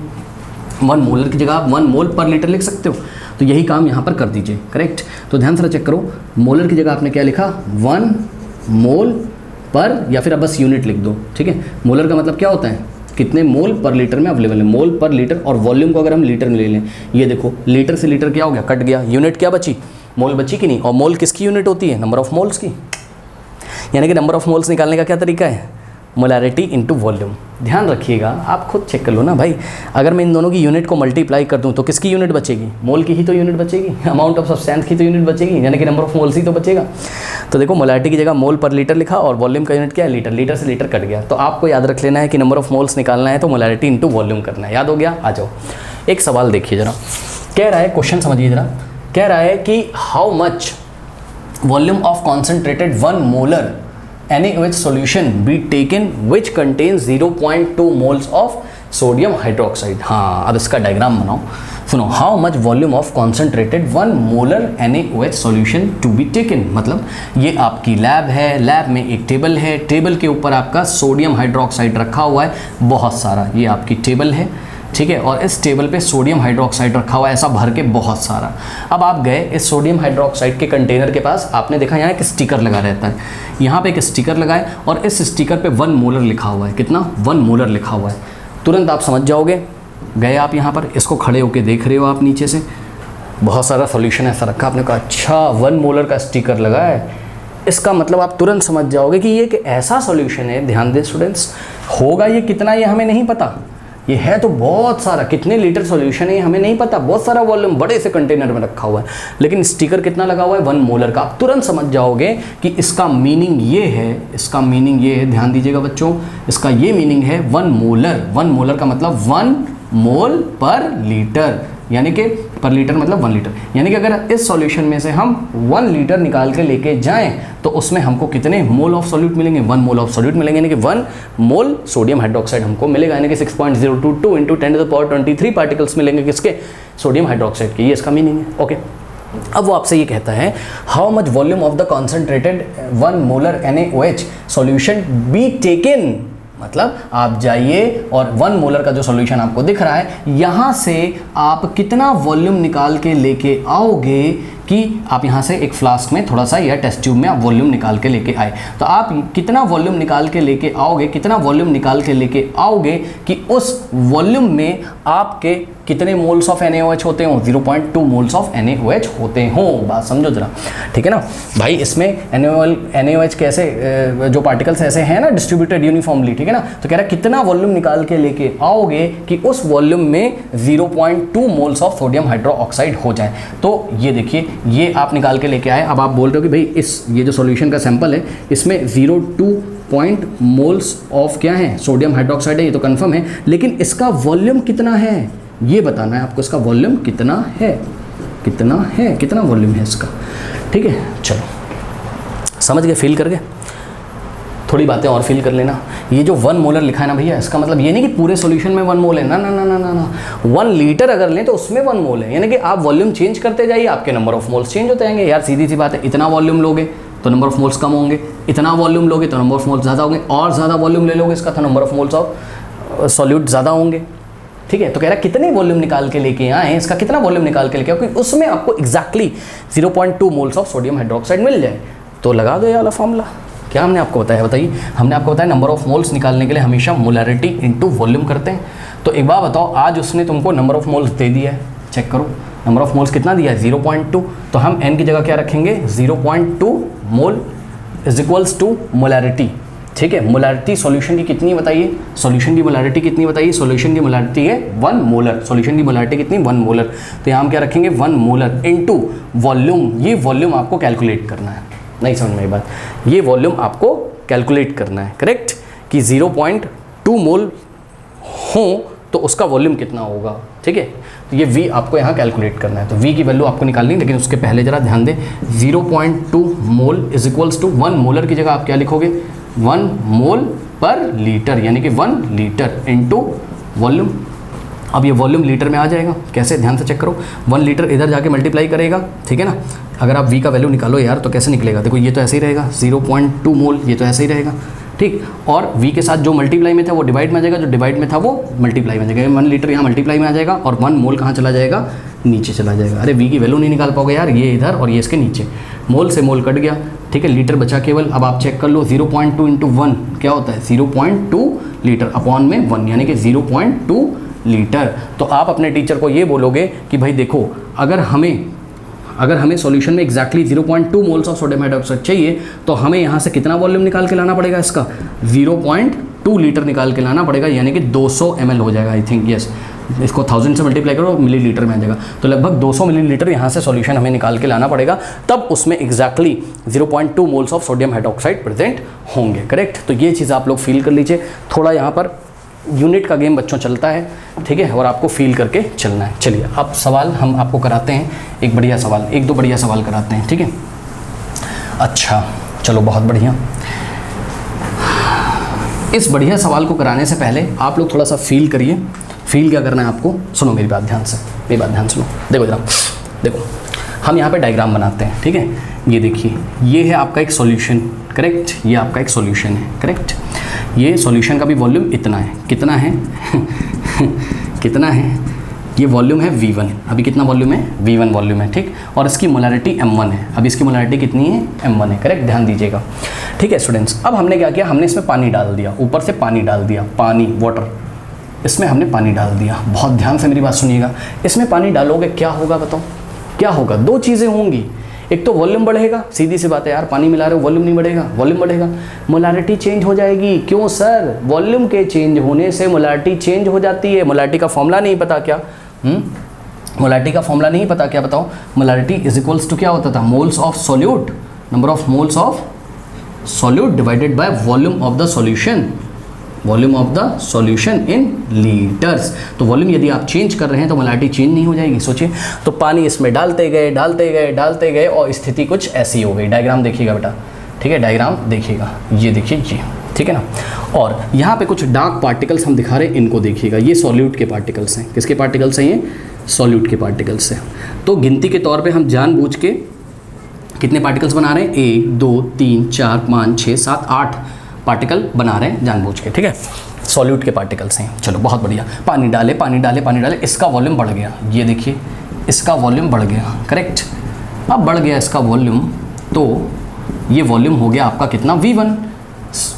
1 मोलर की जगह आप 1 मोल पर लीटर लिख सकते हो, तो यही काम यहाँ पर कर दीजिए। करेक्ट, तो ध्यान से चेक करो, मोलर की जगह आपने क्या लिखा, 1 मोल पर, या फिर आप बस यूनिट लिख दो, ठीक है। मोलर का मतलब क्या होता है, कितने मोल पर लीटर में अवेलेबल है, मोल पर लीटर। और वॉल्यूम को अगर हम लीटर में ले लें, ये देखो लीटर से लीटर क्या हो गया, कट गया, यूनिट क्या बची, मोल बची कि नहीं। और मोल किसकी यूनिट होती है, नंबर ऑफ मोल्स की। यानी कि नंबर ऑफ मोल्स निकालने का क्या तरीका है, मोलैरिटी इनटू वॉल्यूम। ध्यान रखिएगा, आप खुद चेक कर लो ना भाई, अगर मैं इन दोनों की यूनिट को मल्टीप्लाई कर दूं तो किसकी यूनिट बचेगी, मोल की ही तो यूनिट बचेगी, अमाउंट ऑफ सब्सटेंस की तो यूनिट बचेगी, यानी कि नंबर ऑफ मोल्स ही तो बचेगा। तो देखो मोलैरिटी की जगह मोल पर लीटर लिखा और वॉल्यूम का यूनिट क्या है, लीटर, लीटर से लीटर कट गया। तो आपको याद रख लेना है कि नंबर ऑफ मोल्स निकालना है तो मोलैरिटी इनटू वॉल्यूम करना है। याद हो गया, आ जाओ। एक सवाल देखिए जरा, कह रहा है, क्वेश्चन समझिए जरा, कह रहा है कि how much volume of concentrated 1 molar NaOH solution be taken which contains 0.2 moles of sodium hydroxide। हाँ, अब इसका डायग्राम बनाओ, सुनो। How much volume of concentrated 1 molar NaOH solution to be taken, मतलब ये आपकी लैब है, लैब में एक टेबल है, टेबल के ऊपर आपका सोडियम हाइड्रोक्साइड रखा हुआ है बहुत सारा, ये आपकी टेबल है, ठीक है। और इस टेबल पे सोडियम हाइड्रोक्साइड रखा हुआ है ऐसा भर के बहुत सारा। अब आप गए इस सोडियम हाइड्रोक्साइड के कंटेनर के पास, आपने देखा यहाँ एक स्टिकर लगा रहता है, यहाँ पे एक स्टिकर लगाए और इस स्टिकर पे 1 मोलर लिखा हुआ है। कितना, 1 मोलर लिखा हुआ है। तुरंत आप समझ जाओगे, गए आप यहाँ पर, इसको खड़े होके देख रहे हो आप, नीचे से बहुत सारा सोल्यूशन ऐसा रखा, आपने कहा अच्छा 1 मोलर का स्टिकर लगा है, इसका मतलब आप तुरंत समझ जाओगे कि ये एक ऐसा सोल्यूशन है। ध्यान दें स्टूडेंट्स, होगा ये कितना ये हमें नहीं पता, ये है तो बहुत सारा, कितने लीटर सॉल्यूशन है ये हमें नहीं पता, बहुत सारा वॉल्यूम बड़े से कंटेनर में रखा हुआ है, लेकिन स्टिकर कितना लगा हुआ है, 1 मोलर का। आप तुरंत समझ जाओगे कि इसका मीनिंग ये है, इसका मीनिंग ये है, ध्यान दीजिएगा बच्चों, इसका ये मीनिंग है 1 मोलर। 1 मोलर का मतलब 1 मोल पर लीटर, यानी कि पर लीटर मतलब 1 लीटर, यानी कि अगर इस सॉल्यूशन में से हम 1 लीटर निकाल के लेके जाएं तो उसमें हमको कितने मोल ऑफ सॉल्यूट मिलेंगे, 1 मोल ऑफ सॉल्यूट मिलेंगे, यानी कि 1 मोल सोडियम हाइड्रोक्साइड हमको मिलेगा, यानी कि 6.022 इंटू 10⁻23 पार्टिकल्स मिलेंगे किसके, सोडियम हाइड्रोक्साइड के। ये इसका मीनिंग है। ओके, अब वो आपसे ये कहता है how much volume of the concentrated 1 molar NaOH solution B taken, मतलब आप जाइए और 1 मोलर का जो सॉल्यूशन आपको दिख रहा है, यहाँ से आप कितना वॉल्यूम निकाल के लेके आओगे कि आप यहाँ से एक फ्लास्क में थोड़ा सा या टेस्ट ट्यूब में आप वॉल्यूम निकाल के लेके आए, तो आप कितना वॉल्यूम निकाल के लेके आओगे, कितना वॉल्यूम निकाल के लेके आओगे कि उस वॉल्यूम में आपके कितने मोल्स ऑफ NaOH होते हों, 0.2 मोल्स ऑफ NaOH होते हों। बात समझो जरा, ठीक है ना भाई। इसमें NaOH कैसे, जो पार्टिकल्स ऐसे हैं ना डिस्ट्रीब्यूटेड यूनिफॉर्मली, ठीक है ना, तो कह रहा है कितना वॉल्यूम निकाल के लेके आओगे कि उस वॉल्यूम में 0.2 मोल्स ऑफ सोडियम हाइड्रोक्साइड हो जाए। तो ये देखिए, ये आप निकाल के लेके आए। अब आप बोल रहे हो कि भाई ये जो सॉल्यूशन का सैंपल है इसमें 0.2 मोल्स ऑफ क्या है, सोडियम हाइड्रोक्साइड है, ये तो कंफर्म है, लेकिन इसका वॉल्यूम कितना है ये बताना है आपको। इसका वॉल्यूम कितना है, कितना है, कितना वॉल्यूम है इसका, ठीक है। चलो समझ गए, फील कर गए, थोड़ी बातें और फील कर लेना। ये जो 1 मोलर लिखा है ना भैया, इसका मतलब ये नहीं कि पूरे सॉल्यूशन में 1 मोल है, ना ना ना ना ना ना। 1 लीटर अगर लें तो उसमें 1 मोल है, यानी कि आप वॉल्यूम चेंज करते जाइए, आपके नंबर ऑफ मोल्स चेंज होते जाएंगे। यार सीधी सी बात है, इतना वॉल्यूम लोगे तो नंबर ऑफ मोल्स कम होंगे, इतना वॉल्यूम लोगे तो नंबर ऑफ मोल्स ज़्यादा होंगे, और ज़्यादा वॉल्यूम ले लोगे इसका तो number of moles of solute ज़्यादा होंगे, ठीक है। तो कह रहा है कितने वॉल्यूम निकाल के लेके आए, इसका कितना वॉल्यूम निकाल के लेके आए, क्योंकि उसमें आपको exactly 0.2 moles of sodium hydroxide मिल जाए। तो लगा दो ये वाला फॉर्मूला। क्या हमने आपको बताया, बताइए। हमने आपको बताया नंबर ऑफ मोल्स निकालने के लिए हमेशा मोलैरिटी इनटू वॉल्यूम करते हैं। तो एक बार बताओ, आज उसने तुमको नंबर ऑफ मोल्स दे दिया है, चेक करो नंबर ऑफ मोल्स कितना दिया है 0.2। तो हम n की जगह क्या रखेंगे 0.2 mole is equals to molarity, ठीक है। मोलैरिटी सॉल्यूशन की कितनी बताइए, सॉल्यूशन की मोलैरिटी कितनी बताइए, सॉल्यूशन की मोलैरिटी है 1 मोलर। सॉल्यूशन की मोलैरिटी कितनी 1 मोलर। तो यहाँ हम क्या रखेंगे 1 मोलर इनटू वॉल्यूम। ये वॉल्यूम आपको कैलकुलेट करना है, नहीं समझ में ये बात, ये वॉल्यूम आपको कैलकुलेट करना है, करेक्ट। कि 0.2 मोल हो तो उसका वॉल्यूम कितना होगा, ठीक है। तो ये V आपको यहाँ कैलकुलेट करना है। तो V की वैल्यू आपको निकालनी है, लेकिन उसके पहले जरा ध्यान दें 0.2 mole is equals to 1 molar की जगह आप क्या लिखोगे 1 मोल पर लीटर, यानी कि 1 लीटर इनटू वॉल्यूम। अब ये वॉल्यूम लीटर में आ जाएगा, कैसे ध्यान से चेक करो। 1 लीटर इधर जाके मल्टीप्लाई करेगा, ठीक है ना। अगर आप V का वैल्यू निकालो यार तो कैसे निकलेगा, देखो ये तो ऐसे ही रहेगा 0.2 मोल, ये तो ऐसे ही रहेगा, ठीक। और V के साथ जो मल्टीप्लाई में था वो डिवाइड में आ जाएगा, जो डिवाइड में था वो मल्टीप्लाई में आ जाएगा। 1 लीटर यहाँ मल्टीप्लाई में आ जाएगा और 1 मोल कहाँ चला जाएगा, नीचे चला जाएगा। अरे V की वैल्यू नहीं निकाल पाओगे यार, ये इधर और ये इसके नीचे, मोल से मोल कट गया, ठीक है। लीटर बचा केवल। अब आप चेक कर लो 0.2 इंटू 1 क्या होता है 0.2 लीटर अपॉन में 1, यानी कि 0.2 लीटर। तो आप अपने टीचर को ये बोलोगे कि भाई देखो, अगर हमें सॉल्यूशन में exactly 0.2 moles of sodium hydroxide चाहिए तो हमें यहाँ से कितना वॉल्यूम निकाल के लाना पड़ेगा, इसका 0.2 लीटर निकाल के लाना पड़ेगा, यानी कि 200 ml हो जाएगा, आई थिंक यस। इसको 1000 से मल्टीप्लाई करो मिलीलीटर में आ जाएगा। तो लगभग 200 मिलीलीटर यहाँ से सॉल्यूशन हमें निकाल के लाना पड़ेगा, तब उसमें exactly 0.2 moles of sodium hydroxide present होंगे, करेक्ट। तो ये चीज़ आप लोग फील कर लीजिए। थोड़ा यहाँ पर यूनिट का गेम बच्चों चलता है, ठीक है, और आपको फील करके चलना है। चलिए अब सवाल हम आपको कराते हैं, एक बढ़िया सवाल, 1-2 बढ़िया सवाल कराते हैं, ठीक है। अच्छा चलो बहुत बढ़िया। इस बढ़िया सवाल को कराने से पहले आप लोग थोड़ा सा फील करिए। फील क्या करना है आपको, सुनो मेरी बात ध्यान से, मेरी बात ध्यान सुनो। देखो जरा, देखो हम यहाँ पे डायग्राम बनाते हैं, ठीक है। ये देखिए, ये है आपका एक सॉल्यूशन, करेक्ट। ये आपका एक सॉल्यूशन है, करेक्ट। ये सॉल्यूशन का भी वॉल्यूम इतना है, कितना है कितना है, ये वॉल्यूम है V1। अभी कितना वॉल्यूम है V1 वॉल्यूम है, ठीक। और इसकी मोलैरिटी M1 है। अब इसकी मोलैरिटी कितनी है M1 है, करेक्ट, ध्यान दीजिएगा, ठीक है स्टूडेंट्स। अब हमने क्या किया, हमने इसमें पानी डाल दिया, ऊपर से पानी डाल दिया, पानी वाटर, इसमें हमने पानी डाल दिया। बहुत ध्यान से मेरी बात सुनिएगा, इसमें पानी डालोगे क्या होगा बताओ, क्या होगा। 2 चीज़ें होंगी, एक तो वॉल्यूम बढ़ेगा, सीधी सी बात है यार, पानी मिला रहे हो वॉल्यूम नहीं बढ़ेगा, वॉल्यूम बढ़ेगा। मोलैरिटी चेंज हो जाएगी, क्यों सर, वॉल्यूम के चेंज होने से मोलैरिटी चेंज हो जाती है। मोलैरिटी का फॉर्मूला नहीं पता क्या, मोलैरिटी का फॉर्मूला नहीं पता क्या, बताओ। मोलैरिटी इज इक्वल्स टू क्या होता था, moles of solute, number of moles of solute divided by volume of the solution, volume of the solution in litres. तो वॉल्यूम यदि आप चेंज कर रहे हैं तो मोलैरिटी चेंज नहीं हो जाएगी, सोचिए। तो पानी इसमें डालते गए डालते गए डालते गए और स्थिति कुछ ऐसी हो गई। डायग्राम देखिएगा बेटा, ठीक है, डायग्राम देखिएगा, ये देखिए ये, ठीक है ना। और यहाँ पे कुछ डार्क पार्टिकल्स हम दिखा रहे हैं, इनको देखिएगा, ये सॉल्यूट के पार्टिकल्स हैं। किसके पार्टिकल्स हैं ये, सॉल्यूट के पार्टिकल्स हैं। तो गिनती के तौर पर हम जानबूझ के कितने पार्टिकल्स बना रहे हैं, 1 2 3 4 5 6 7 8 पार्टिकल बना रहे हैं जानबूझ के, ठीक है, सॉल्यूट के पार्टिकल्स हैं। चलो बहुत बढ़िया, पानी डाले पानी डाले पानी डाले, इसका वॉल्यूम बढ़ गया, ये देखिए इसका वॉल्यूम बढ़ गया, करेक्ट। अब बढ़ गया इसका वॉल्यूम, तो ये वॉल्यूम हो गया आपका कितना V1,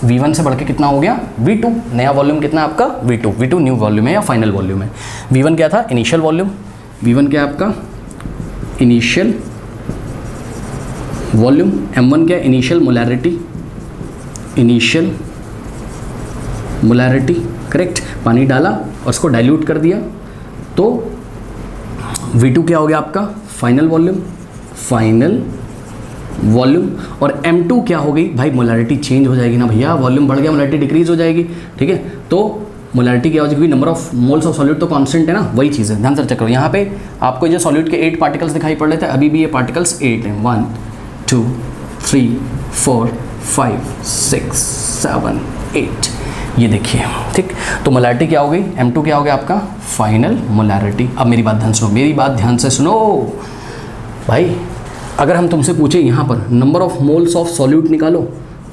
V1 से बढ़ के कितना हो गया V2, नया वॉल्यूम कितना आपका V2, V2 न्यू वॉल्यूम है या फाइनल वॉल्यूम है। V1 क्या था, इनिशियल वॉल्यूम, V1 क्या आपका इनिशियल वॉल्यूम, M1 क्या initial molarity, initial molarity, correct. पानी डाला और उसको डाइल्यूट कर दिया, तो V2 क्या हो गया आपका फाइनल वॉल्यूम, फाइनल वॉल्यूम। और M2 क्या हो गई भाई, मोलैरिटी चेंज हो जाएगी ना भैया, वॉल्यूम बढ़ गया मोलैरिटी डिक्रीज हो जाएगी, ठीक है। तो मोलैरिटी क्या हो जाएगी, number of moles of solute तो कांस्टेंट है ना, वही चीज़ है, ध्यान से चेक करो। यहाँ पे आपको जो सॉल्यूट के 8 पार्टिकल्स दिखाई पड़ रहे थे, अभी भी ये पार्टिकल्स 8 हैं, 1 2 3 4 5 6 7 8, ये देखिए, ठीक। तो मोलैरिटी क्या हो गई, M2 क्या हो गया आपका फाइनल मोलैरिटी। अब मेरी बात ध्यान सुनो, मेरी बात ध्यान से सुनो भाई। अगर हम तुमसे पूछे यहाँ पर number of moles of solute निकालो,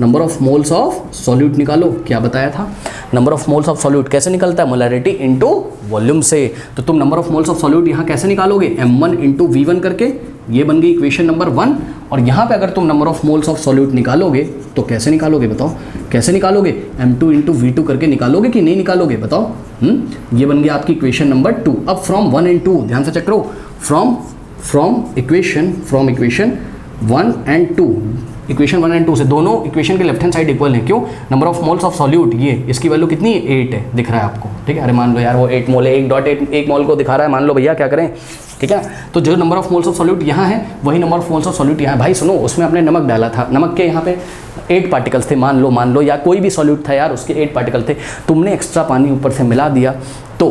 number of moles of solute निकालो। क्या बताया था, number of moles of solute कैसे निकलता है, मोलैरिटी इनटू वॉल्यूम से। तो तुम number of moles of solute यहाँ कैसे निकालोगे, m1 इंटू v1 करके, ये बन गई इक्वेशन नंबर 1। और यहाँ पे अगर तुम number of moles of solute निकालोगे तो कैसे निकालोगे बताओ, कैसे निकालोगे, m2 इंटू v2 करके निकालोगे कि नहीं निकालोगे बताओ। ये बन गया आपकी इक्वेशन नंबर 2। अब फ्रॉम 1 एंड 2 ध्यान से चेक करो, from equation 1 and 2, equation 1 and 2 से दोनों इक्वेशन के लेफ्ट हैंड साइड इक्वल है। क्यों, number of moles of solute ये इसकी वैल्यू कितनी है, 8 है, दिख रहा है आपको, ठीक है। अरे मान लो यार वो 8 मोल है, 1.8 मोल को दिखा रहा है, मान लो भैया क्या करें, ठीक है। तो जो number of moles of solute यहाँ है वही number of moles of solute यहाँ है। भाई सुनो, उसमें आपने नमक डाला था, नमक के यहाँ पे 8 पार्टिकल्स थे, मान लो या कोई भी सॉल्यूट था यार, उसके 8 पार्टिकल थे, तुमने एक्स्ट्रा पानी ऊपर से मिला दिया, तो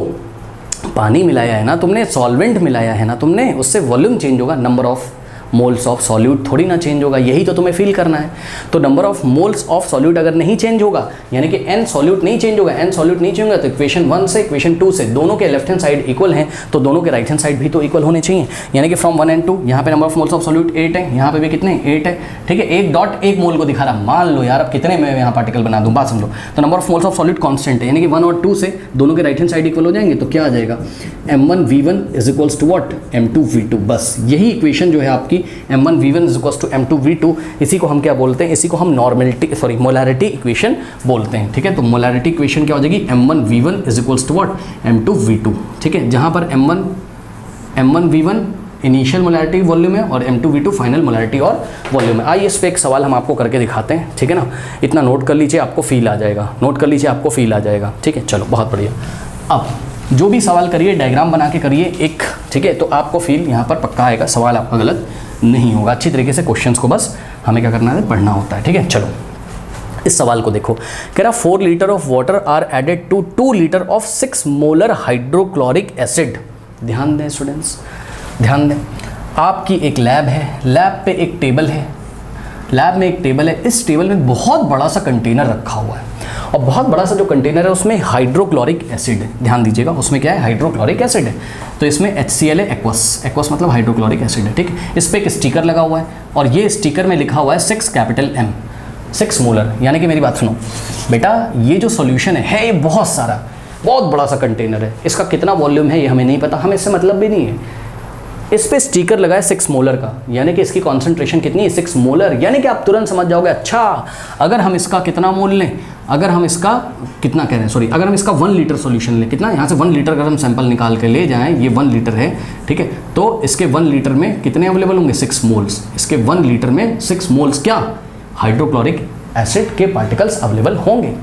पानी मिलाया है ना तुमने, सॉल्वेंट मिलाया है ना तुमने, उससे वॉल्यूम चेंज होगा, number of moles of solute थोड़ी ना चेंज होगा, यही तो तुम्हें फील करना है। तो number of moles of solute अगर नहीं चेंज होगा, यानी कि n सॉल्यूट नहीं चेंज होगा, n सॉल्यूट नहीं चेंज होगा, तो इक्वेशन 1 से इक्वेशन 2 से दोनों के लेफ्ट हैंड साइड इक्वल हैं, तो दोनों के राइट हैंड साइड भी तो इक्वल होने चाहिए। यानी कि फ्रॉम 1 एंड 2 यहाँ पे number of moles of solute 8 है, यहाँ पे भी कितने 8 है, ठीक है। 1.1 मोल को दिखा रहा, मान लो यार अब कितने मैं यहाँ पार्टिकल बना दूँ, बात समझो। तो number of moles of solute constant है, यानी कि 1 और 2 से दोनों के राइट हैंड साइड इक्वल हो जाएंगे, तो क्या आ जाएगा, m1 v1 is equals to what, m2 v2। बस यही इक्वेशन जो है आपकी m1 v1 is equals to m2 v2, इसी को हम क्या बोलते हैं, इसी को हम मोलैरिटी इक्वेशन बोलते हैं, ठीक है। तो मोलैरिटी इक्वेशन क्या हो जाएगी, m1 v1 is equals to what, m2 v2, ठीक है। जहाँ पर m1 v1 initial molarity volume है और m2 v2 फाइनल मोलैरिटी और वॉल्यूम है। आइए इस पे एक सवाल हम आपको करके दिखाते हैं, ठीक है ना। इतना नोट कर लीजिए, आपको फील आ जाएगा, नोट कर लीजिए, आपको फील आ जाएगा, ठीक है। चलो बहुत बढ़िया। अब जो भी सवाल करिए डायग्राम बना के करिए एक, ठीक है, तो आपको फील यहाँ पर पक्का आएगा, सवाल आपका गलत नहीं होगा। अच्छी तरीके से क्वेश्चंस को बस हमें क्या करना है, पढ़ना होता है, ठीक है। चलो इस सवाल को देखो, कह रहा 4 litre of water are added to 2 litre of 6 molar hydrochloric acid. ध्यान दें स्टूडेंट्स, ध्यान दें, आपकी एक लैब है, लैब पे एक टेबल है, लैब में एक टेबल है, इस टेबल में बहुत बड़ा सा कंटेनर रखा हुआ है, और बहुत बड़ा सा जो कंटेनर है उसमें हाइड्रोक्लोरिक एसिड है। ध्यान दीजिएगा, उसमें क्या है, हाइड्रोक्लोरिक एसिड है। तो इसमें HCl है, एक्वस मतलब हाइड्रोक्लोरिक एसिड है, ठीक। इस पर एक स्टिकर लगा हुआ है, और ये स्टिकर में लिखा हुआ है 6 कैपिटल M, 6 मोलर। यानी कि मेरी बात सुनो बेटा, ये जो सॉल्यूशन है ये बहुत सारा, बहुत बड़ा सा कंटेनर है, इसका कितना वॉल्यूम है ये हमें नहीं पता, हमें इससे मतलब भी नहीं है। इस पे स्टिकर लगा है 6 मोलर का, यानी कि इसकी कॉन्सेंट्रेशन कितनी है, 6 मोलर। यानी कि आप तुरंत समझ जाओगे, अच्छा अगर हम इसका कितना मोल लें, अगर हम इसका कितना कह रहे हैं, सॉरी, अगर हम इसका 1 लीटर सॉल्यूशन लें, कितना, यहाँ से 1 लीटर अगर हम सैंपल निकाल के ले जाएं, ये 1 लीटर है, ठीक है, तो इसके 1 लीटर में कितने अवेलेबल होंगे, 6 मोल्स। इसके 1 लीटर में 6 मोल्स क्या, हाइड्रोक्लोरिक एसिड के पार्टिकल्स अवेलेबल होंगे।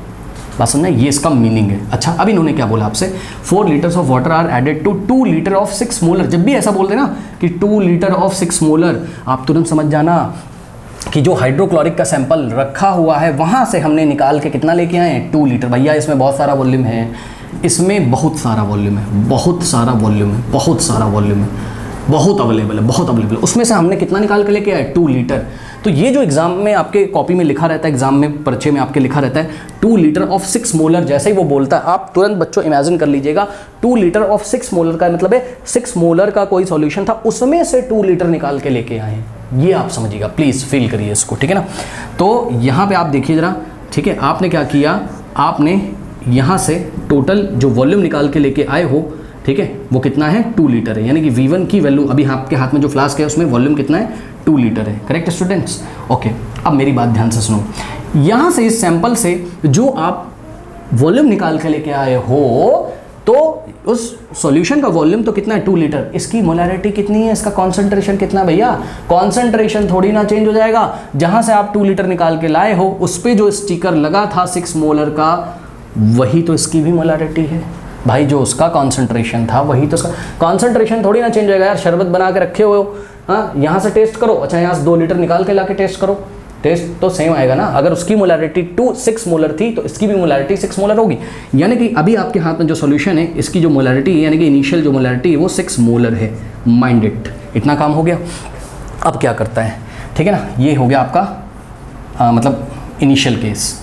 बात समझना, ये इसका मीनिंग है। अच्छा अब इन्होंने क्या बोला आपसे, 4 litres of water are added to 2 litre of 6 molar. जब भी ऐसा बोलते हैं ना कि 2 लीटर ऑफ 6 मोलर, आप तुरंत समझ जाना कि जो हाइड्रोक्लोरिक का सैंपल रखा हुआ है वहाँ से हमने निकाल के कितना लेके आए हैं, 2 लीटर। भैया इसमें बहुत सारा वॉल्यूम है, इसमें बहुत सारा वॉल्यूम है, बहुत सारा वॉल्यूम है, बहुत सारा वॉल्यूम है, बहुत अवेलेबल है, बहुत अवेलेबल है। उसमें से हमने कितना निकाल के लेके आए, 2 लीटर। तो ये जो एग्जाम में आपके कॉपी में लिखा रहता है, एग्जाम में पर्चे में आपके लिखा रहता है 2 लीटर ऑफ 6 मोलर, जैसे ही वो बोलता है आप तुरंत बच्चों इमेजिन कर लीजिएगा 2 लीटर ऑफ 6 मोलर का मतलब है 6 मोलर का कोई सॉल्यूशन था, उसमें से 2 लीटर निकाल के लेके आए हैं। ये आप समझिएगा, प्लीज़ फील करिए इसको, ठीक है ना। तो यहाँ पे आप देखिए ज़रा, ठीक है, आपने क्या किया, आपने यहाँ से टोटल जो वॉल्यूम निकाल के लेके आए हो, ठीक है, वो कितना है, 2 लीटर है। यानी कि V1 की वैल्यू, अभी आपके हाथ में जो फ्लास्क है उसमें वॉल्यूम कितना है, 2 लीटर है। Correct students, okay. अब मेरी बात ध्यान से सुनो, यहाँ से इस सैंपल से जो आप वॉल्यूम निकाल के लेके आए हो, तो उस सॉल्यूशन का वॉल्यूम तो कितना है, 2 लीटर। इसकी मोलैरिटी कितनी है, इसका कॉन्सेंट्रेशन कितना है भैया, कॉन्सेंट्रेशन थोड़ी ना चेंज हो जाएगा। जहाँ से आप 2 लीटर निकाल के लाए हो उस पर जो स्टिकर लगा था 6 मोलर का, वही तो इसकी भी मोलैरिटी है भाई। जो उसका कॉन्सेंट्रेशन था वही तो उसका कॉन्सेंट्रेशन थोड़ी ना चेंज होएगा यार। शरबत बना के रखे हुए हो, हाँ, यहाँ से टेस्ट करो, अच्छा यहाँ से 2 लीटर निकाल के ला के टेस्ट करो, टेस्ट तो सेम आएगा ना। अगर उसकी मोलैरिटी 6 मोलर थी तो इसकी भी मोलैरिटी 6 मोलर होगी। यानी कि अभी आपके हाथ में जो सॉल्यूशन है, इसकी जो मोलैरिटी है, यानी कि इनिशियल जो मोलैरिटी है वो 6 मोलर है। माइंड इट, इतना काम हो गया। अब क्या करता है, ठीक है ना, ये हो गया आपका मतलब इनिशियल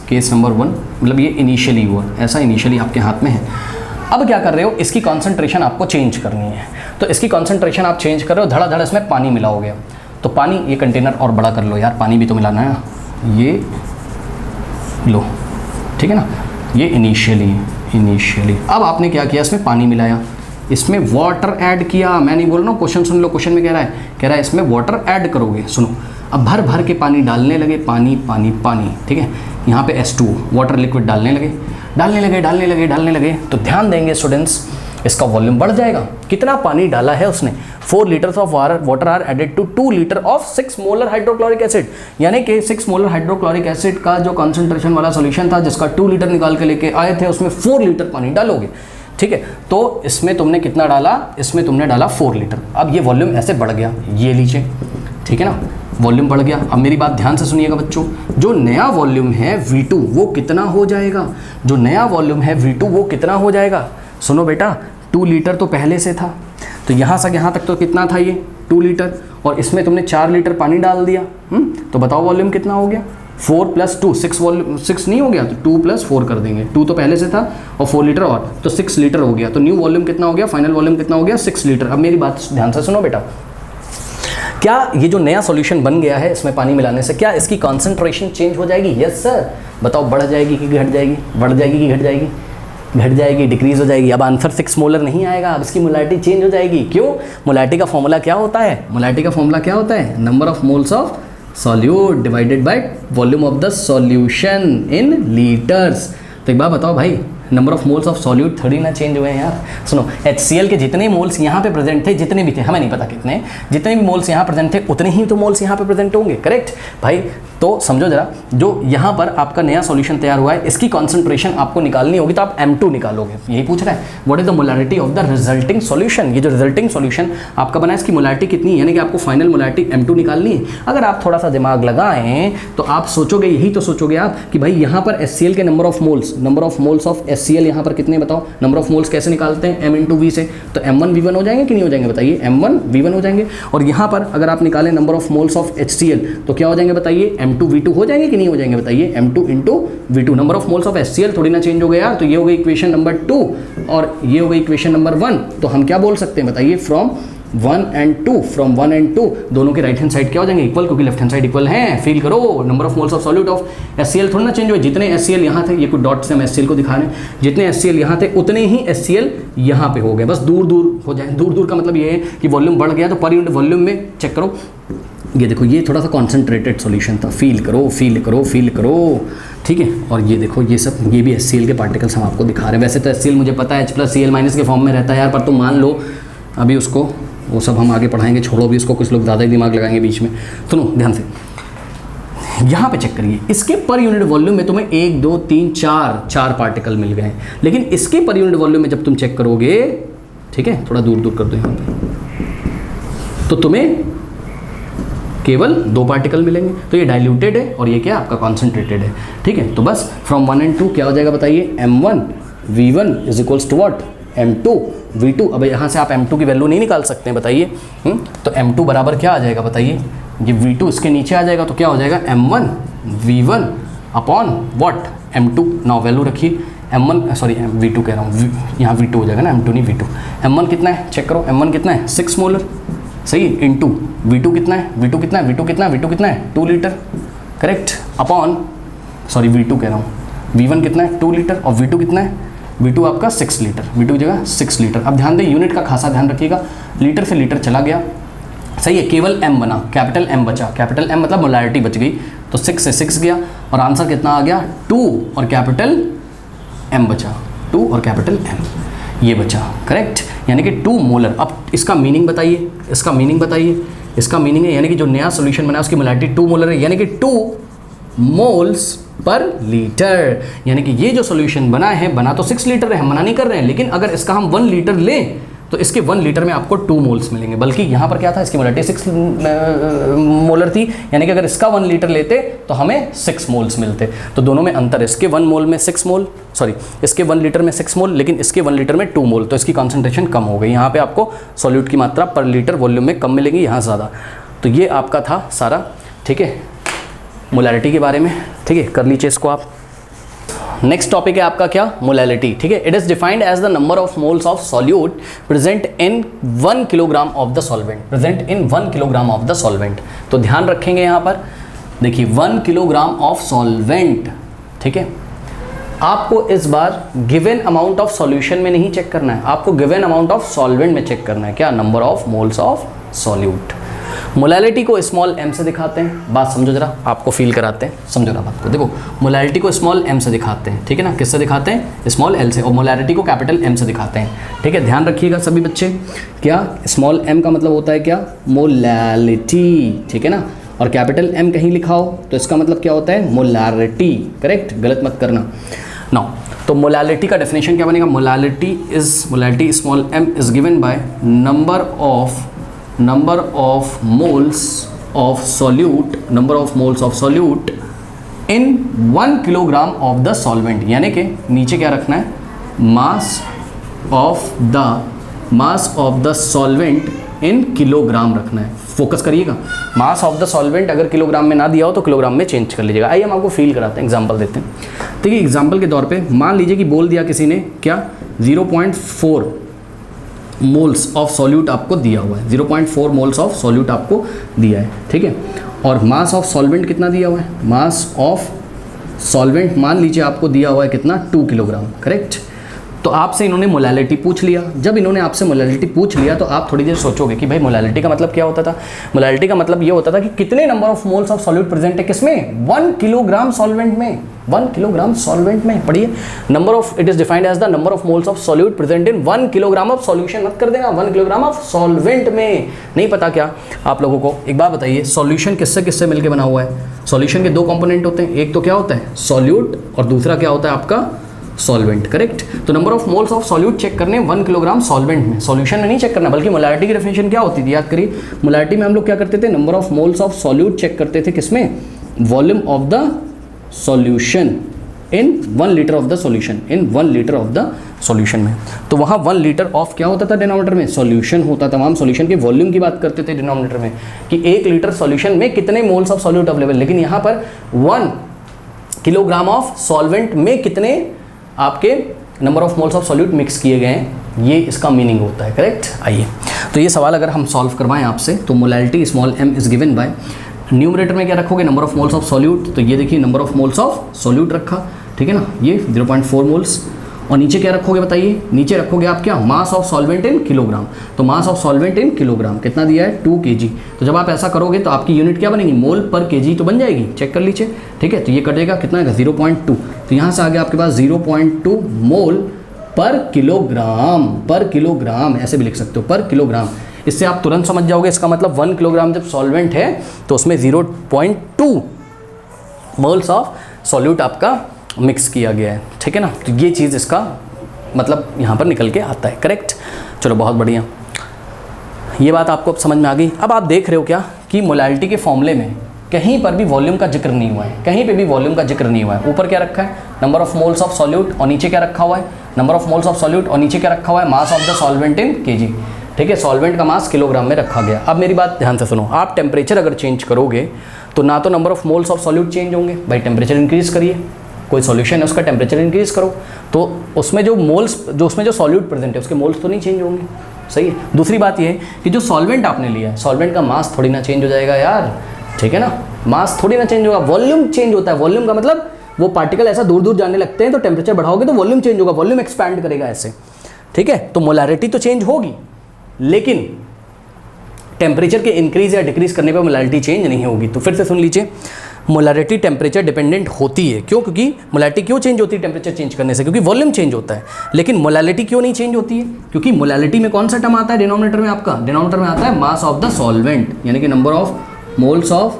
केस नंबर 1, मतलब ये इनिशियली हुआ, ऐसा इनिशियली आपके हाथ में है। अब क्या कर रहे हो, इसकी कॉन्सेंट्रेशन आपको चेंज करनी है। तो इसकी कॉन्सेंट्रेशन आप चेंज कर रहे हो, धड़ा इसमें पानी मिला हो गया। तो पानी, ये कंटेनर और बड़ा कर लो यार, पानी भी तो मिलाना है। ये लो, ठीक है ना, ये इनिशियली। अब आपने क्या किया, इसमें पानी मिलाया, इसमें वाटर ऐड किया। मैं नहीं बोल रहा हूँ, क्वेश्चन सुन लो, क्वेश्चन में कह रहा है इसमें वाटर ऐड करोगे। सुनो, अब भर भर के पानी डालने लगे, पानी, ठीक है। यहाँ पे H2O वाटर लिक्विड डालने लगे। तो ध्यान देंगे स्टूडेंट्स, इसका वॉल्यूम बढ़ जाएगा। कितना पानी डाला है उसने, 4 litres of water are added to 2 litre of 6 molar hydrochloric acid, यानी कि 6 मोलर हाइड्रोक्लोरिक एसिड का जो कॉन्सेंट्रेशन वाला सॉल्यूशन था, जिसका 2 लीटर निकाल के लेके आए थे, उसमें 4 लीटर पानी डालोगे, ठीक है। तो इसमें तुमने कितना डाला, इसमें तुमने डाला 4 लीटर। अब ये वॉल्यूम ऐसे बढ़ गया, ये लीजिए, ठीक है ना, वॉल्यूम बढ़ गया। अब मेरी बात ध्यान से सुनिएगा बच्चों, जो नया वॉल्यूम है V2 वो कितना हो जाएगा, जो नया वॉल्यूम है V2 वो कितना हो जाएगा। सुनो बेटा, 2 लीटर तो पहले से था, तो यहाँ से यहाँ तक तो कितना था, ये 2 लीटर, और इसमें तुमने 4 लीटर पानी डाल दिया। तो बताओ वॉल्यूम कितना हो गया, 4 + 2 6 वॉल्यूम, 6 नहीं हो गया तो 2 + 4 कर देंगे, 2 तो पहले से था और 4 लीटर और, तो 6 लीटर हो गया। तो न्यू वॉल्यूम कितना हो गया, फाइनल वॉल्यूम कितना हो गया, 6 लीटर। अब मेरी बात ध्यान से सुनो बेटा, क्या ये जो नया सॉल्यूशन बन गया है, इसमें पानी मिलाने से क्या इसकी कॉन्सेंट्रेशन चेंज हो जाएगी? Yes sir. बताओ बढ़ जाएगी कि घट जाएगी, बढ़ जाएगी कि घट जाएगी? घट जाएगी, डिक्रीज हो जाएगी। अब आंसर 6 मोलर नहीं आएगा, अब इसकी मोलैरिटी चेंज हो जाएगी। क्यों? मोलैरिटी का फॉर्मूला क्या होता है, मोलैरिटी का फॉर्मूला क्या होता है, number of moles of solute divided by volume of the solution in litres. तो एक बार बताओ भाई, number of moles of solute थोड़ी ना चेंज हुए हैं यार। सुनो, HCl के जितने मोल्स यहाँ पे प्रेजेंट थे, जितने भी थे, हमें नहीं पता कितने, जितने भी मोल्स यहाँ प्रेजेंट थे उतने ही तो मोल्स यहाँ पे प्रेजेंट होंगे, करेक्ट भाई। तो समझो जरा, जो यहाँ पर आपका नया सॉल्यूशन तैयार हुआ है, इसकी कॉन्सेंट्रेशन आपको निकालनी होगी, तो आप M2 निकालोगे। यही पूछ रहा है, what is the molarity of the resulting solution. ये जो रिजल्टिंग सॉल्यूशन आपका बना है, इसकी मोलैरिटी कितनी है, यानी कि आपको फाइनल मोलैरिटी M2 निकालनी है। अगर आप थोड़ा सा दिमाग लगाएं तो आप सोचोगे, यही तो सोचोगे आप कि भाई यहाँ पर HCl के number of moles of HCl यहाँ पर कितने, बताओ। नंबर ऑफ मोल्स कैसे निकालते हैं, M × V से, तो M1 V1 हो जाएंगे कि नहीं हो जाएंगे, बताइए। M1 V1 हो जाएंगे। और यहाँ पर अगर आप निकालें number of moles of HCl तो क्या हो जाएंगे, बताइए, M2 V2 हो जाएंगे कि नहीं हो जाएंगे, बताइए। M2 × V2, number of moles of HCl थोड़ी ना चेंज हो गया यार। तो ये हो गई इक्वेशन नंबर 2 और ये हो गई इक्वेशन नंबर 1। तो हम क्या बोल सकते हैं, बताइए, फ्रॉम 1 and 2 दोनों के राइट हैंड साइड क्या हो जाएंगे, इक्वल, क्योंकि लेफ्ट हैंड साइड इक्वल है। फील करो, number of moles of solute of HCl थोड़ा ना चेंज हुए। जितने HCl यहाँ थे, ये कुछ डॉट से हम HCl को दिखा रहे हैं, जितने HCl यहाँ थे उतने ही HCl यहाँ पे हो गए, बस दूर दूर हो जाए। दूर दूर का मतलब ये है कि वॉल्यूम बढ़ गया, तो पर यूनिट वॉल्यूम में चेक करो, ये देखो, ये थोड़ा सा कॉन्सेंट्रेटेड सॉल्यूशन था। फील करो, ठीक है। और ये देखो, ये सब, ये भी HCl के पार्टिकल्स हम आपको दिखा रहे हैं। वैसे तो HCl मुझे पता है H+Cl- के फॉर्म में रहता है यार, पर तुम मान लो अभी उसको, वो सब हम आगे पढ़ाएंगे, छोड़ो अभी उसको, कुछ लोग ज़्यादा ही दिमाग लगाएंगे बीच में। सुनो ध्यान से, यहाँ पे चेक करिए, इसके पर यूनिट वॉल्यूम में तुम्हें 1 2 3 4 पार्टिकल मिल गए हैं, लेकिन इसके पर यूनिट वॉल्यूम में जब तुम चेक करोगे, ठीक है, थोड़ा दूर कर दो यहाँ पे, तो तुम्हें केवल 2 पार्टिकल मिलेंगे। तो ये डाइल्यूटेड है और ये क्या, आपका कॉन्सेंट्रेटेड है, ठीक है। तो बस फ्रॉम 1 and 2 क्या हो जाएगा, बताइए, M1 V1 = what, M2 V2। अब यहाँ से आप M2 की वैल्यू नहीं निकाल सकते हैं, बताइए। तो M2 बराबर क्या आ जाएगा, बताइए, ये V2 इसके नीचे आ जाएगा, तो क्या हो जाएगा, M1 V1 upon what, M2। Now value रखिए, M1 सॉरी V2 कह रहा हूँ, यहाँ V2 हो जाएगा ना, M2 नहीं V2। M1 कितना है, चेक करो, M1 कितना है, 6 मोलर, सही, इंटू V2 कितना है, V2 कितना है 2 litre, correct, upon sorry V2 कह रहा हूँ, V1 कितना है 2 लीटर और V2 कितना है, V2 आपका 6 लीटर, V2 की जगह 6 लीटर। अब ध्यान दें, यूनिट का खासा ध्यान रखिएगा, लीटर से लीटर चला गया, सही है, केवल M बना, कैपिटल M बचा, कैपिटल M मतलब मोलैरिटी बच गई, तो 6 से 6 गया और आंसर कितना आ गया, 2 और कैपिटल M बचा, 2 और कैपिटल M ये बचा, करेक्ट, यानी कि 2 मोलर। अब इसका मीनिंग बताइए, इसका मीनिंग है यानी कि जो नया सॉल्यूशन बना उसकी मोलैरिटी 2 मोलर है, यानी कि 2 मोल्स पर लीटर। यानी कि ये जो सॉल्यूशन बना है, बना तो 6 लीटर है, हम मना नहीं कर रहे हैं, लेकिन अगर इसका हम 1 लीटर लें तो इसके 1 लीटर में आपको 2 मोल्स मिलेंगे। बल्कि यहाँ पर क्या था, इसकी मोलैरिटी 6 मोलर थी, यानी कि अगर इसका 1 लीटर लेते तो हमें 6 मोल्स मिलते। तो दोनों में अंतर है, इसके 1 मोल में 6 मोल, सॉरी इसके 1 लीटर में 6 मोल, लेकिन इसके 1 लीटर में 2 मोल, तो इसकी कॉन्सेंट्रेशन कम हो गई। यहाँ पे आपको सॉल्यूट की मात्रा पर लीटर वॉल्यूम में कम मिलेगी, यहाँ ज़्यादा। तो ये आपका था सारा, ठीक है, मोलैरिटी के बारे में, ठीक है, कर लीजिए इसको आप। नेक्स्ट टॉपिक है आपका क्या, मोलैलिटी, ठीक है। It is defined as the number of moles of solute present in 1 kilogram of the solvent, तो ध्यान रखेंगे यहाँ पर, देखिए 1 किलोग्राम ऑफ सॉल्वेंट ठीक है। आपको इस बार गिवन अमाउंट ऑफ सॉल्यूशन में नहीं चेक करना है, आपको गिवन अमाउंट ऑफ सॉल्वेंट में चेक करना है। क्या? Number of moles of solute. Molality को स्मॉल m से दिखाते हैं, बात समझो जरा, आपको फील कराते हैं, समझो ना बात को। देखो मोलैलिटी को स्मॉल m से दिखाते हैं, ठीक है ना, किससे दिखाते हैं? स्मॉल l से, और मोलैलिटी को कैपिटल M से दिखाते हैं, ठीक है। ध्यान रखिएगा सभी बच्चे, क्या स्मॉल m का मतलब होता है क्या? मोलैलिटी, ठीक है ना, और कैपिटल M कहीं लिखा हो तो इसका मतलब क्या होता है? मोलैरिटी, करेक्ट, गलत मत करना। नाउ तो मोलैलिटी का डेफिनेशन क्या बनेगा? Molality small m is given by number of moles of solute in 1 kilogram of the solvent, यानी कि नीचे क्या रखना है? Mass of the solvent in kilogram रखना है। फोकस करिएगा, मास ऑफ द सॉल्वेंट अगर किलोग्राम में ना दिया हो तो किलोग्राम में चेंज कर लीजिएगा। आइए हम आपको फील कराते हैं, एग्जांपल देते हैं। देखिए एग्जांपल के तौर पे मान लीजिए कि बोल दिया किसी ने क्या? 0.4 मोल्स ऑफ सॉल्यूट आपको दिया हुआ है, 0.4 मोल्स ऑफ सॉल्यूट आपको दिया है, ठीक है। और मास ऑफ सॉल्वेंट कितना दिया हुआ है? मास ऑफ सॉल्वेंट मान लीजिए आपको दिया हुआ है कितना? 2 किलोग्राम, करेक्ट। तो आपसे इन्होंने मोलैलिटी पूछ लिया। जब इन्होंने आपसे मोलैलिटी पूछ लिया तो आप थोड़ी देर सोचोगे कि भाई मोलैलिटी का मतलब क्या होता था? मोलैलिटी का मतलब ये होता था कि कितने number of moles of solute present है किसमें? 1 किलोग्राम सॉल्वेंट में, 1 किलोग्राम सॉल्वेंट में। पढ़िए, number of, it is defined as the number of moles of solute present in 1 kilogram of solution, मत कर देना 1 किलोग्राम ऑफ सॉल्वेंट में। नहीं पता क्या आप लोगों को? एक बात बताइए, सॉल्यूशन किससे किससे मिलकर बना हुआ है? सॉल्यूशन के दो कंपोनेंट होते हैं, एक तो क्या होता है? सॉल्यूट, और दूसरा क्या होता है आपका? Solvent, correct. तो number of moles of solute check करने 1 किलोग्राम सॉल्वेंट में, सॉल्यूशन में नहीं चेक करना। बल्कि मोलैलिटी की डेफिनेशन क्या होती थी? याद करिए, मोलैलिटी में हम लोग क्या करते थे? Number of moles of solute check करते थे किसमें? Volume of the solution in 1 litre of the solution, in 1 litre of the solution में। तो वहाँ 1 लीटर ऑफ क्या होता था डिनोमिनेटर में? सॉल्यूशन होता था। हम सॉल्यूशन के वॉल्यूम की बात करते थे डिनोमिनेटर में, कि 1 लीटर सॉल्यूशन में कितने मोल्स ऑफ सॉल्यूट अवेलेबल। लेकिन यहाँ पर 1 किलोग्राम ऑफ सॉल्वेंट में कितने आपके number of moles of solute mix किए गए हैं, ये इसका मीनिंग होता है, करेक्ट। आइए तो ये सवाल अगर हम सॉल्व करवाएं आपसे, तो molality small m is given by, numerator में क्या रखोगे? Number of moles of solute. तो ये देखिए number of moles of solute रखा, ठीक है ना, ये 0.4 मोल्स। और नीचे क्या रखोगे बताइए? नीचे रखोगे आप क्या? Mass of solvent in kilogram. तो mass of solvent in kilogram कितना दिया है? 2 kg। तो जब आप ऐसा करोगे तो आपकी यूनिट क्या बनेगी? मोल पर kg तो बन जाएगी, चेक कर लीजिए, ठीक है। तो ये कटेगा कितना है? 0.2। तो यहाँ से आ गया आपके पास 0.2 मोल पर किलोग्राम, ऐसे भी लिख सकते हो, पर किलोग्राम। इससे आप तुरंत समझ जाओगे, इसका मतलब 1 किलोग्राम जब सॉल्वेंट है तो उसमें 0.2 मोल्स ऑफ सॉल्यूट आपका मिक्स किया गया है, ठीक है ना। तो ये चीज़ इसका मतलब यहाँ पर निकल के आता है, करेक्ट। चलो बहुत बढ़िया, ये बात आपको अब समझ में आ गई। अब आप देख रहे हो क्या कि मोलैलिटी के फॉर्मूले में कहीं पर भी वॉल्यूम का जिक्र नहीं हुआ है, कहीं पे भी वॉल्यूम का जिक्र नहीं हुआ है। ऊपर क्या रखा है? Number of moles of solute, और नीचे क्या रखा हुआ है? Number of moles of solute, और नीचे क्या रखा हुआ है? Mass of the solvent in kg, ठीक है। सॉल्वेंट का मास किलोग्राम में रखा गया। अब मेरी बात ध्यान से सुनो, आप टेम्परेचर अगर चेंज करोगे तो ना तो number of moles of solute change होंगे, भाई टेम्परेचर इंक्रीज करिए, कोई सॉल्यूशन है उसका टेम्परेचर इंक्रीज करो, तो उसमें जो मोल्स, उसमें जो सॉल्यूट प्रेजेंट है उसके मोल्स तो नहीं चेंज होंगे, सही है। दूसरी बात ये है कि जो सॉल्वेंट आपने लिया है, सॉल्वेंट का मास थोड़ी ना चेंज हो जाएगा यार, ठीक है ना, मास थोड़ी ना चेंज होगा, वॉल्यूम चेंज होता है। वॉल्यूम का मतलब वो पार्टिकल ऐसा दूर दूर जाने लगते हैं, तो टेम्परेचर बढ़ाओगे तो वॉल्यूम चेंज होगा, वॉल्यूम एक्सपैंड करेगा ऐसे, ठीक है। तो मोलैलिटी तो चेंज होगी, लेकिन टेम्परेचर के इंक्रीज या डिक्रीज करने पर मोलैलिटी चेंज नहीं होगी। तो फिर से सुन लीजिए, मोलैलिटी टेम्परेचर डिपेंडेंट होती है। क्यों? क्योंकि मोलैलिटी क्यों चेंज होती है टेम्परेचर चेंज करने से? क्योंकि वॉल्यूम चेंज होता है। लेकिन मोलैलिटी क्यों नहीं चेंज होती है? क्योंकि मोलैलिटी में कौन सा टर्म आता है डिनोमिनेटर में? आपका डिनोमिनेटर में आता है मास ऑफ द सॉल्वेंट, यानी कि number of moles of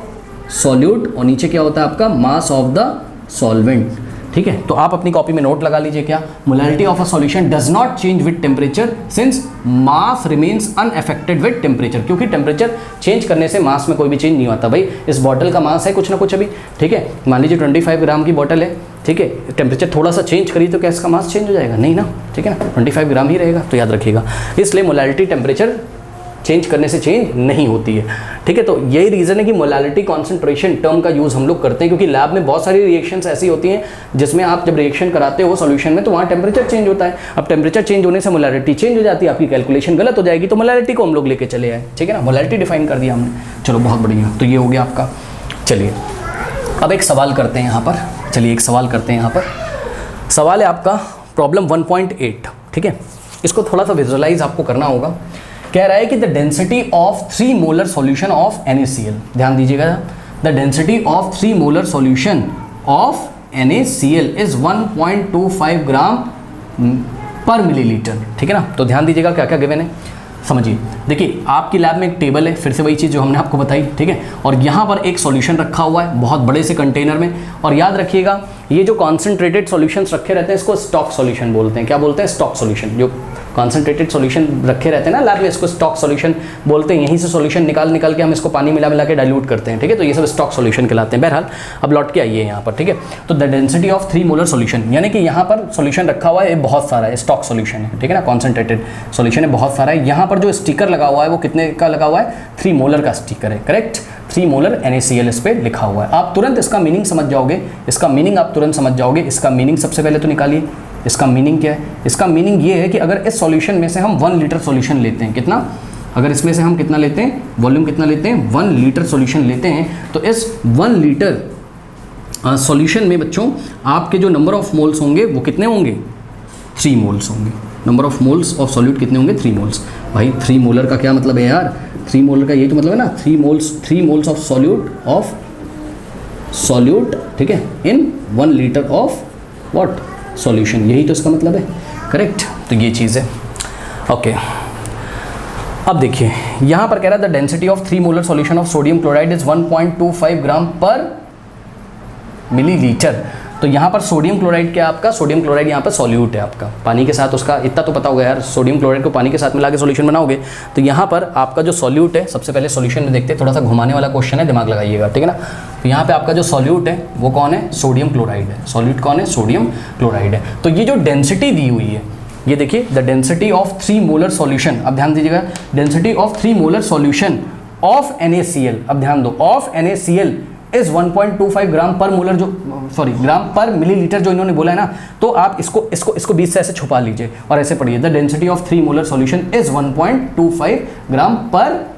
solute, और नीचे क्या होता है आपका? मास ऑफ द सॉल्वेंट, ठीक है। तो आप अपनी कॉपी में नोट लगा लीजिए, क्या? Molality of a solution does not change with temperature since mass remains unaffected with temperature. क्योंकि टेम्परेचर चेंज करने से मास में कोई भी चेंज नहीं आता। भाई इस बॉटल का मास है कुछ ना कुछ अभी, ठीक है, मान लीजिए 25 ग्राम की बॉटल है, ठीक है, टेम्परेचर थोड़ा सा चेंज करिए तो क्या इसका मास चेंज हो जाएगा? नहीं ना, ठीक है ना, 25 ग्राम ही रहेगा। तो याद रखिएगा, इसलिए मोलैलिटी टेम्परेचर चेंज करने से चेंज नहीं होती है, ठीक है। तो यही रीज़न है कि मोलैलिटी कॉन्सेंट्रेशन टर्म का यूज़ हम लोग करते हैं, क्योंकि लैब में बहुत सारी रिएक्शंस ऐसी होती हैं जिसमें आप जब रिएक्शन कराते हो सॉल्यूशन में तो वहाँ टेम्परेचर चेंज होता है। अब टेम्परेचर चेंज होने से मोलैलिटी चेंज हो जाती है, आपकी कैलकुलेशन गलत हो जाएगी। तो मोलैलिटी को हम लोग लेके चले आए, ठीक है ना, मोलैलिटी डिफाइन कर दिया हमने। चलो बहुत बढ़िया, तो ये हो गया आपका। चलिए अब एक सवाल करते हैं यहाँ पर, चलिए एक सवाल करते हैं यहाँ पर। सवाल है आपका प्रॉब्लम 1.8, ठीक है। इसको थोड़ा सा विजुअलाइज आपको करना होगा। कह रहा है कि the density of 3 molar solution of NaCl, ध्यान दीजिएगा, the density of 3 molar solution of NaCl is 1.25 ग्राम पर मिलीलीटर, ठीक है ना। तो ध्यान दीजिएगा क्या क्या गिवन है, समझिए। देखिए आपकी लैब में एक टेबल है, फिर से वही चीज़ जो हमने आपको बताई, ठीक है। और यहाँ पर एक सॉल्यूशन रखा हुआ है बहुत बड़े से कंटेनर में, और याद रखिएगा ये जो कॉन्सेंट्रेटेड सॉल्यूशंस रखे रहते हैं इसको स्टॉक सॉल्यूशन बोलते हैं। क्या बोलते हैं? Stock solution. जो कॉन्सेंट्रेटेड सॉल्यूशन रखे रहते हैं ना लैब में, इसको स्टॉक सॉल्यूशन बोलते हैं। यहीं से सॉल्यूशन निकाल के हम इसको पानी मिला के डाइल्यूट करते हैं, ठीक है। तो ये सब स्टॉक सॉल्यूशन कहलाते हैं। बहरहाल अब लौट के आइए यहाँ पर, ठीक है। तो the density of 3 molar solution, यानी कि यहाँ पर सॉल्यूशन रखा हुआ है, ये बहुत सारा है, स्टॉक सॉल्यूशन है, ठीक है ना। कॉन्सेंट्रेटेड सॉल्यूशन है, बहुत सारा है। यहाँ पर जो स्टिकर लगा हुआ है वो कितने का लगा हुआ है? 3 मोलर का स्टिकर है, करेक्ट। 3 मोलर NaCl इस पे लिखा हुआ है। आप तुरंत इसका मीनिंग समझ जाओगे, इसका मीनिंग आप तुरंत समझ जाओगे। इसका मीनिंग सबसे पहले तो निकालिए, इसका मीनिंग क्या है? इसका मीनिंग ये है कि अगर इस सॉल्यूशन में से हम 1 लीटर सॉल्यूशन लेते हैं, कितना? अगर इसमें से हम कितना लेते हैं, वॉल्यूम कितना लेते हैं, 1 लीटर सॉल्यूशन लेते हैं, तो इस 1 लीटर सॉल्यूशन में बच्चों आपके जो नंबर ऑफ मोल्स होंगे वो कितने होंगे? 3 मोल्स होंगे। Number of moles of solute कितने होंगे? 3 मोल्स। भाई 3 मोलर का क्या मतलब है यार? 3 मोलर का ये तो मतलब है ना, 3 मोल्स ऑफ सॉल्यूट, ठीक है, इन 1 लीटर ऑफ व्हाट? सॉल्यूशन। यही तो इसका मतलब है, करेक्ट। तो ये चीज़ है, ओके। अब देखिए यहाँ पर कह रहा है the density of 3 molar solution of sodium chloride is 1.25 ग्राम पर मिलीलीटर। तो यहाँ पर सोडियम क्लोराइड क्या है आपका? सोडियम क्लोराइड यहाँ पर सॉल्यूट है आपका, पानी के साथ उसका इतना तो पता होगा यार, सोडियम क्लोराइड को पानी के साथ मिला के सॉल्यूशन बनाओगे। तो यहाँ पर आपका जो सॉल्यूट है, सबसे पहले सॉल्यूशन में देखते हैं, थोड़ा सा घुमाने वाला क्वेश्चन है, दिमाग लगाइएगा, ठीक है ना। तो यहाँ पे आपका जो सॉल्यूट है वो कौन है? सोडियम क्लोराइड है। सॉल्यूट कौन है? सोडियम क्लोराइड है। तो ये जो डेंसिटी दी हुई है, ये देखिए the density of 3 molar solution, अब ध्यान दीजिएगा, density of 3 molar solution of NaCl, अब ध्यान दो, ऑफ NaCl इज 1.25 ग्राम पर मोलर, जो ग्राम पर मिलीलीटर जो इन्होंने बोला है ना, तो आप इसको बीच से ऐसे छुपा लीजिए और ऐसे पढ़िए, the density of 3 molar solution is 1.25 ग्राम पर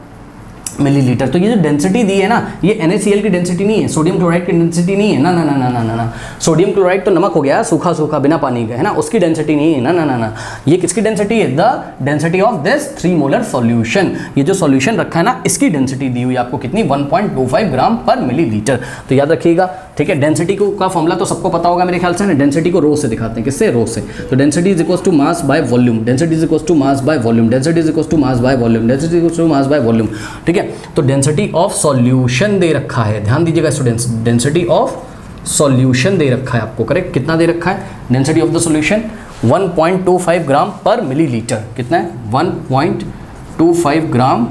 मिलीलीटर। तो ये जो डेंसिटी दी है ना, ये NaCl की डेंसिटी नहीं है, सोडियम क्लोराइड की डेंसिटी नहीं है, ना ना ना ना ना ना ना। सोडियम क्लोराइड तो नमक हो गया, सूखा सूखा बिना पानी का, है ना, उसकी डेंसिटी नहीं है, ना ना ना ना। ये किसकी डेंसिटी है? The density of this 3 molar solution. ये जो सॉल्यूशन रखा है ना, इसकी डेंसिटी दी हुई आपको कितनी? 1.25 ग्राम पर मिलीलीटर। तो याद रखिएगा, ठीक है। डेंसिटी का फॉर्मूला तो सबको पता होगा मेरे ख्याल से ना। डेंसिटी को रो से दिखाते हैं, किससे? रो से। तो density is equal to mass by volume, density is equal to mass by volume, density is equal to mass by volume, density is equal to mass by volume, ठीक है। तो डेंसिटी ऑफ सॉल्यूशन दे रखा है, ध्यान दीजिएगा students, density of solution दे रखा है आपको, करेक्ट। कितना दे रखा है? डेंसिटी ऑफ द सॉल्यूशन 1.25 ग्राम पर मिलीलीटर। कितना है? 1.25 ग्राम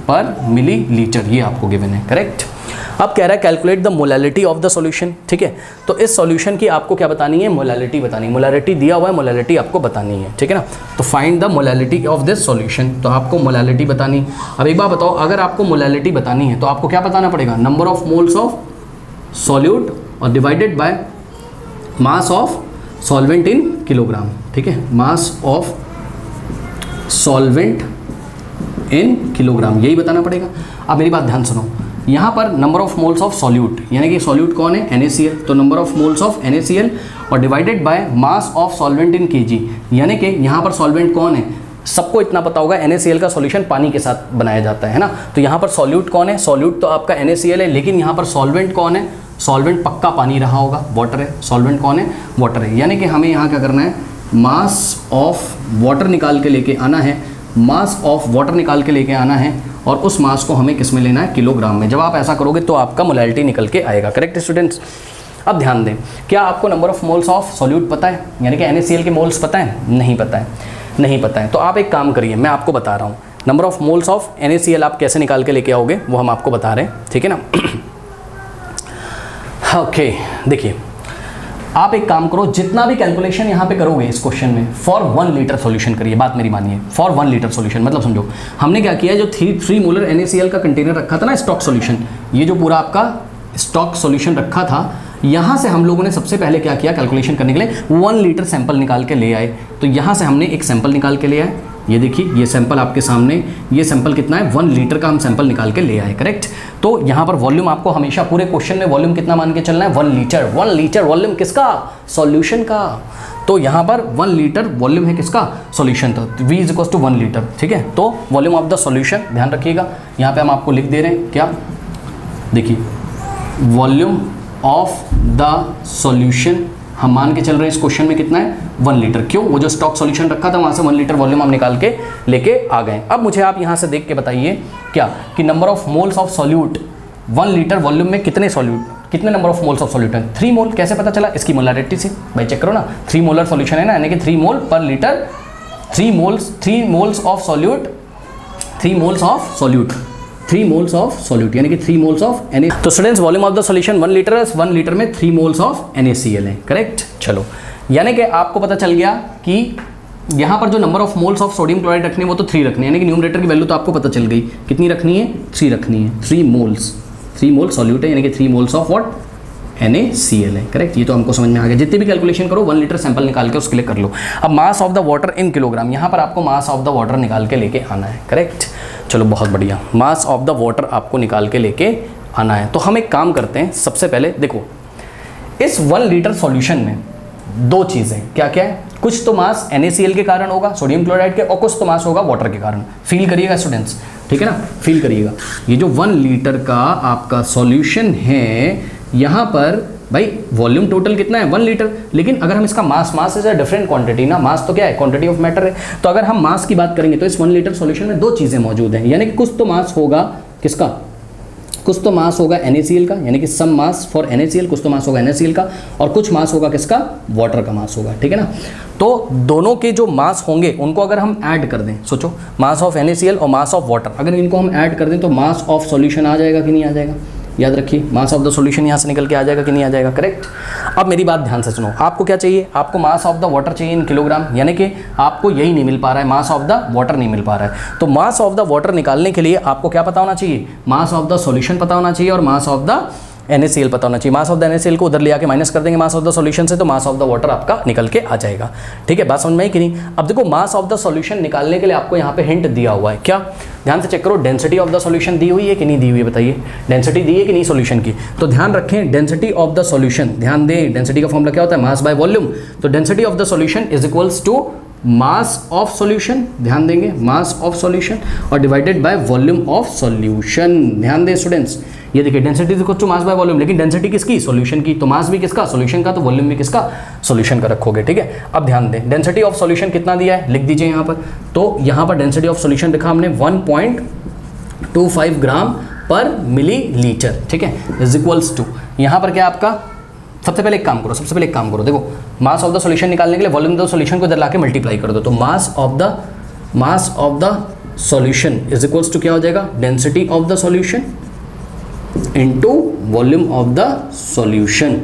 पर मिलीलीटर, ये आपको गिवन है, करेक्ट। अब कह रहा है calculate the molality of the solution, ठीक है। तो इस सॉल्यूशन की आपको क्या बतानी है? मोलैलिटी बतानी है। मोलैलिटी दिया हुआ है, मोलैलिटी आपको बतानी है, ठीक है ना। तो find the molality of this solution, तो आपको मोलैलिटी बतानी। अब एक बात बताओ, अगर आपको मोलैलिटी बतानी है तो आपको क्या बताना पड़ेगा? Number of moles of solute और divided by mass of solvent in kilogram, ठीक है। Mass of solvent in kilogram, यही बताना पड़ेगा। अब मेरी बात ध्यान सुनो, यहाँ पर number of moles of solute, यानी कि सॉल्यूट कौन है? NaCl। तो number of moles of NaCl और divided by mass of solvent in kg, यानी कि यहाँ पर सॉल्वेंट कौन है? सबको इतना पता होगा, NaCl का सॉल्यूशन पानी के साथ बनाया जाता है ना। तो यहाँ पर सॉल्यूट कौन है? सॉल्यूट तो आपका NaCl है, लेकिन यहाँ पर सॉल्वेंट कौन है? सॉल्वेंट पक्का पानी रहा होगा, वाटर है। सॉल्वेंट कौन है? वाटर है। यानी कि हमें यहाँ क्या करना है? मास ऑफ वाटर निकाल के लेके आना है, मास ऑफ वाटर निकाल के लेके आना है, और उस मास को हमें किस में लेना है? किलोग्राम में। जब आप ऐसा करोगे तो आपका मोलैलिटी निकल के आएगा, करेक्ट स्टूडेंट्स। अब ध्यान दें, क्या आपको number of moles of solute पता है? यानी कि NaCl के मोल्स पता है? नहीं पता है, नहीं पता है। तो आप एक काम करिए, मैं आपको बता रहा हूँ, number of moles of NaCl आप कैसे निकाल के लेके आओगे वो हम आपको बता रहे हैं, ठीक है ना। ओके, देखिए आप एक काम करो, जितना भी कैलकुलेशन यहाँ पे करोगे इस क्वेश्चन में, फॉर 1 लीटर सॉल्यूशन करिए। बात मेरी मानिए, फॉर 1 लीटर सॉल्यूशन मतलब समझो, हमने क्या किया, जो 3 मोलर NaCl का कंटेनर रखा था ना, स्टॉक सॉल्यूशन, ये जो पूरा आपका स्टॉक सॉल्यूशन रखा था, यहाँ से हम लोगों ने सबसे पहले क्या किया, कैलकुलेशन करने के लिए 1 लीटर सैंपल निकाल के ले आए। तो यहाँ से हमने एक सैंपल निकाल के ले आए, ये देखिए ये सैंपल आपके सामने, ये सैंपल कितना है 1 लीटर का हम सैंपल निकाल के ले आए, करेक्ट। तो यहाँ पर वॉल्यूम आपको हमेशा पूरे क्वेश्चन में वॉल्यूम कितना मान के चलना है 1 लीटर। 1 लीटर वॉल्यूम किसका, सॉल्यूशन का। तो यहाँ पर 1 लीटर वॉल्यूम है किसका, सॉल्यूशन। तो V इज टू 1 लीटर, ठीक है। तो वॉल्यूम ऑफ द सॉल्यूशन ध्यान रखिएगा, यहाँ पे हम आपको लिख दे रहे हैं क्या, देखिए वॉल्यूम ऑफ द सॉल्यूशन हम मान के चल रहे हैं इस क्वेश्चन में कितना है 1 लीटर। क्यों, वो जो स्टॉक सॉल्यूशन रखा था वहाँ से 1 लीटर वॉल्यूम हम निकाल के लेके आ गए। अब मुझे आप यहाँ से देख के बताइए क्या कि number of moles of solute 1 litre volume में कितने सॉल्यूट, कितने number of moles of solute है, 3 मोल। कैसे पता चला, इसकी मोलारिटी से भाई चेक करो ना, 3 मोलर सॉल्यूशन है ना, यानी कि 3 मोल पर litre, 3 moles of solute, 3 moles of solute, 3 moles of solute यानी कि 3 मोल्स ऑफ Na। तो students volume of the solution 1 litre है, 1 लीटर में 3 मोल्स ऑफ NaCl है, करेक्ट। चलो यानी कि आपको पता चल गया कि यहाँ पर जो number of moles of sodium chloride रखने हैं वो तो 3 रखने हैं, यानी कि न्यूमरेटर की वैल्यू तो आपको पता चल गई कितनी रखनी है, 3 रखनी है। 3 मोल सॉल्यूट है यानी कि 3 मोल्स ऑफ व्हाट, NaCl है, करेक्ट। ये तो हमको समझ में आ गया। जितने भी कैलकुलेशन करो 1 लीटर सैंपल निकाल के उसके लिए कर लो। अब मास of the water in kilogram, यहाँ पर आपको मास ऑफ द वाटर निकाल के लेके आना है, करेक्ट। चलो बहुत बढ़िया, मास ऑफ द वाटर आपको निकाल के लेके आना है। तो हम एक काम करते हैं, सबसे पहले देखो इस 1 लीटर सॉल्यूशन में 2 चीज़ें क्या क्या है, कुछ तो मास NaCl के कारण होगा, सोडियम क्लोराइड के, और कुछ तो मास होगा वाटर के कारण। फील करिएगा स्टूडेंट्स, ठीक है ना, फील करिएगा। ये जो 1 लीटर का आपका सॉल्यूशन है, यहाँ पर भाई वॉल्यूम टोटल कितना है 1 लीटर, लेकिन अगर हम इसका mass is a different quantity ना, मास तो क्या है, क्वांटिटी ऑफ मैटर है। तो अगर हम मास की बात करेंगे तो इस 1 लीटर सॉल्यूशन में 2 चीज़ें मौजूद हैं, यानी कि कुछ तो मास होगा किसका, कुछ तो मास होगा NaCl का, यानी कि सम मास फॉर NaCl, कुछ तो मास होगा NaCl का, और कुछ मास होगा किसका, वाटर का मास होगा, ठीक है ना। तो दोनों के जो मास होंगे उनको अगर हम ऐड कर दें, सोचो मास ऑफ NaCl और मास ऑफ वाटर, अगर इनको हम ऐड कर दें तो मास ऑफ सॉल्यूशन आ जाएगा कि नहीं आ जाएगा, याद रखिए मास ऑफ द सॉल्यूशन यहाँ से निकल के आ जाएगा कि नहीं आ जाएगा, करेक्ट। अब मेरी बात ध्यान से सुनो, आपको क्या चाहिए, आपको मास ऑफ द वाटर चाहिए इन किलोग्राम, यानी कि आपको यही नहीं मिल पा रहा है, मास ऑफ द वाटर नहीं मिल पा रहा है। तो मास ऑफ द वाटर निकालने के लिए आपको क्या पता होना चाहिए, मास ऑफ द सॉल्यूशन पता होना चाहिए और मास ऑफ द NaCl पता होना चाहिए। मास ऑफ द NaCl को उधर ले आके माइनस कर देंगे मास ऑफ द सॉल्यूशन से, तो मास ऑफ द वाटर आपका निकल के आ जाएगा, ठीक है। बात समझ में आई कि नहीं। अब देखो मास ऑफ द सॉल्यूशन निकालने के लिए आपको यहाँ पे हिंट दिया हुआ है, क्या, ध्यान से चेक करो, डेंसिटी ऑफ द सॉल्यूशन दी हुई है कि नहीं दी हुई है, बताइए डेंसिटी दी है कि नहीं सॉल्यूशन की। तो ध्यान रखें डेंसिटी ऑफ द सॉल्यूशन, ध्यान दें डेंसिटी का फॉर्मूला क्या होता है, मास बाय वॉल्यूम। तो density of the solution is equals to mass of solution, ध्यान देंगे मास ऑफ सॉल्यूशन, और divided by volume of solution. ध्यान दें स्टूडेंट्स, ये देखिए density is equal to mass by volume, लेकिन डेंसिटी किसकी, सॉल्यूशन की, तो मास भी किसका, सॉल्यूशन का, तो वॉल्यूम भी किसका, सॉल्यूशन का रखोगे, ठीक है। अब ध्यान दें डेंसिटी ऑफ सॉल्यूशन कितना दिया है, लिख दीजिए यहाँ पर। तो यहाँ पर डेंसिटी ऑफ सॉल्यूशन लिखा हमने 1.25 ग्राम पर मिलीलीटर, ठीक है, इज इक्वल्स टू, यहाँ पर क्या आपका, सबसे पहले एक काम करो, देखो मास ऑफ द सॉल्यूशन निकालने के लिए वॉल्यूम ऑफ द सॉल्यूशन को इधर लाके मल्टीप्लाई कर दो, तो mass of the solution is equals to क्या हो जाएगा, density of the solution into volume of the solution,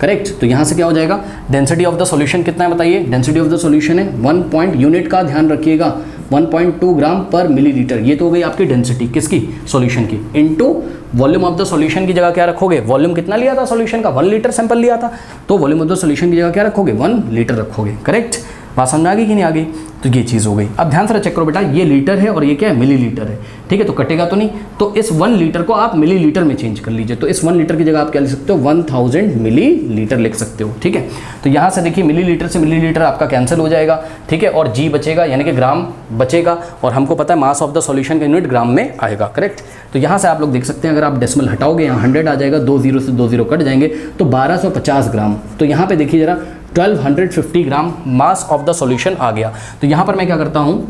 correct. तो यहाँ से क्या हो जाएगा, डेंसिटी ऑफ द सॉल्यूशन कितना है बताइए, डेंसिटी ऑफ द सॉल्यूशन है 1 पॉइंट, यूनिट का ध्यान रखिएगा, 1.2 ग्राम पर मिलीलीटर, ये तो हो गई आपकी डेंसिटी किसकी, सॉल्यूशन की, into volume of the solution की जगह क्या रखोगे, वॉल्यूम कितना लिया था सॉल्यूशन का, 1 लीटर सैंपल लिया था, तो वॉल्यूम ऑफ द सॉल्यूशन की जगह क्या रखोगे, 1 लीटर रखोगे, करेक्ट। बात समझ आ गई कि नहीं आ गई। तो ये चीज़ हो गई। अब ध्यान से चेक करो बेटा, ये लीटर है और ये क्या है, मिलीलीटर है, ठीक है, तो कटेगा तो नहीं। तो इस 1 लीटर को आप मिलीलीटर में चेंज कर लीजिए, तो इस 1 लीटर की जगह आप क्या लिख सकते हो, 1000 मिलीलीटर लिख सकते हो, ठीक है। तो यहाँ से देखिए मिलीलीटर से मिलीलीटर आपका कैंसिल हो जाएगा, ठीक है, और जी बचेगा यानी कि ग्राम बचेगा, और हमको पता है मास ऑफ द सॉल्यूशन का यूनिट ग्राम में आएगा, करेक्ट। तो यहाँ से आप लोग देख सकते हैं, अगर आप डेसिमल हटाओगे यहाँ 100 आ जाएगा, 2 0 से 2 0 कट जाएंगे, तो 1250 ग्राम। तो यहाँ पे देखिए जरा 1250 ग्राम मास ऑफ द सॉल्यूशन आ गया। तो यहाँ पर मैं क्या करता हूँ,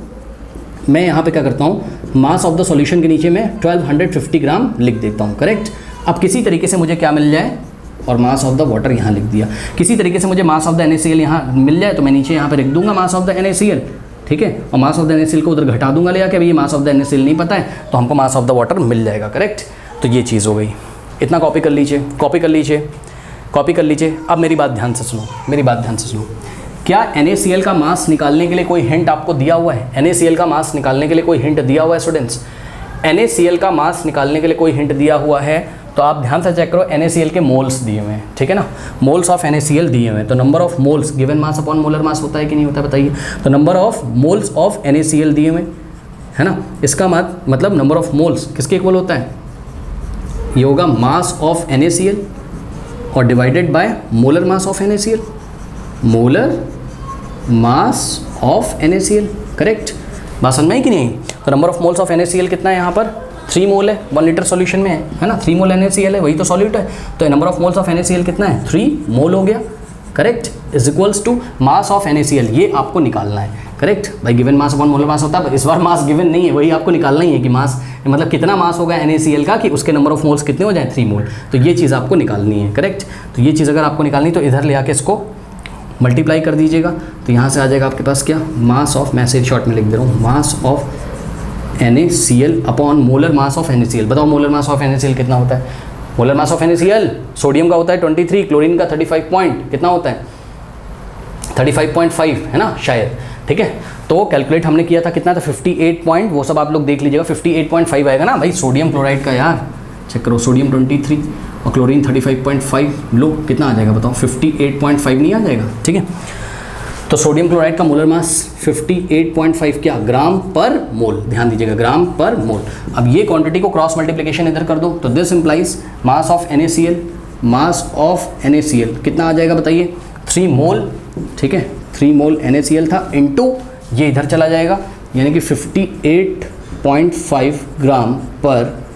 मैं यहाँ पे क्या करता हूँ, मास ऑफ द सॉल्यूशन के नीचे मैं 1250 ग्राम लिख देता हूँ, करेक्ट। अब किसी तरीके से मुझे क्या मिल जाए, और मास ऑफ द वाटर यहाँ लिख दिया, किसी तरीके से मुझे मास ऑफ द NaCl यहाँ मिल जाए, तो मैं नीचे यहाँ पे लिख दूंगा मास ऑफ द NaCl, ठीक है, और मास ऑफ द NaCl को उधर घटा दूंगा ले आके, भाई ये मास ऑफ द NaCl नहीं पता है, तो हमको मास ऑफ द वाटर मिल जाएगा, करेक्ट। तो ये चीज़ हो गई, इतना कॉपी कर लीजिए, कॉपी कर लीजिए। अब मेरी बात ध्यान से सुनो, क्या NaCl का मास निकालने के लिए कोई हिंट आपको दिया हुआ है, NaCl का मास निकालने के लिए कोई हिंट दिया हुआ है स्टूडेंट्स, NaCl का मास निकालने के लिए कोई हिंट दिया हुआ है, तो आप ध्यान से चेक करो, NaCl के मोल्स दिए हुए हैं, ठीक है ना, मोल्स ऑफ NaCl दिए हुए हैं, तो number of moles given mass upon molar mass होता है कि नहीं होता है बताइए। तो number of moles of NaCl दिए हुए है ना, इसका मतलब नंबर ऑफ मोल्स किसके इक्वल होता है, ये होगा मास ऑफ NaCl और divided by molar mass of NaCl, molar mass of NaCl, correct. बात समझ में आई कि नहीं? तो number of moles of NaCl कितना है यहाँ पर, 3 मोल है, 1 लीटर सॉल्यूशन में है ना, 3 मोल NaCl है, वही तो सॉल्यूट है, तो number of moles of NaCl कितना है, 3 मोल हो गया, correct, is equals to mass of NaCl, ये आपको निकालना है, करेक्ट भाई। Given mass upon molar mass होता है, इस बार मास गिवन नहीं है, वही आपको निकालना ही है कि मास मतलब कितना मास होगा NaCl का कि उसके नंबर ऑफ मोल्स कितने हो जाए, 3 मोल, तो ये चीज़ आपको निकालनी है, करेक्ट। तो ये चीज़ अगर आपको निकालनी तो इधर ले आके इसको मल्टीप्लाई कर दीजिएगा, तो यहाँ से आ जाएगा आपके पास क्या, मास ऑफ, मैं से शॉर्ट में लिख दे रहा हूँ, मास of NaCl upon molar mass of NaCl। बताओ मोलर मास ऑफ NaCl कितना होता है, molar mass of NaCl sodium का होता है 23, क्लोरीन का 35 पॉइंट कितना होता है, 35.5 है ना शायद, ठीक है। तो कैलकुलेट हमने किया था कितना था, 58 पॉइंट, वो सब आप लोग देख लीजिएगा, 58.5 आएगा ना भाई सोडियम क्लोराइड का, यार चेक करो, सोडियम 23 और क्लोरीन 35.5, लो कितना आ जाएगा बताओ, 58.5 नहीं आ जाएगा, ठीक है। तो सोडियम क्लोराइड का मोलर मास 58.5 क्या, ग्राम पर मोल, ध्यान दीजिएगा ग्राम पर मोल। अब ये क्वांटिटी को क्रॉस मल्टीप्लिकेशन इधर कर दो, तो this implies mass of NaCl, mass of NaCl कितना आ जाएगा बताइए, 3 मोल, ठीक है, 3 मोल NaCl था, इनटू ये इधर चला जाएगा, यानी कि 58.5 ग्राम पर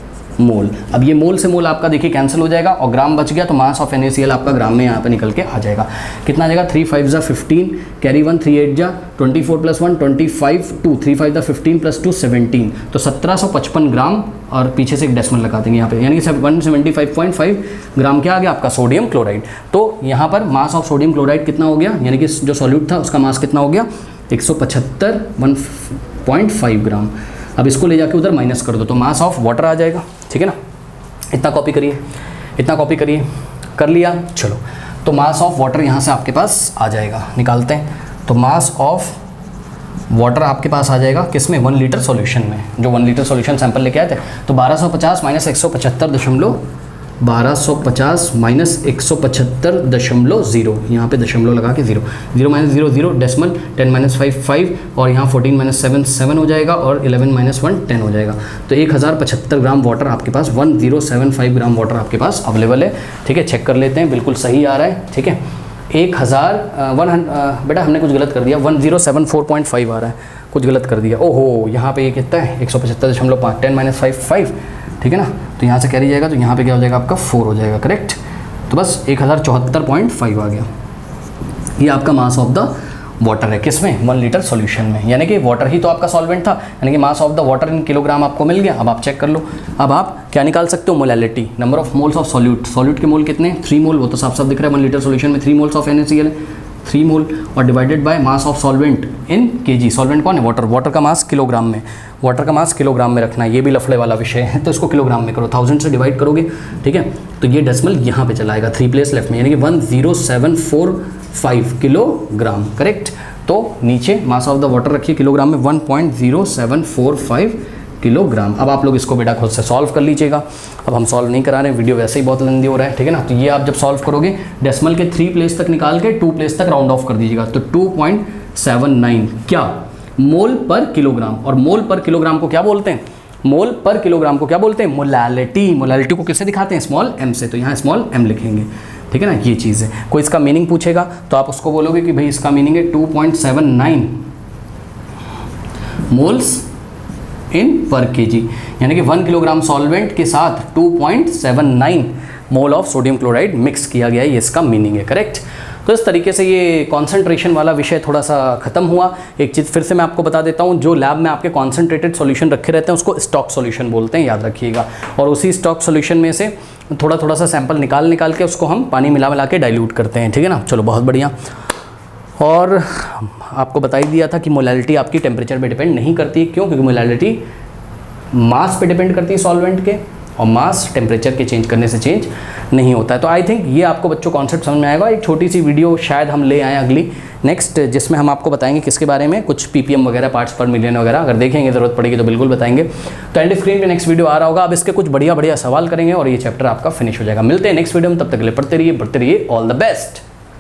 मोल। अब ये मोल से मोल आपका देखिए कैंसिल हो जाएगा और ग्राम बच गया, तो मास ऑफ NaCl आपका ग्राम में यहाँ पे निकल के आ जाएगा, कितना आ जाएगा, 3 5 जा 15, कैरी 1 3 8 जा 24 + 1 25 2 3 5 जा 15 + 2 17, तो 1755 ग्राम, और पीछे से एक डेसिमल लगा देंगे यहाँ पे, यानी कि 175.5 ग्राम क्या आ गया आपका सोडियम क्लोराइड। तो यहाँ पर मास ऑफ सोडियम क्लोराइड कितना हो गया, यानी कि जो सॉल्यूट था उसका मास कितना हो गया, 175.5 ग्राम। अब इसको ले जाके उधर माइनस कर दो, तो मास ऑफ वाटर आ जाएगा, ठीक है ना। इतना कॉपी करिए, इतना कॉपी करिए, कर लिया, चलो। तो मास ऑफ वाटर यहाँ से आपके पास आ जाएगा, निकालते हैं। तो मास ऑफ वाटर आपके पास आ जाएगा किस में, 1 लीटर सॉल्यूशन में, जो 1 लीटर सॉल्यूशन सैंपल लेके आए थे। तो 1250 माइनस 175.0, यहाँ पे दशमलव लगा के 0 माइनस 0 0 डेसिमल, 10 माइनस 5 5, और यहाँ 14 माइनस 7 7 हो जाएगा, और 11 माइनस 1 10 हो जाएगा। तो 1075 ग्राम वाटर आपके पास, 1075 ग्राम वाटर आपके पास अवेलेबल है, ठीक है। चेक कर लेते हैं, बिल्कुल सही आ रहा है, ठीक है। 1000 बेटा हमने कुछ गलत कर दिया, 1074.5 आ रहा है, कुछ गलत कर दिया, ओहो यहाँ पे ये कितना है, 175.5, 10 माइनस 5 5, ठीक है ना। तो यहाँ से कैरी जाएगा, तो यहाँ पे क्या हो जाएगा आपका 4 हो जाएगा, करेक्ट। तो बस 1074.5 आ गया, ये आपका मास ऑफ द वाटर है, किसमें, 1 लीटर सॉल्यूशन में, यानी कि वाटर ही तो आपका सॉल्वेंट था, यानी कि मास of the water in kilogram आपको मिल गया। अब आप चेक कर लो, अब आप क्या निकाल सकते हो, molality, number of moles of solute, solute के मोल कितने, 3 मोल, वो तो साफ साफ दिख रहा है, 1 लीटर सॉल्यूशन में 3 मोल्स ऑफ NaCl है, 3 मोल, और divided by mass of solvent in kg, solvent कौन है, वाटर, वाटर का मास किलोग्राम में, वाटर का मास किलोग्राम में रखना है, ये भी लफड़े वाला विषय है, तो इसको किलोग्राम में करो, 1000 से डिवाइड करोगे, ठीक है। तो ये डेसिमल यहाँ पे चला आएगा, 3 प्लेस लेफ्ट में, यानी कि 10745 किलोग्राम, करेक्ट। तो नीचे मास ऑफ द वाटर रखिए किलोग्राम में, 1.0745 किलोग्राम। अब आप लोग इसको बेटा खुद से सॉल्व कर लीजिएगा, अब हम सॉल्व नहीं करा रहे हैं, वीडियो वैसे ही बहुत लंबी हो रहा है, ठीक है ना। तो ये आप जब सॉल्व करोगे, डेसिमल के 3 प्लेस तक निकाल के 2 प्लेस तक राउंड ऑफ कर दीजिएगा, तो 2.79 क्या मोल पर किलोग्राम, और मोल पर किलोग्राम को क्या बोलते हैं, मोल पर किलोग्राम को क्या बोलते हैं, मोलैलिटी। मोलैलिटी को किससे दिखाते हैं, स्मॉल m से, तो यहाँ स्मॉल m लिखेंगे, ठीक है ना, ये चीज़ है। कोई इसका मीनिंग पूछेगा तो आप उसको बोलोगे कि भाई इसका मीनिंग है 2.79 मोल्स इन पर केजी, यानी कि 1 किलोग्राम सॉल्वेंट के साथ 2.79 mole of sodium chloride mix किया गया है, ये इसका मीनिंग है, करेक्ट। तो इस तरीके से ये कॉन्सेंट्रेशन वाला विषय थोड़ा सा खत्म हुआ। एक चीज़ फिर से मैं आपको बता देता हूँ, जो लैब में आपके कॉन्सेंट्रेटेड सॉल्यूशन रखे रहते हैं उसको स्टॉक सॉल्यूशन बोलते हैं, याद रखिएगा। और उसी स्टॉक सॉल्यूशन में से थोड़ा थोड़ा सा सैंपल निकाल के उसको हम पानी मिला के डाइल्यूट करते हैं, ठीक है ना। चलो बहुत बढ़िया। और आपको बता ही दिया था कि मोलैलिटी आपकी टेम्परेचर पे डिपेंड नहीं करती, क्यों, क्योंकि मोलैलिटी मास पे डिपेंड करती है सॉल्वेंट के, और मास टेम्परेचर के चेंज करने से चेंज नहीं होता है। तो आई थिंक ये आपको बच्चों कॉन्सेप्ट समझ में आएगा। एक छोटी सी वीडियो शायद हम ले आएँ अगली नेक्स्ट, जिसमें हम आपको बताएंगे किसके बारे में, कुछ ppm वगैरह, पार्ट्स पर मिलियन वगैरह, अगर देखेंगे ज़रूरत पड़ेगी तो बिल्कुल बताएंगे। तो एंड स्क्रीन पे नेक्स्ट वीडियो आ रहा होगा, अब इसके कुछ बढ़िया बढ़िया सवाल करेंगे और ये चैप्टर आपका फिनिश हो जाएगा। मिलते हैं नेक्स्ट वीडियो में, तब तक के लिए पढ़ते रहिए, बढ़ते रहिए। All the best.